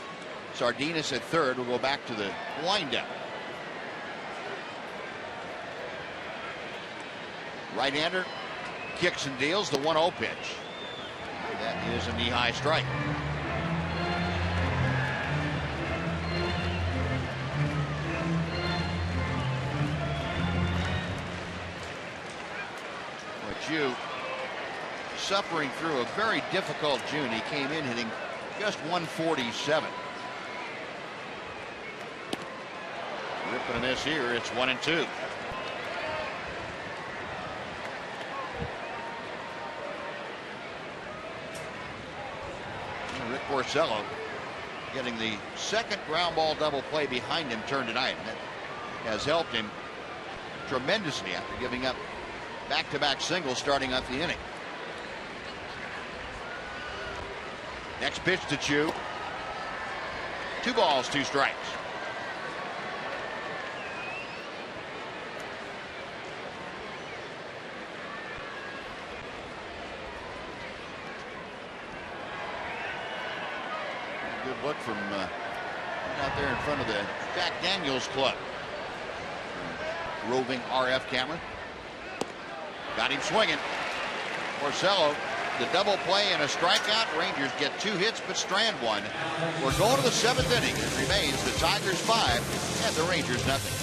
Sardinas at third will go back to the windup. Right-hander kicks and deals the 1-0 pitch. That is a knee-high strike. Choo suffering through a very difficult June. He came in hitting just 147. Ripping this here, it's 1-2. Rick Porcello getting the second ground ball double play behind him turn tonight. And that has helped him tremendously after giving up back-to-back singles starting off the inning. Next pitch to Choo. 2 balls, 2 strikes. Good look from out there in front of the Jack Daniels Club. Roving RF camera. Got him swinging. Porcello, the double play and a strikeout. Rangers get 2 hits but strand 1. We're going to the 7th inning. It remains the Tigers 5 and the Rangers nothing.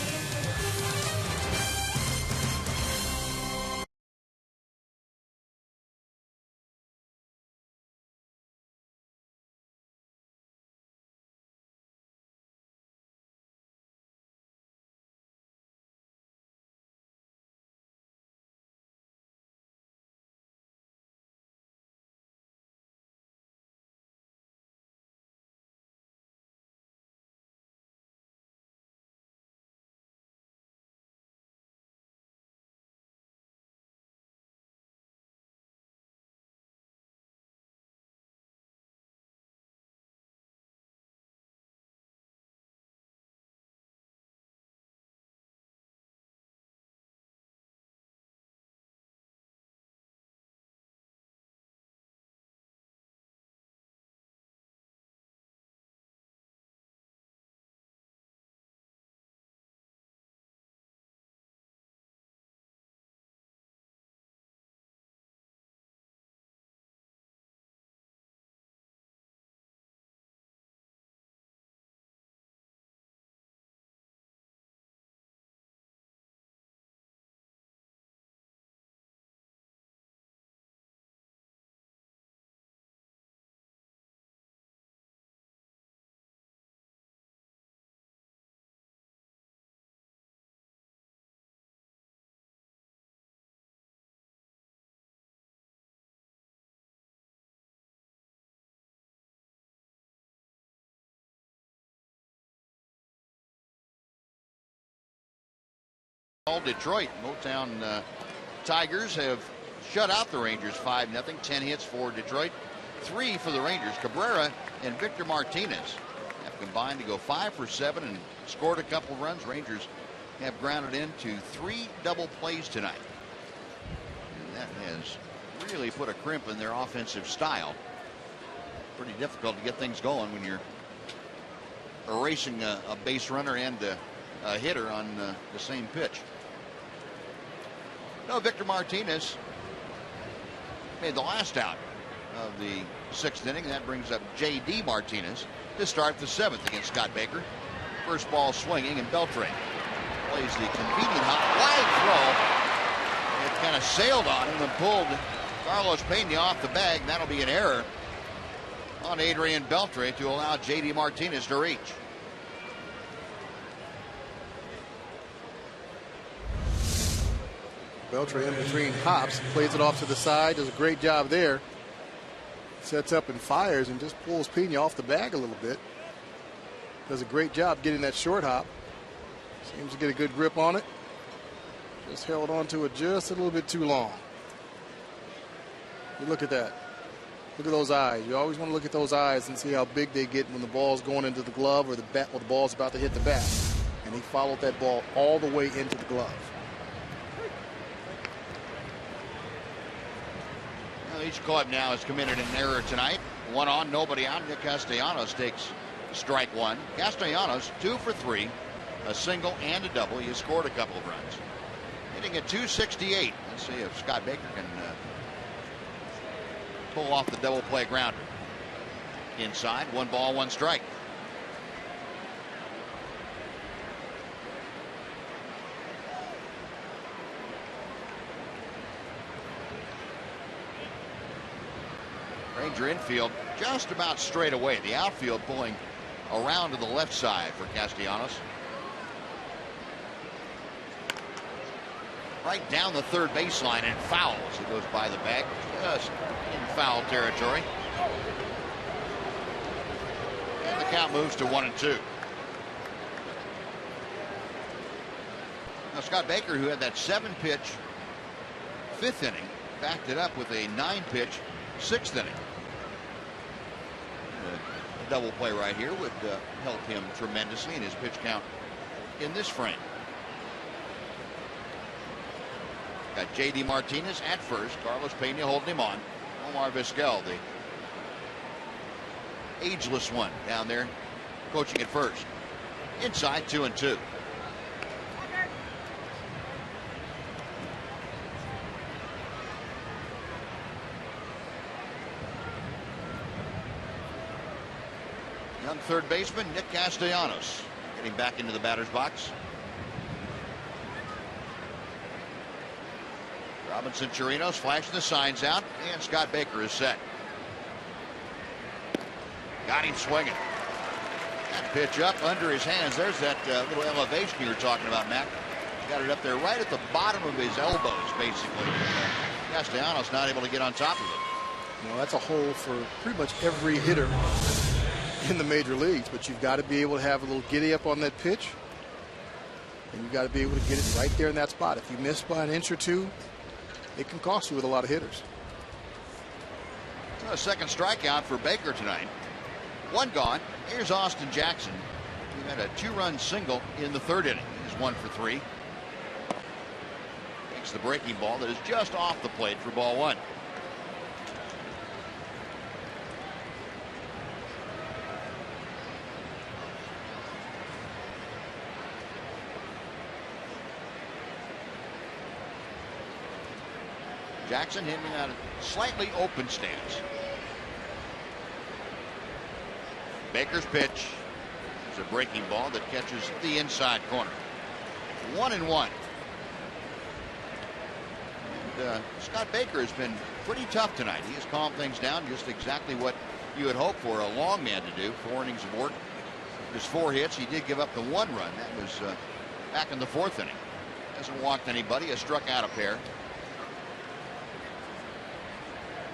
Detroit. Motown Tigers have shut out the Rangers 5-0. 10 hits for Detroit, 3 for the Rangers. Cabrera and Victor Martinez have combined to go 5 for 7 and scored a couple runs. Rangers have grounded into 3 double plays tonight. And that has really put a crimp in their offensive style. Pretty difficult to get things going when you're erasing a base runner and a hitter on the same pitch. No, Victor Martinez made the last out of the 6th inning. That brings up J.D. Martinez to start the 7th against Scott Baker. First ball swinging, and Beltre plays the convenient hot line throw. It kind of sailed on him and pulled Carlos Pena off the bag. That'll be an error on Adrian Beltre to allow J.D. Martinez to reach. Beltre in between hops, plays it off to the side, does a great job there. Sets up and fires and just pulls Pena off the bag a little bit. Does a great job getting that short hop. Seems to get a good grip on it. Just held on to it just a little bit too long. You look at that. Look at those eyes. You always want to look at those eyes and see how big they get when the ball's going into the glove or the ball's about to hit the bat. And he followed that ball all the way into the glove. Each club now has committed an error tonight. 1 on, nobody out. Nick Castellanos takes strike 1. Castellanos 2 for 3, a single and a double. He has scored a couple of runs. Hitting at .268. Let's see if Scott Baker can pull off the double play grounder. Inside, 1 ball, 1 strike. Ranger infield just about straight away. The outfield pulling around to the left side for Castellanos. Right down the third baseline and fouls. He goes by the bag, just in foul territory. And the count moves to 1-2. Now Scott Baker, who had that 7-pitch 5th inning, backed it up with a 9-pitch 6th inning. A double play right here would help him tremendously in his pitch count in this frame. Got J.D. Martinez at first. Carlos Pena holding him on. Omar Vizquel, the ageless one down there, coaching at first. Inside, 2-2. Young third baseman Nick Castellanos getting back into the batter's box. Robinson Chirinos flashing the signs out, and Scott Baker is set. Got him swinging. That pitch up under his hands. There's that little elevation you were talking about, Matt. Got it up there right at the bottom of his elbows, basically. Castellanos not able to get on top of it. Well, that's a hole for pretty much every hitter in the major leagues, but you've got to be able to have a little giddy up on that pitch, and you've got to be able to get it right there in that spot. If you miss by an inch or two, it can cost you with a lot of hitters. A second strikeout for Baker tonight. 1 gone. Here's Austin Jackson. He had a 2-run single in the 3rd inning. He's 1 for 3. Takes the breaking ball that is just off the plate for ball 1. Jackson hitting out a slightly open stance. Baker's pitch is a breaking ball that catches the inside corner. 1-1. And Scott Baker has been pretty tough tonight. He has calmed things down, just exactly what you would hope for a long man to do. 4 innings of work. There's 4 hits. He did give up the 1 run. That was back in the 4th inning. Hasn't walked anybody. Has struck out a pair.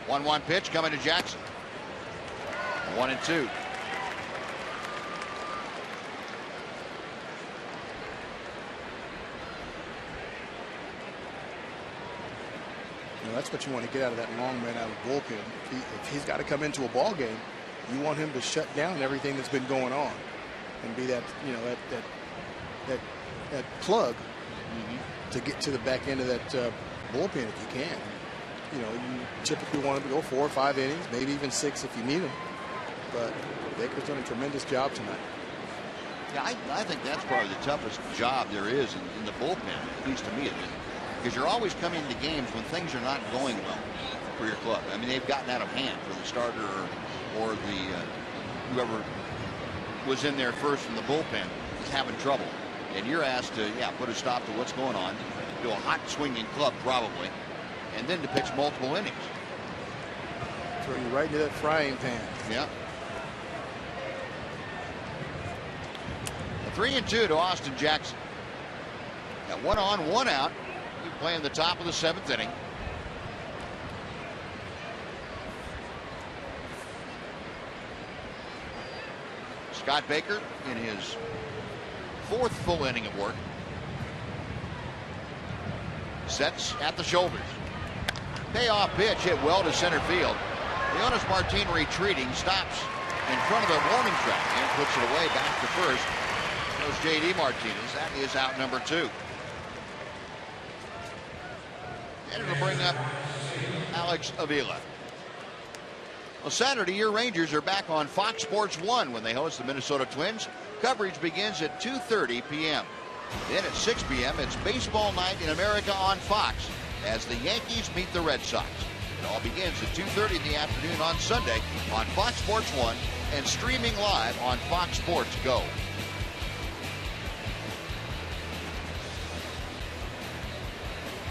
1-1 pitch coming to Jackson. 1-2. that's what you want to get out of that long man out of the bullpen. If he's got to come into a ball game, you want him to shut down everything that's been going on and be that, you know, that plug to get to the back end of that bullpen if you can. You know, you typically want him to go 4 or 5 innings, maybe even 6 if you need him. But Baker's done a tremendous job tonight. Yeah, I think that's probably the toughest job there is in the bullpen, at least to me, because you're always coming into games when things are not going well for your club. I mean, they've gotten out of hand for the starter or the whoever was in there first from the bullpen is having trouble, and you're asked to put a stop to what's going on, to a hot swinging club probably, and then to pitch multiple innings. Throw you right into that frying pan. Yeah. 3-2 to Austin Jackson. Got 1 on, 1 out. He's playing the top of the 7th inning. Scott Baker in his 4th full inning of work. Sets at the shoulders. Payoff pitch hit well to center field. Leonis Martin retreating, stops in front of the warning track and puts it away back to first. J.D. Martinez. That is out number 2. And it'll bring up Alex Avila. Well, Saturday, your Rangers are back on Fox Sports 1 when they host the Minnesota Twins. Coverage begins at 2:30 p.m. Then at 6 p.m., it's Baseball Night in America on Fox as the Yankees meet the Red Sox. It all begins at 2:30 in the afternoon on Sunday on Fox Sports 1 and streaming live on Fox Sports Go.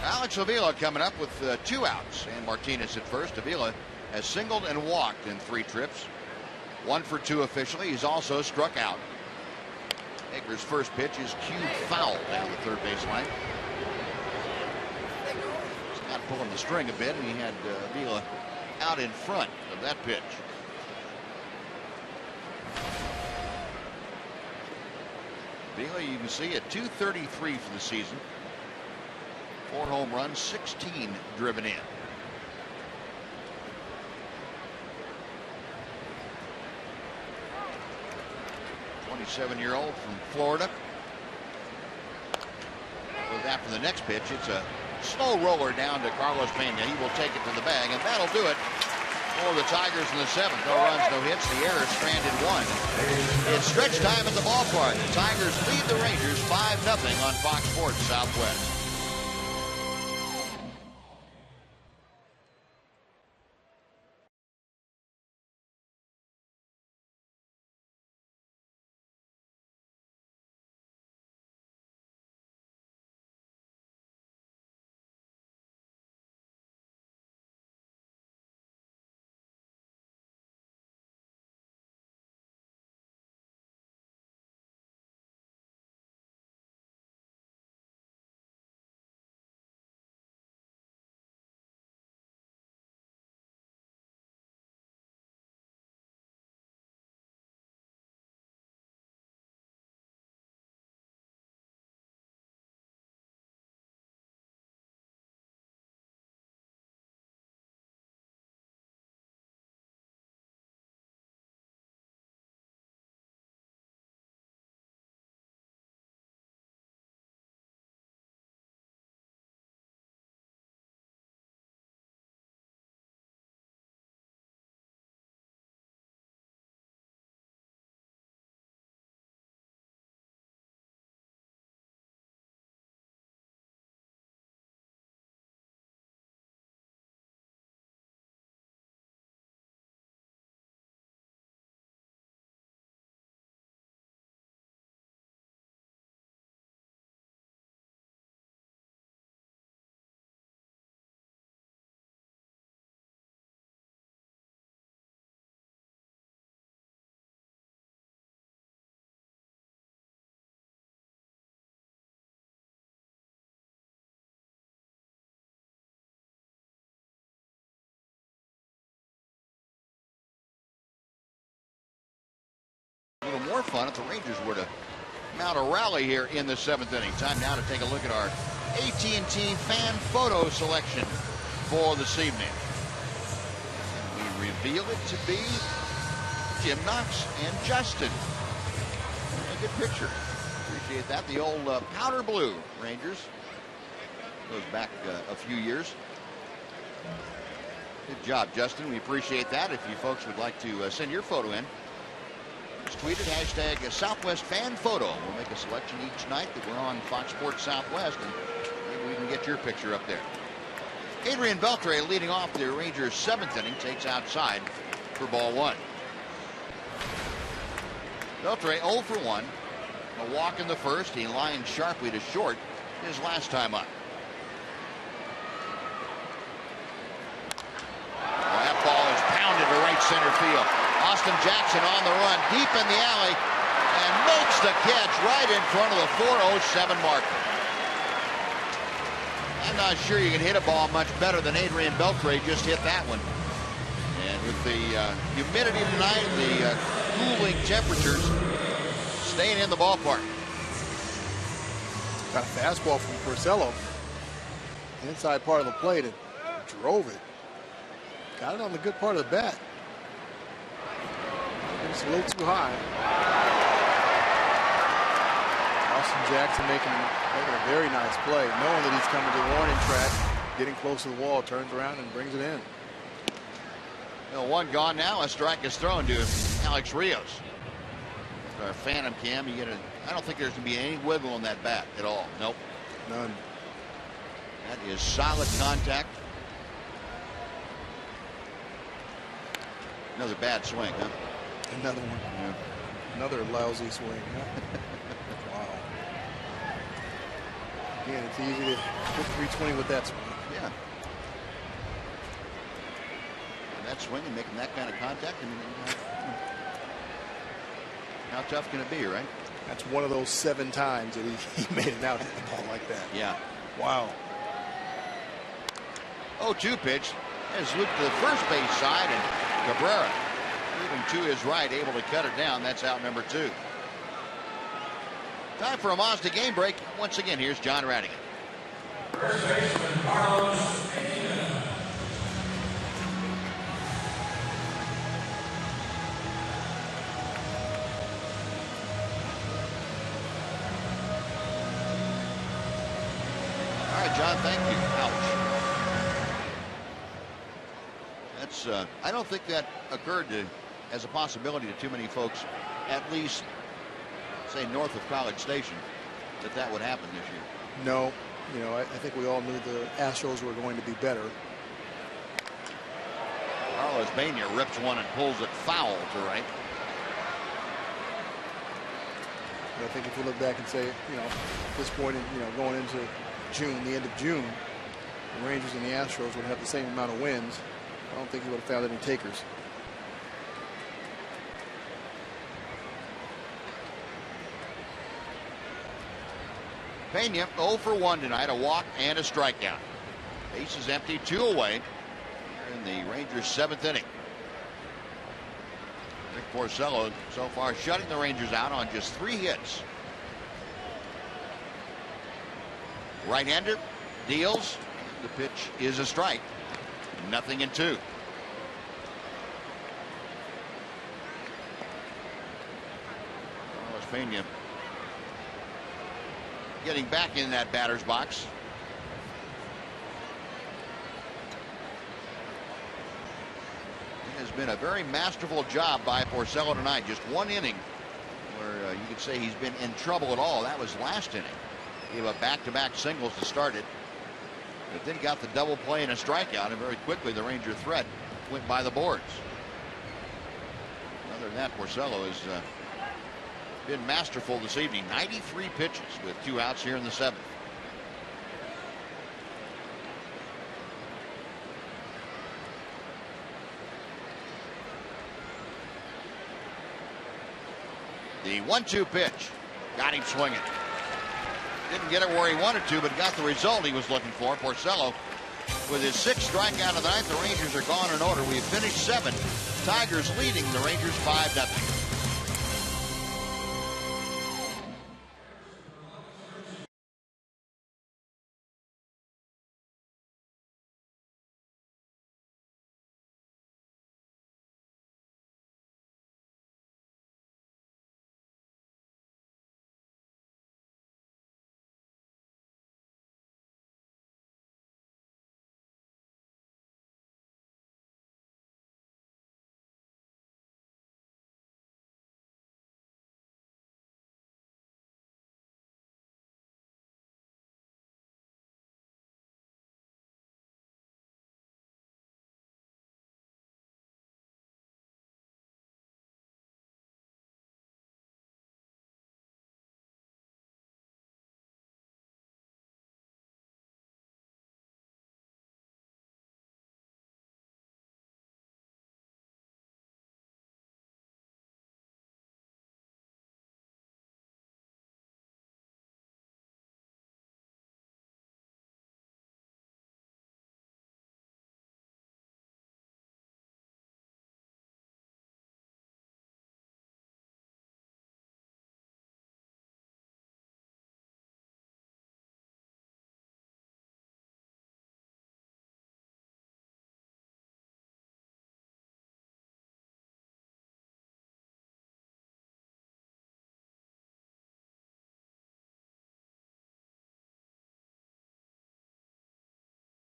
Alex Avila coming up with 2 outs and Martinez at first. Avila has singled and walked in 3 trips. 1 for 2 officially. He's also struck out. Baker's first pitch is cued foul down the third base line. Scott pulling the string a bit, and he had Avila out in front of that pitch. Avila, you can see at .233 for the season. 4 home runs, 16 driven in. '27-year-old from Florida. Goes after the next pitch. It's a slow roller down to Carlos Pena. He will take it to the bag, and that'll do it for the Tigers in the 7th. No runs, no hits. The error stranded 1. It's stretch time at the ballpark. The Tigers lead the Rangers 5-0 on Fox Sports Southwest. A little more fun if the Rangers were to mount a rally here in the 7th inning. Time now to take a look at our AT&T fan photo selection. for this evening. We reveal it to be Jim Knox and Justin. A good picture. Appreciate that. The old powder blue Rangers. Goes back a few years. Good job, Justin. We appreciate that. If you folks would like to send your photo in, just tweet it, hashtag Southwest Fan Photo. We'll make a selection each night that we're on Fox Sports Southwest, and maybe we can get your picture up there. Adrian Beltre leading off the Rangers' 7th inning, takes outside for ball 1. Beltre 0 for 1. A walk in the first. He lined sharply to short his last time up. Well, that ball is pounded to right center field. Austin Jackson on the run deep in the alley and makes the catch right in front of the 407 marker. I'm not sure you can hit a ball much better than Adrian Beltre just hit that one. And with the humidity tonight, the cooling temperatures, staying in the ballpark. Got a fastball from Porcello. Inside part of the plate and drove it. Got it on the good part of the bat. It's a little too high. Austin Jackson making a very nice play, knowing that he's coming to the warning track, getting close to the wall, turns around and brings it in. Well, 1 gone now. A strike is thrown to Alex Rios. Our phantom cam, I don't think there's going to be any wiggle on that bat at all. Nope. None. That is solid contact. Another bad swing, huh? Another one. Yeah. Another lousy swing. Wow. Again, it's easy to hit 320 with that swing. Yeah. And that swing and making that kind of contact, I mean, how tough can it be, right? That's one of those 7 times that he made it out hit the ball like that. Yeah. Wow. 0-2 pitch. Has looped to the first base side, and Cabrera moving to his right, able to cut it down. That's out number 2. Time for a Mazda game break. Once again, here's John Radigan. First baseman, Carlos. All right, John, thank you. Ouch. That's, I don't think that occurred as a possibility to too many folks, at least, say, north of College Station, that would happen this year. No. You know, I think we all knew the Astros were going to be better. Carlos Baena rips one and pulls it foul to right. But I think if you look back and say, you know, at this point, going into June, the end of June, the Rangers and the Astros would have the same amount of wins. I don't think he would have found any takers. Pena 0 for 1 tonight, a walk and a strikeout. Base is empty, 2 away in the Rangers' 7th inning. Rick Porcello so far shutting the Rangers out on just 3 hits. Right-hander deals. The pitch is a strike. 0-2. Carlos Pena getting back in that batter's box. It has been a very masterful job by Porcello tonight. Just 1 inning where you could say he's been in trouble at all. That was last inning. Gave up back-to-back singles to start it, but then got the double play and a strikeout, and very quickly the Ranger threat went by the boards. Other than that, Porcello has been masterful this evening. 93 pitches with 2 outs here in the 7th. The 1-2 pitch got him swinging. Didn't get it where he wanted to, but got the result he was looking for. Porcello with his 6th strikeout of the night. The Rangers are gone in order. We've finished 7. Tigers leading the Rangers 5-0.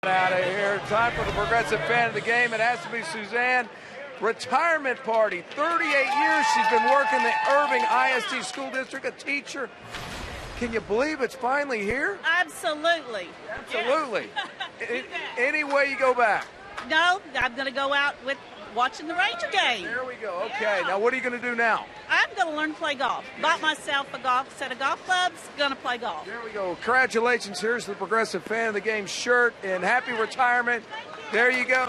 Out of here. Time for the progressive fan of the game. It has to be Suzanne. Retirement party. 38 years she's been working the Irving ISD School District, a teacher. Can you believe it's finally here? Absolutely. Absolutely. Yes. Any way you go back? No, I'm going to go out with watching the Ranger game. There we go. Okay. Now what are you going to do now? I'm going to learn to play golf. Bought myself a set of golf clubs. Going to play golf. There we go. Congratulations. Here's the progressive fan of the game shirt and happy retirement. There you go.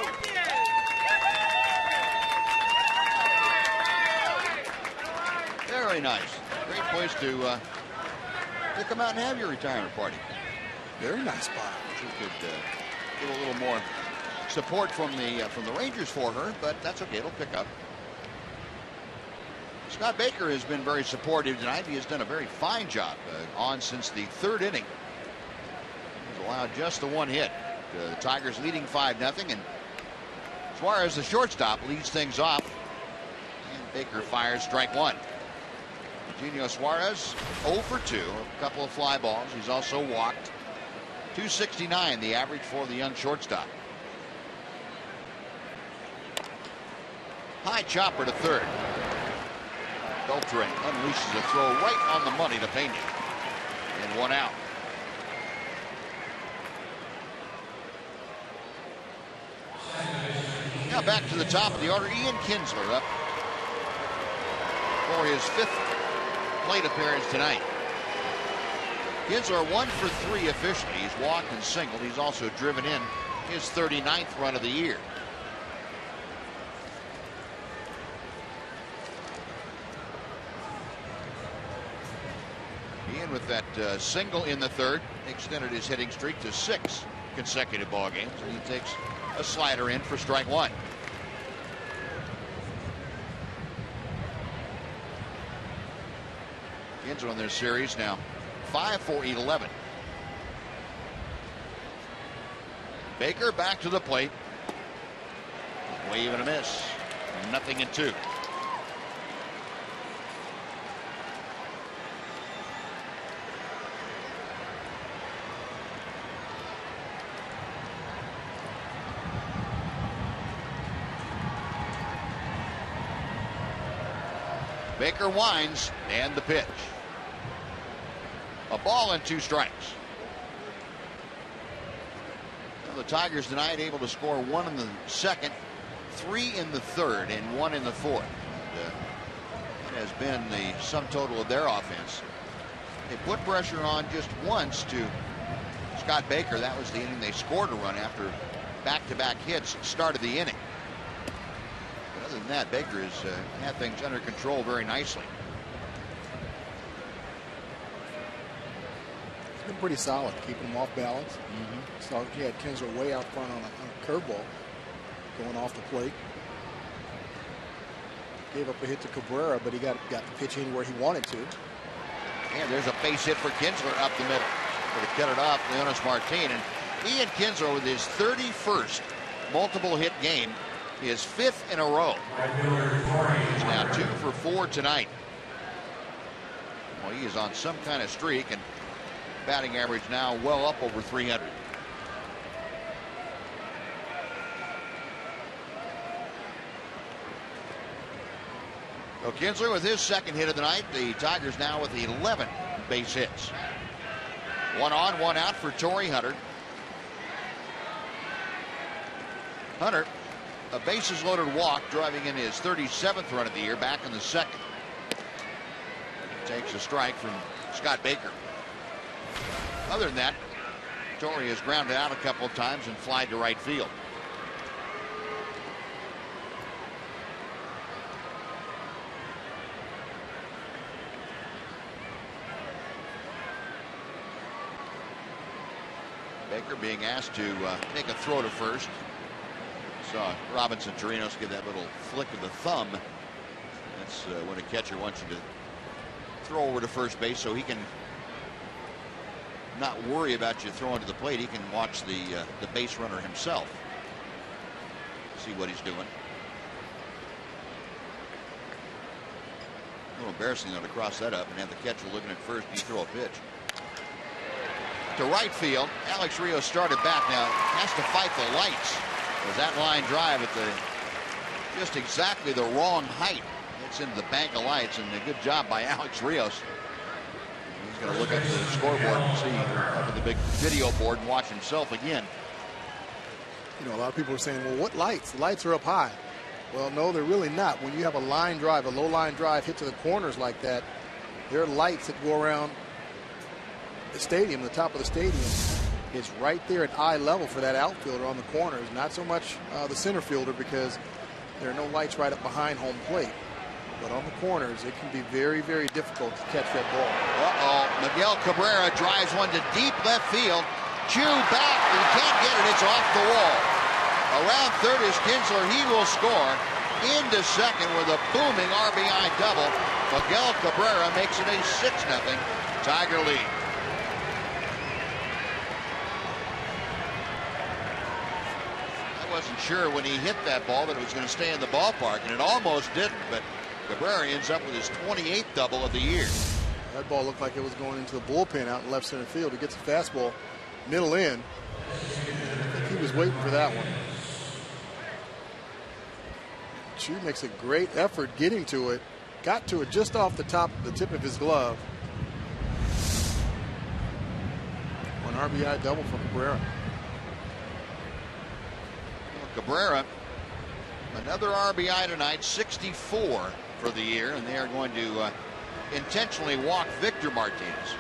Very nice. Great place to come out and have your retirement party. Very nice spot. You could get a little more support from the Rangers for her, but that's okay. It'll pick up. Scott Baker has been very supportive tonight. He has done a very fine job on since the third inning. He's allowed just the one hit. The Tigers leading 5-0, and Suarez, the shortstop, leads things off. And Baker fires strike one. Eugenio Suarez 0 for 2, a couple of fly balls. He's also walked. 269 the average for the young shortstop. High chopper to third. Beltran unleashes a throw right on the money to Pena. And one out. Now back to the top of the order. Ian Kinsler up for his 5th plate appearance tonight. Kinsler 1 for 3 officially. He's walked and singled. He's also driven in his 39th run of the year. Ian with that single in the third extended his hitting streak to 6 consecutive ball games, and he takes a slider in for strike one. Kinsler on their series now 5 for 11. Baker back to the plate. Wave and a miss. 0-2. Baker winds, and the pitch. A ball and 2 strikes. Well, the Tigers tonight able to score 1 in the second, 3 in the third, and 1 in the fourth. It has been the sum total of their offense. They put pressure on just once to Scott Baker. That was the inning they scored a run after back-to-back hits started the inning. But other than that, Baker has had things under control very nicely. It's been pretty solid, keeping him off balance. So he had Kinsler way out front on a curveball going off the plate. Gave up a hit to Cabrera, but he got the pitch anywhere he wanted to. And there's a base hit for Kinsler up the middle. To cut it off, Leonis Martin. And Ian Kinsler with his 31st multiple hit game, his 5th in a row. He's now 2 for 4 tonight. Well, he is on some kind of streak, and batting average now well up over 300. So Kinsler with his 2nd hit of the night. The Tigers now with 11 base hits. 1 on, 1 out for Torrey Hunter. Hunter, a bases loaded walk, driving in his 37th run of the year, back in the 2nd. Takes a strike from Scott Baker. Other than that, Torrey has grounded out a couple of times and flied to right field. Baker being asked to make a throw to first. Saw Robinson Chirinos give that little flick of the thumb. That's when a catcher wants you to throw over to first base so he can not worry about you throwing to the plate. He can watch the base runner himself. See what he's doing. A little embarrassing though to cross that up and have the catcher looking at first and you throw a pitch. to right field. Alex Rios started back now. Has to fight the lights. There's that line drive at just exactly the wrong height. It's into the bank of lights, and a good job by Alex Rios. He's going to look at the scoreboard and see up at the big video board and watch himself again. You know, a lot of people are saying, well, what lights? The lights are up high. Well, no, they're really not. When you have a line drive, a low line drive hit to the corners like that, there are lights that go around the stadium, the top of the stadium. It's right there at eye level for that outfielder on the corners, not so much the center fielder, because there are no lights right up behind home plate. But on the corners, it can be very, very difficult to catch that ball. Miguel Cabrera drives one to deep left field. Chew back, he can't get it, it's off the wall. Around third is Kinsler, he will score. Into second with a booming RBI double. Miguel Cabrera makes it a 6-0 Tiger lead. I wasn't sure when he hit that ball that it was going to stay in the ballpark, and it almost didn't, but Cabrera ends up with his 28th double of the year. That ball looked like it was going into the bullpen out in left center field. He gets a fastball middle in. I think he was waiting for that one. Chu makes a great effort getting to it. Got to it just off the tip of his glove. One RBI double for Cabrera. Cabrera, another RBI tonight, 64 for the year, and they are going to intentionally walk Victor Martinez.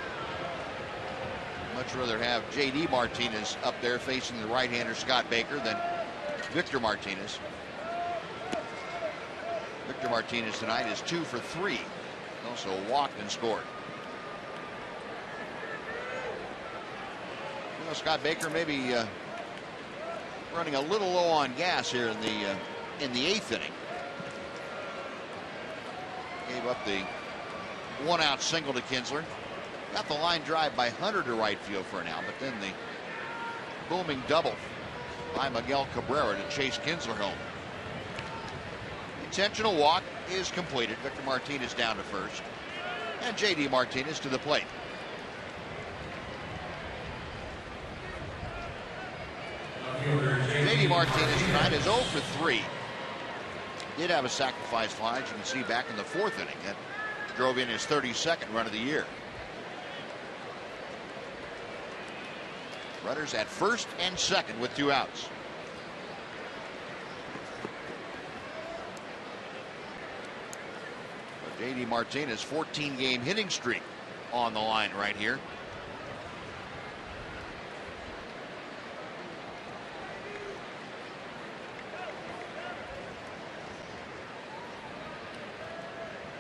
Much rather have J.D. Martinez up there facing the right-hander Scott Baker than Victor Martinez. Victor Martinez tonight is 2 for 3. Also walked and scored. You know, Scott Baker maybe running a little low on gas here in the 8th inning. Gave up the 1-out single to Kinsler. Got the line drive by Hunter to right field for an out, but then the booming double by Miguel Cabrera to chase Kinsler home. Intentional walk is completed. Victor Martinez down to first, and J.D. Martinez to the plate. J.D. Martinez tonight is 0 for 3. Did have a sacrifice fly, as you can see, back in the 4th inning. That drove in his 32nd run of the year. Runners at first and second with 2 outs. J.D. Martinez 14-game hitting streak on the line right here.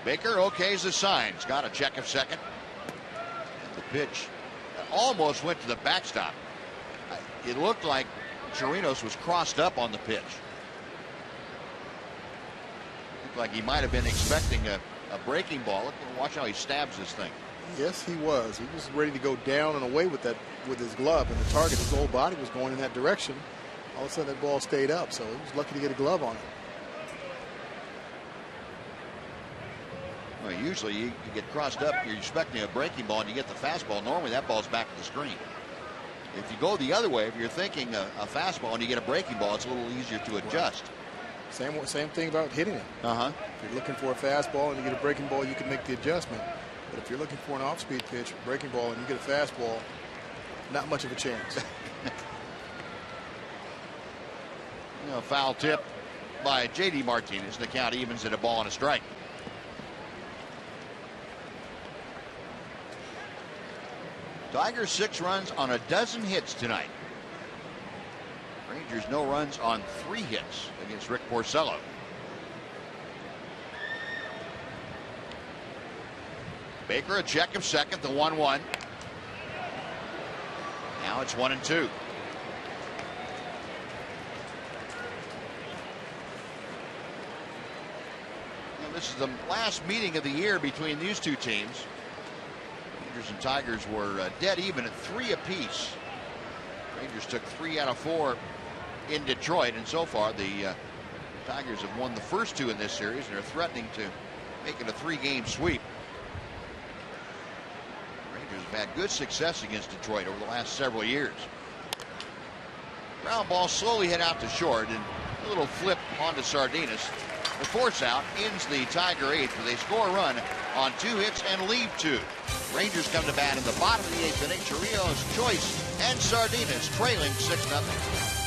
Baker okays the signs. Got a check of second. The pitch almost went to the backstop. It looked like Chirinos was crossed up on the pitch. Looked like he might have been expecting a breaking ball. Watch how he stabs this thing. Yes, he was. He was ready to go down and away with his glove, and the target, his whole body was going in that direction. All of a sudden, that ball stayed up, so he was lucky to get a glove on it. Well, usually you get crossed up, you're expecting a breaking ball, and you get the fastball. Normally, that ball's back to the screen. If you go the other way, if you're thinking a fastball and you get a breaking ball, it's a little easier to adjust. Right. Same thing about hitting it. If you're looking for a fastball and you get a breaking ball, you can make the adjustment. But if you're looking for an off-speed pitch, breaking ball, and you get a fastball, not much of a chance. Foul tip by J.D. Martinez. The count evens at a ball and a strike. Tigers 6 runs on a dozen hits tonight. Rangers no runs on 3 hits against Rick Porcello. Baker a check of second, the 1-1. Now it's 1-2. This is the last meeting of the year between these two teams. Rangers and Tigers were dead even at 3 apiece. Rangers took 3 out of 4 in Detroit, and so far the Tigers have won the first 2 in this series and are threatening to make it a 3-game sweep. Rangers had good success against Detroit over the last several years. Ground ball slowly hit out to short, and a little flip onto Sardinas. The force out ends the Tiger 8th with a score run on 2 hits and leave 2. Rangers come to bat in the bottom of the 8th inning. Chirinos, Choice, and Sardinas trailing 6-0.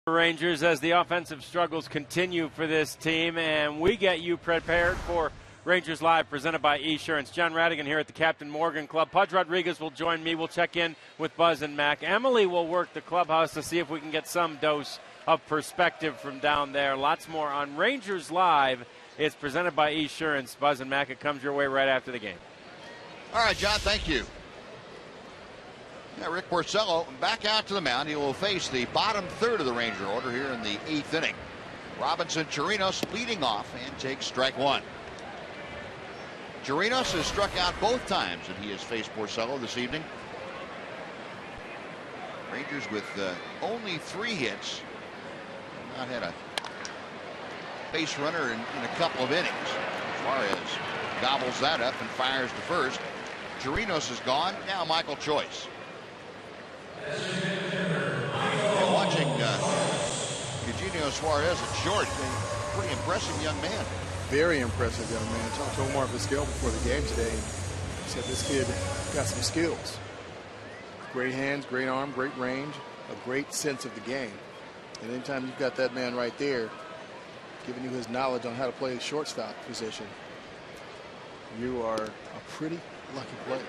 Rangers as the offensive struggles continue for this team, and we get you prepared for Rangers Live presented by Esurance. John Radigan here at the Captain Morgan Club. Pudge Rodriguez will join me. We'll check in with Buzz and Mac. Emily will work the clubhouse to see if we can get some dose of perspective from down there. Lots more on Rangers Live. It's presented by Esurance. Buzz and Mac, it comes your way right after the game. All right, John, thank you. Yeah, Rick Porcello back out to the mound. He will face the bottom third of the Ranger order here in the 8th inning. Robinson Chirinos leading off and takes strike 1. Chirinos has struck out both times that he has faced Porcello this evening. Rangers with only 3 hits. Not had a base runner in a couple of innings. Suarez gobbles that up and fires to first. Chirinos is gone. Now Michael Choice. Yeah, watching Eugenio Suarez at short, a pretty impressive young man. Very impressive young man. Talked to Omar Vizquel before the game today. He said this kid got some skills. Great hands, great arm, great range, a great sense of the game. And anytime you've got that man right there, giving you his knowledge on how to play the shortstop position, you are a pretty lucky player.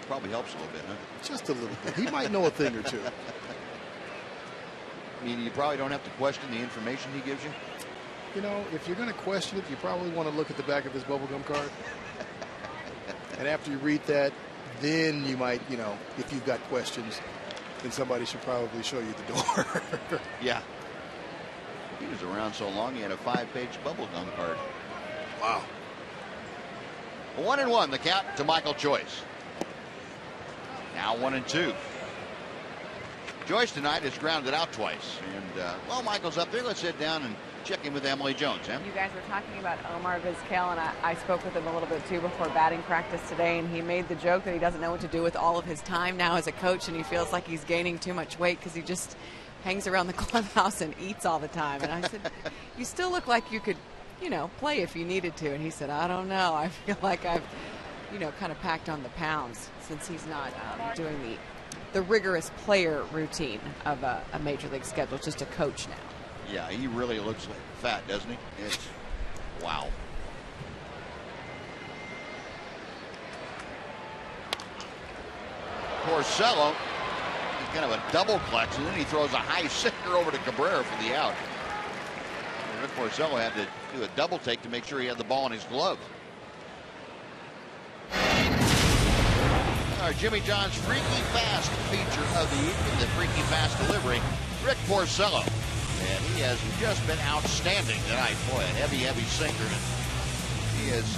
Probably helps a little bit, huh? Just a little bit. He might know a thing or two. I mean, you probably don't have to question the information he gives you. You know, if you're going to question it, you probably want to look at the back of his bubblegum card. And after you read that, then you might, you know, if you've got questions, then somebody should probably show you the door. Yeah. He was around so long, he had a 5-page bubblegum card. Wow. 1-1, the count to Michael Choice. Now 1-2. Joyce tonight has grounded out twice. And while Michael's up there, let's sit down and check in with Emily Jones. Em? You guys were talking about Omar Vizquel, and I spoke with him a little bit too before batting practice today, and he made the joke that he doesn't know what to do with all of his time now as a coach, and he feels like he's gaining too much weight because he just hangs around the clubhouse and eats all the time. And I said, you still look like you could, you know, play if you needed to. And he said, I don't know. I feel like I've, you know, kind of packed on the pounds since he's not doing the rigorous player routine of a major league schedule, just a coach now. Yeah, he really looks like fat, doesn't he? It's wow. Porcello is kind of a double clutch, and then he throws a high sinker over to Cabrera for the out. Rick Porcello had to do a double take to make sure he had the ball in his glove. Our Jimmy John's Freaky Fast feature of the evening, the Freaky Fast delivery, Rick Porcello. And he has just been outstanding tonight. Boy, a heavy, heavy sinker. He has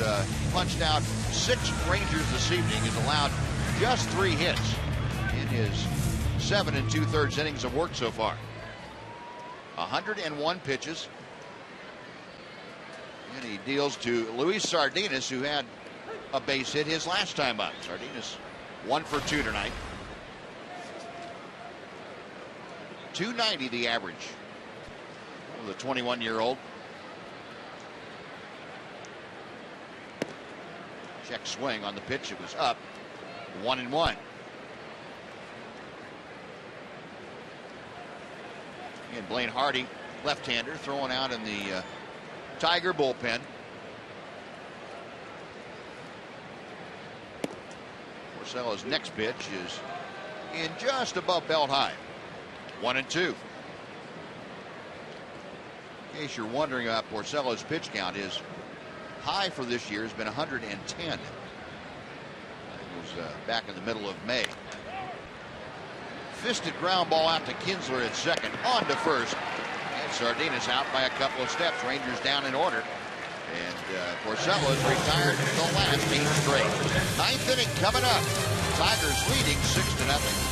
punched out 6 Rangers this evening. He's allowed just 3 hits in his 7 2/3 innings of work so far. 101 pitches. And he deals to Luis Sardinas, who had a base hit his last time up. Sardinas 1 for 2 tonight. 290 the average. The 21-year-old. Check swing on the pitch. It was up. 1-1. And Blaine Hardy, left-hander, throwing out in the Tiger bullpen. Porcello's next pitch is in just above belt high. 1-2. In case you're wondering about Porcello's pitch count, his high for this year has been 110. It was back in the middle of May. Fisted ground ball out to Kinsler at second, on to first, and Sardinas out by a couple of steps. Rangers down in order, and Porcello is retired the last 8 straight. 9th inning coming up. Tigers leading 6-0.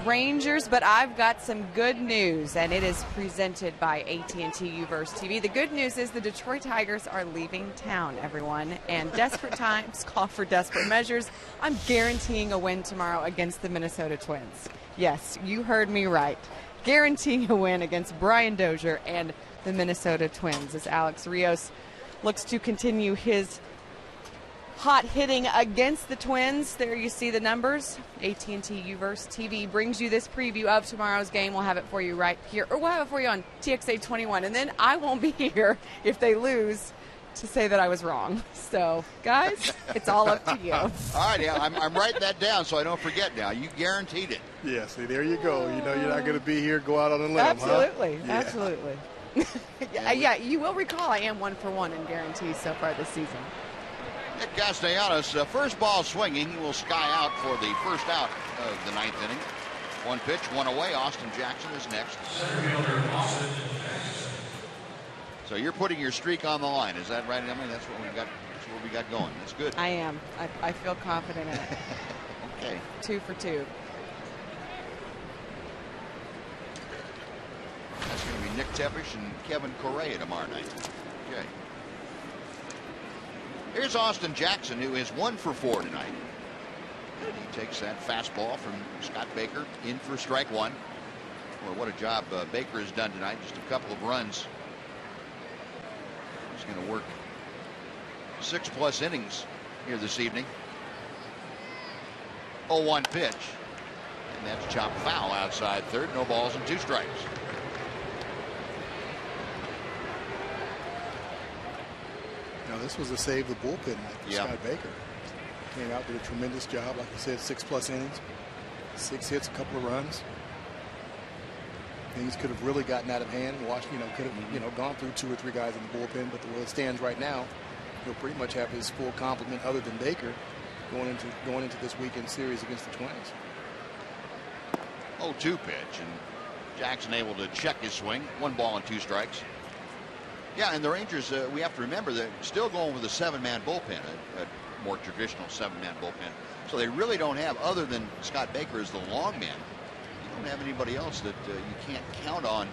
Rangers, but I've got some good news, and it is presented by AT&T Uverse TV. The good news is the Detroit Tigers are leaving town, everyone, and desperate times call for desperate measures. I'm guaranteeing a win tomorrow against the Minnesota Twins. Yes, you heard me right. Guaranteeing a win against Brian Dozier and the Minnesota Twins as Alex Rios looks to continue his hot hitting against the Twins. There you see the numbers. AT&T Uverse TV brings you this preview of tomorrow's game. We'll have it for you right here, or we'll have it for you on TXA 21, and then I won't be here if they lose to say that I was wrong. So, guys, it's all up to you. All right, yeah, I'm writing that down so I don't forget now. You guaranteed it. Yeah, see, there you go. You know you're not going to be here, go out on a limb, Absolutely, huh? absolutely. Yeah, you will recall I am 1 for 1 in guarantees so far this season. Nick Castellanos, first ball swinging. He will sky out for the first out of the 9th inning. 1 pitch, 1 away. Austin Jackson is next. So you're putting your streak on the line. Is that right, Emily? That's what we got. That's what we got going. That's good. I am. I feel confident in it. Okay. 2 for 2. That's going to be Nick Tepish and Kevin Correa tomorrow night. Okay. Here's Austin Jackson, who is 1 for 4 tonight. And he takes that fastball from Scott Baker in for strike 1. Boy, what a job Baker has done tonight. Just a couple of runs. He's going to work 6+ innings here this evening. 0-1 pitch. And that's chopped foul outside third. No balls and 2 strikes. Now, this was a save the bullpen. Yeah. Scott Baker came out, did a tremendous job. Like I said, 6+ innings, 6 hits, a couple of runs. Things could have really gotten out of hand. Could have gone through 2 or 3 guys in the bullpen, but the way it stands right now, he'll pretty much have his full complement other than Baker going into this weekend series against the Twins. 0-2 pitch, and Jackson able to check his swing. 1 ball and 2 strikes. Yeah, and the Rangers, we have to remember they're still going with a 7-man bullpen, a more traditional 7-man bullpen. So they really don't have, other than Scott Baker as the long man, you don't have anybody else that you can't count on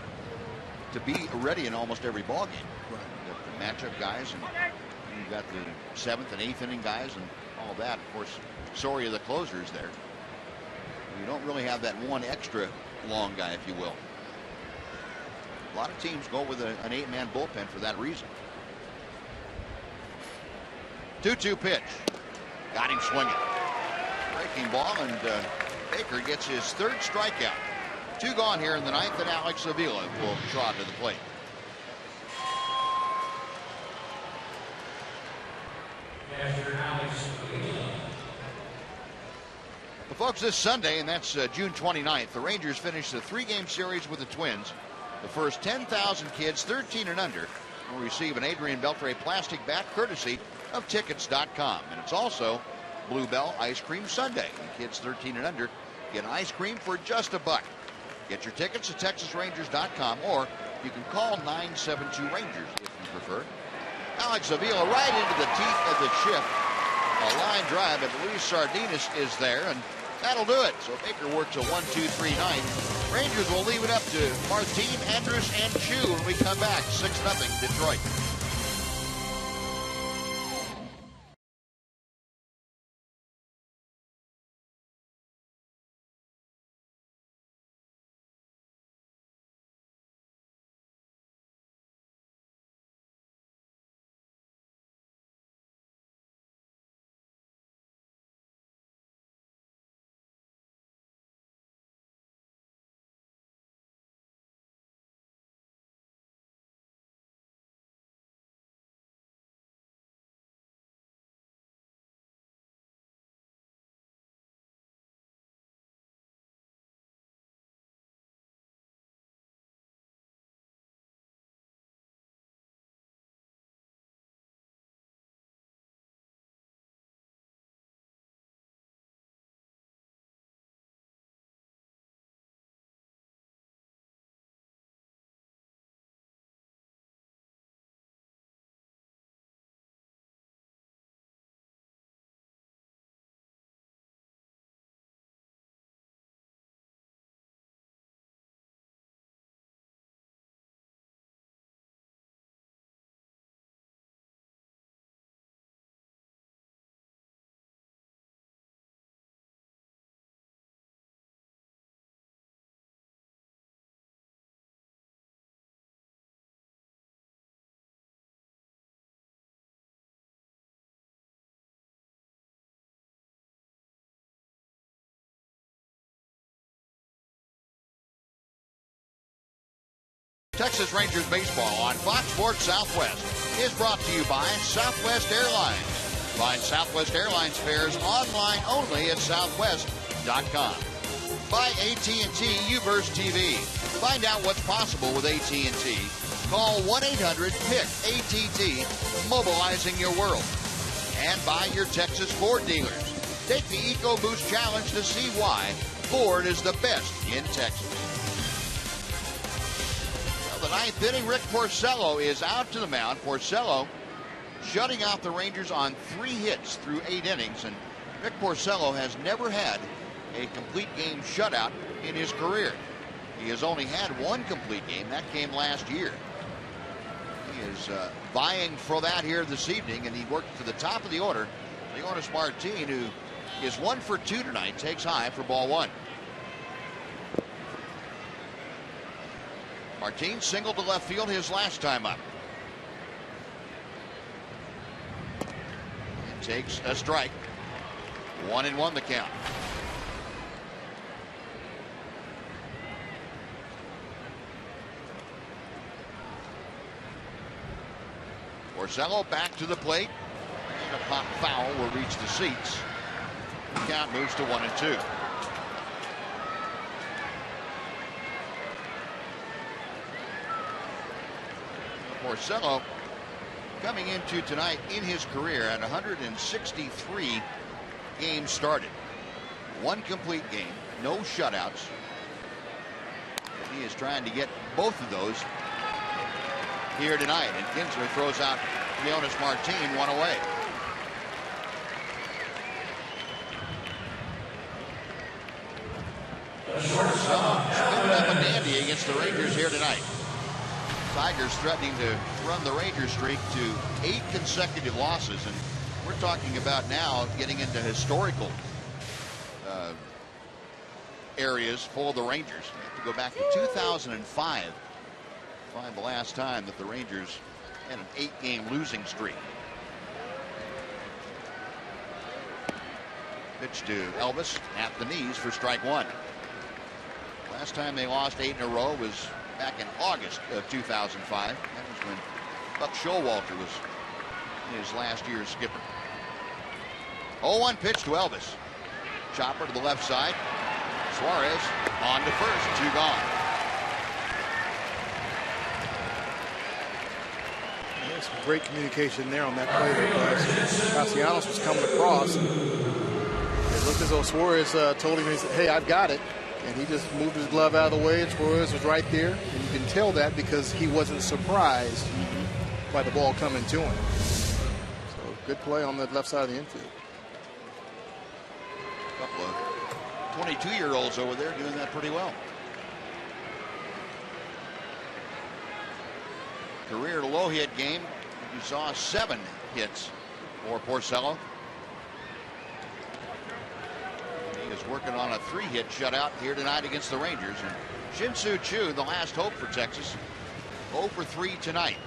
to be ready in almost every ball game. Right. The matchup guys, and you've got the 7th and 8th inning guys and all that. Of course, Soria, the closer, is there. You don't really have that one extra long guy, if you will. A lot of teams go with an 8-man bullpen for that reason. 2-2 pitch. Got him swinging. Breaking ball, and Baker gets his 3rd strikeout. 2 gone here in the 9th, and Alex Avila will trot to the plate. Well, folks, this Sunday, and that's June 29th, the Rangers finish the 3-game series with the Twins. The first 10,000 kids 13 and under will receive an Adrian Beltre plastic bat courtesy of tickets.com. And it's also Bluebell Ice Cream Sunday. And kids 13 and under get ice cream for just $1. Get your tickets at texasrangers.com, or you can call 972-RANGERS if you prefer. Alex Avila right into the teeth of the shift. A line drive, and Luis Sardinas is there, and that'll do it. So Baker works a 1-2-3 ninth. Rangers will leave it up to Martin, Andrus, and Chu when we come back. 6-0 Detroit. Texas Rangers baseball on Fox Sports Southwest is brought to you by Southwest Airlines. Find Southwest Airlines fares online only at southwest.com. By AT&T UVerse TV. Find out what's possible with AT&T. Call 1-800-PIC-ATT, mobilizing your world. And by your Texas Ford dealers. Take the EcoBoost Challenge to see why Ford is the best in Texas. The 9th inning, Rick Porcello is out to the mound. Porcello shutting out the Rangers on 3 hits through 8 innings, and Rick Porcello has never had a complete game shutout in his career. He has only had 1 complete game. That came last year. He is vying for that here this evening, and he worked to the top of the order. Leonis Martin, who is 1 for 2 tonight, takes high for ball 1. Martin singled to left field his last time up. It takes a strike. 1-1 the count. Porcello back to the plate. And a pop foul will reach the seats. The count moves to 1-2. Porcello coming into tonight in his career at 163 games started. 1 complete game, no shutouts. He is trying to get both of those here tonight. And Kinsler throws out Leonis Martin, 1 away. Porcello spinning up a dandy against the Rangers here tonight. Tigers threatening to run the Rangers streak to 8 consecutive losses, and we're talking about now getting into historical areas for the Rangers. You have to go back to 2005 to find the last time that the Rangers had an 8-game losing streak. Pitch to Elvis at the knees for strike 1. Last time they lost 8 in a row was back in August of 2005. That was when Buck Showalter was in his last year as skipper. 0-1 pitch to Elvis. Chopper to the left side. Suarez on to first. 2 gone. There's some great communication there on that play there. Castellanos was coming across. It looked as though Suarez told him, he said, hey, I've got it. And he just moved his glove out of the way, and Suarez was right there. And you can tell that because he wasn't surprised by the ball coming to him. So good play on the left side of the infield. A couple of 22-year-olds over there doing that pretty well. Career low hit game. You saw 7 hits for Porcello. He is working on a 3-hit shutout here tonight against the Rangers. And Shin-Soo Choo, the last hope for Texas, 0 for 3 tonight.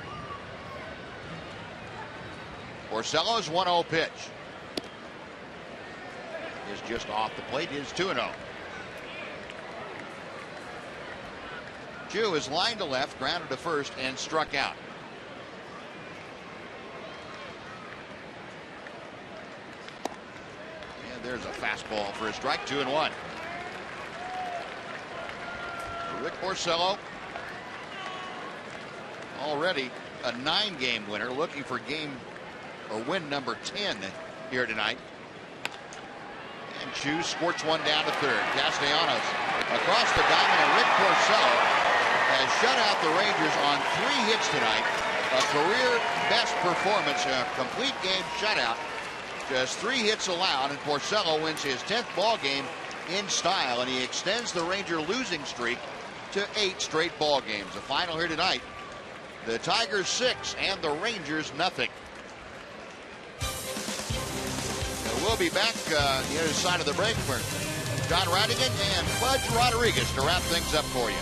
Porcello's 1-0 pitch is just off the plate. It is 2-0. Choo is lined to left, grounded to first, and struck out. And there's a fastball for a strike. 2-1. Rick Porcello, already a 9-game winner, looking for win number 10 here tonight. And Choo squirts one down to third. Castellanos across the diamond, and Rick Porcello has shut out the Rangers on 3 hits tonight. A career best performance, a complete game shutout. Just 3 hits allowed, and Porcello wins his 10th ball game in style, and he extends the Ranger losing streak to 8 straight ball games. The final here tonight, the Tigers 6 and the Rangers nothing. We'll be back on the other side of the break for John Radigan and Fudge Rodriguez to wrap things up for you.